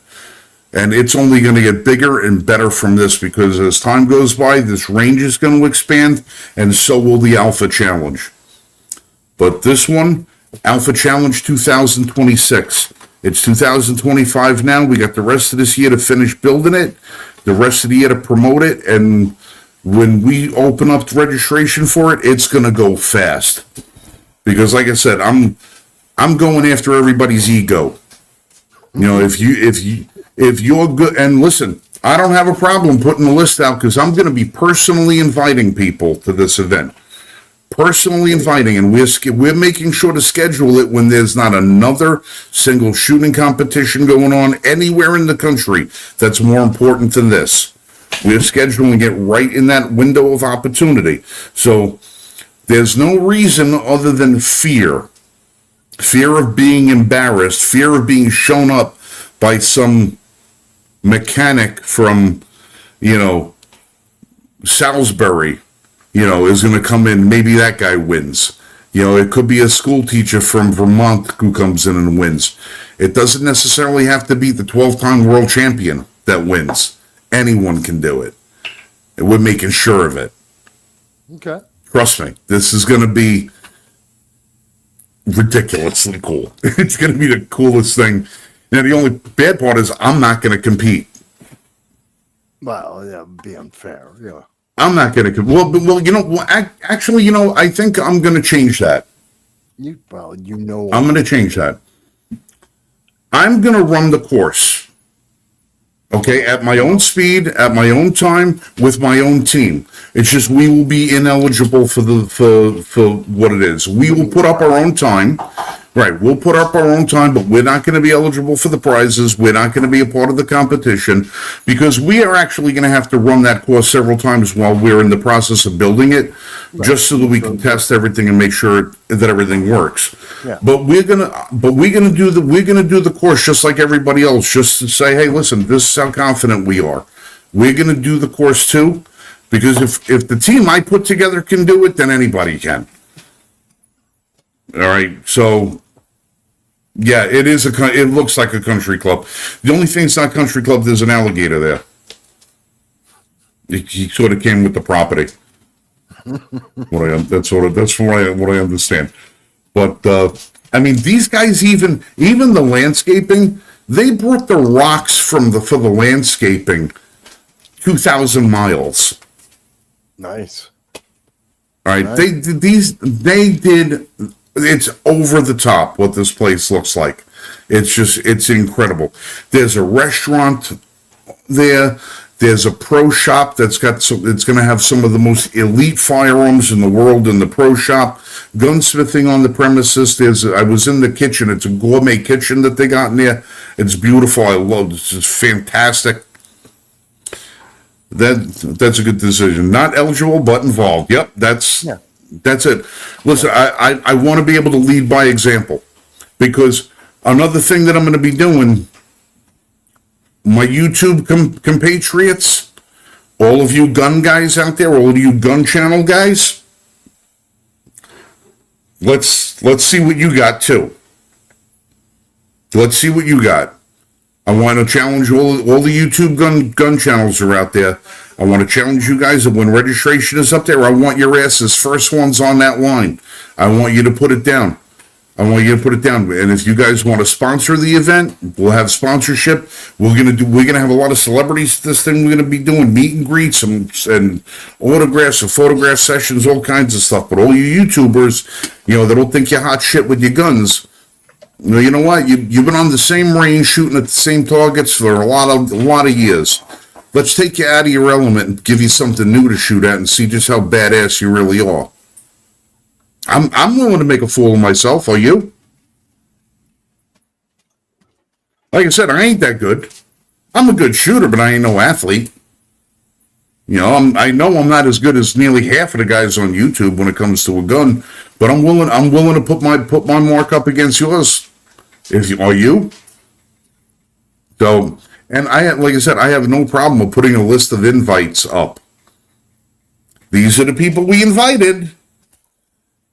And it's only going to get bigger and better from this, because as time goes by, this range is going to expand, and so will the Alpha Challenge. But this one, Alpha Challenge 2026, it's 2025 now. We got the rest of this year to finish building it, the rest of the year to promote it, and when we open up the registration for it, it's going to go fast. Because like I said, I'm going after everybody's ego. If you're good, and listen, I don't have a problem putting the list out, because I'm going to be personally inviting people to this event. Personally inviting, and we're making sure to schedule it when there's not another single shooting competition going on anywhere in the country that's more important than this. We're scheduling it right in that window of opportunity. So there's no reason other than fear. Fear of being embarrassed, fear of being shown up by some mechanic from, Salisbury, is going to come in. Maybe that guy wins. It could be a school teacher from Vermont who comes in and wins. It doesn't necessarily have to be the 12-time world champion that wins. Anyone can do it. And we're making sure of it. Okay. Trust me, this is going to be ridiculously cool. It's going to be the coolest thing. Now, the only bad part is I'm not going to compete. Well, yeah, be unfair. Yeah. I'm not going to. Actually, I think I'm going to change that. I'm going to change that. I'm going to run the course. Okay, at my own speed, at my own time, with my own team. It's just we will be ineligible for what it is. We will put up our own time. Right, we'll put up our own time, but we're not going to be eligible for the prizes. We're not going to be a part of the competition, because we are actually going to have to run that course several times while we're in the process of building it, just so that we can test everything and make sure that everything works. Yeah. But we're gonna do the course just like everybody else, just to say, hey, listen, this is how confident we are. We're gonna do the course too, because if the team I put together can do it, then anybody can. All right, so. Yeah, it looks like a country club. The only thing it's not country club, there's an alligator there. He sort of came with the property. That's what I understand. But I mean, these guys, even the landscaping, they brought the rocks for the landscaping 2,000 miles. Nice. All right, Nice. they did. It's over the top what this place looks like. It's incredible. There's a restaurant there. There's a pro shop it's going to have some of the most elite firearms in the world in the pro shop. Gunsmithing on the premises. I was in the kitchen. It's a gourmet kitchen that they got in there. It's beautiful. I love it. It's just fantastic. That's a good decision. Not eligible, but involved. Yep, that's it. Listen, I want to be able to lead by example, because another thing that I'm going to be doing, my YouTube compatriots, all of you gun guys out there, all of you gun channel guys, let's see what you got too. Let's see what you got. I want to challenge all the YouTube gun channels are out there. I want to challenge you guys that when registration is up there, I want your asses first ones on that line. I want you to put it down. And if you guys want to sponsor the event, we'll have sponsorship. We're gonna have a lot of celebrities. This thing we're gonna be doing meet and greets and autographs and photograph sessions, all kinds of stuff. But all you YouTubers, that don't think you're hot shit with your guns. You know what? You've been on the same range shooting at the same targets for a lot of years. Let's take you out of your element and give you something new to shoot at and see just how badass you really are. I'm willing to make a fool of myself. Are you? Like I said, I ain't that good. I'm a good shooter, but I ain't no athlete. I know I'm not as good as nearly half of the guys on YouTube when it comes to a gun, but I'm willing to put my mark up against yours. Are you? So, and like I said, I have no problem with putting a list of invites up. These are the people we invited.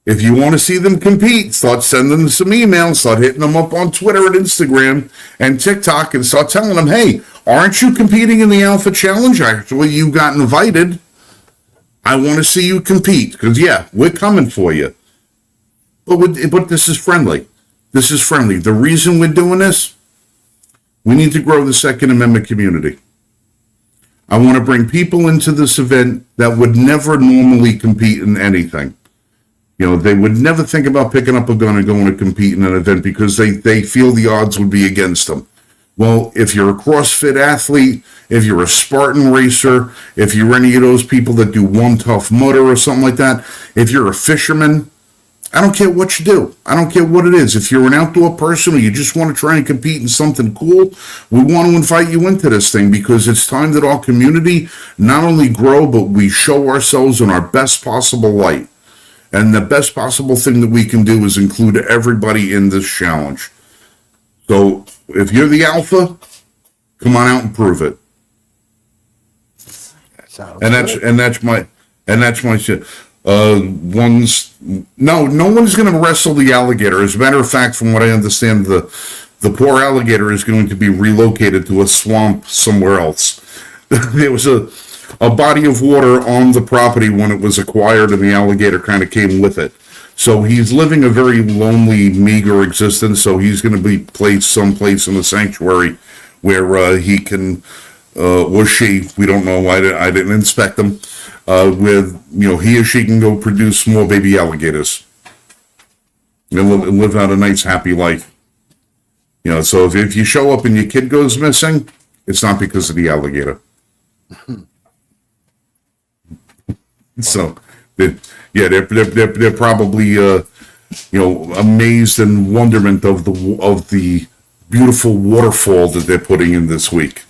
If you want to see them compete, start sending them some emails, start hitting them up on Twitter and Instagram and TikTok, and start telling them, hey, aren't you competing in the Alpha Challenge? Actually, you got invited. I want to see you compete, because, yeah, we're coming for you. But this is friendly. This is friendly. The reason we're doing this, we need to grow the Second Amendment community. I want to bring people into this event that would never normally compete in anything. You know, they would never think about picking up a gun and going to compete in an event because they feel the odds would be against them. Well, if you're a CrossFit athlete, if you're a Spartan racer, if you're any of those people that do One Tough Mudder or something like that, if you're a fisherman, I don't care what you do. I don't care what it is. If you're an outdoor person or you just want to try and compete in something cool, we want to invite you into this thing because it's time that our community not only grow, but we show ourselves in our best possible light. And the best possible thing that we can do is include everybody in this challenge. So if you're the alpha, come on out and prove it. And that's my shit. No one's going to wrestle the alligator. As a matter of fact, from what I understand, the poor alligator is going to be relocated to a swamp somewhere else. There was a body of water on the property when it was acquired, and the alligator kind of came with it. So he's living a very lonely, meager existence. So he's going to be placed someplace in a sanctuary where he can, or she, we don't know. I didn't inspect them. With he or she can go produce more baby alligators and live out a nice, happy life. So if you show up and your kid goes missing, it's not because of the alligator. So, they're probably amazed and wonderment of the beautiful waterfall that they're putting in this week.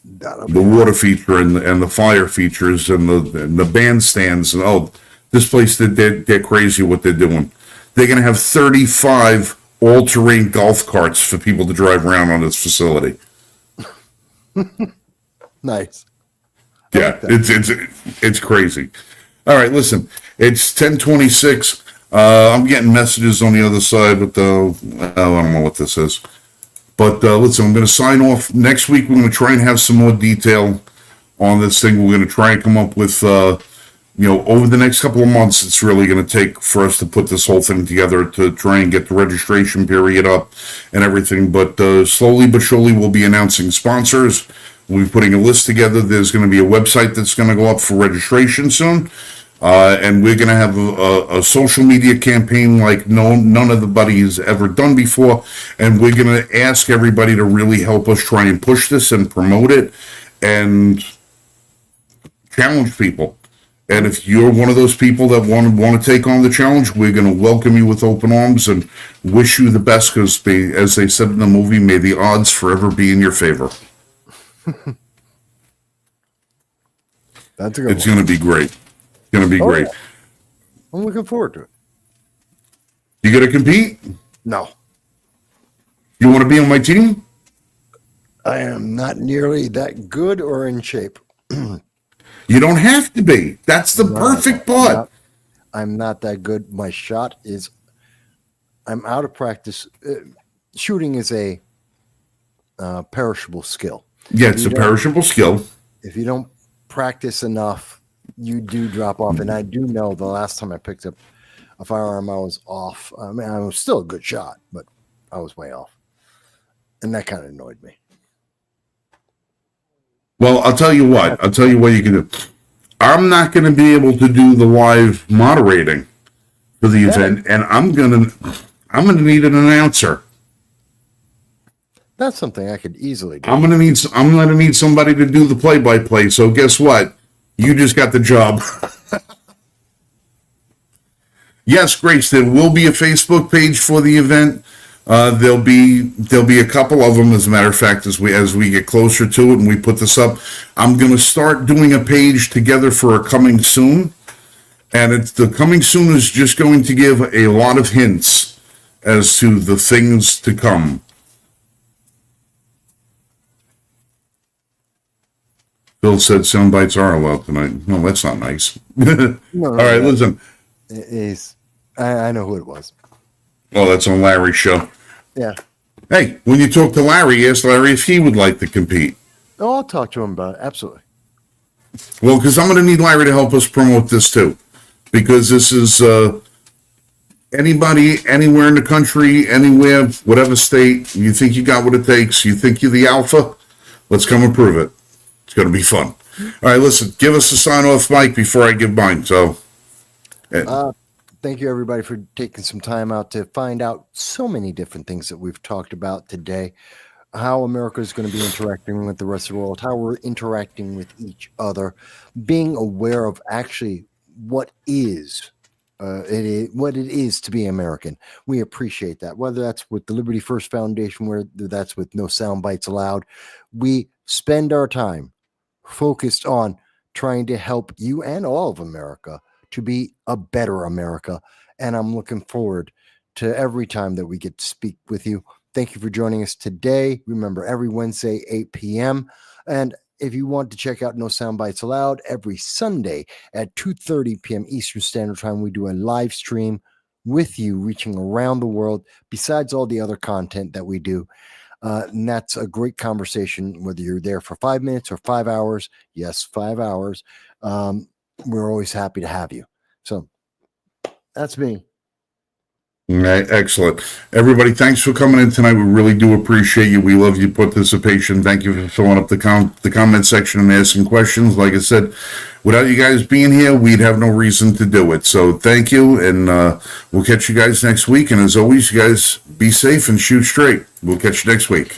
The water feature and the fire features and the bandstands and this place they're crazy what they're doing. They're gonna have 35 all-terrain golf carts for people to drive around on this facility. Nice. Yeah, it's crazy. All right, listen, it's 10:26. I'm getting messages on the other side, but I don't know what this is. But listen, I'm going to sign off. Next week, we're going to try and have some more detail on this thing. We're going to try and come up with, over the next couple of months, it's really going to take for us to put this whole thing together to try and get the registration period up and everything. But slowly but surely, we'll be announcing sponsors. We'll be putting a list together. There's going to be a website that's going to go up for registration soon. And we're going to have a social media campaign like none of the buddy has ever done before. And we're going to ask everybody to really help us try and push this and promote it and challenge people. And if you're one of those people that want to take on the challenge, we're going to welcome you with open arms and wish you the best because, as they said in the movie, may the odds forever be in your favor. That's a good It's going to be great. Going to be great. Yeah. I'm looking forward to it. You going to compete? No. You want to be on my team? I am not nearly that good or in shape. You don't have to be. That's the perfect part. I'm not that good. My shot is, I'm out of practice. Shooting is a perishable skill. Yeah, it's a perishable skill. If you don't practice enough, you do drop off. And I do know the last time I picked up a firearm, I was off. I mean, I was still a good shot, but I was way off. And that kind of annoyed me. Well, I'll tell you what. I'll tell you what you can do. I'm not going to be able to do the live moderating for the event, and I'm going to need an announcer. That's something I could easily do. I'm going to need somebody to do the play-by-play. So guess what? You just got the job. Yes, Grace, there will be a Facebook page for the event. There'll be a couple of them, as a matter of fact, as we get closer to it and we put this up. I'm going to start doing a page together for a coming soon. And the coming soon is just going to give a lot of hints as to the things to come. Bill said sound bites are allowed tonight. No, that's not nice. No, All right, listen. I know who it was. Oh, that's on Larry's show. Yeah. Hey, when you talk to Larry, ask Larry if he would like to compete. Oh, I'll talk to him about it. Absolutely. Well, because I'm going to need Larry to help us promote this too. Because this is anybody, anywhere in the country, anywhere, whatever state, you think you got what it takes, you think you're the alpha, let's come and prove it. It's going to be fun. All right, listen, give us a sign-off, Mike, before I give mine. So, Thank you, everybody, for taking some time out to find out so many different things that we've talked about today. How America is going to be interacting with the rest of the world, how we're interacting with each other, being aware of actually what it is to be American. We appreciate that, whether that's with the Liberty First Foundation, whether that's with No Soundbites Allowed. We spend our time focused on trying to help you and all of America to be a better America. And I'm looking forward to every time that we get to speak with you. Thank you for joining us today. Remember, every Wednesday, 8 p.m. And if you want to check out No Soundbites Allowed, every Sunday at 2:30 p.m. Eastern Standard Time, we do a live stream with you reaching around the world, besides all the other content that we do. And that's a great conversation, whether you're there for 5 minutes or 5 hours. Yes, 5 hours. We're always happy to have you. So that's me. all right, excellent. Everybody, thanks for coming in tonight. We really do appreciate you. We love your participation. Thank you for filling up the comment section and asking questions. Like I said, without you guys being here, we'd have no reason to do it. So thank you, and we'll catch you guys next week. And as always, you guys be safe and shoot straight. We'll catch you next week.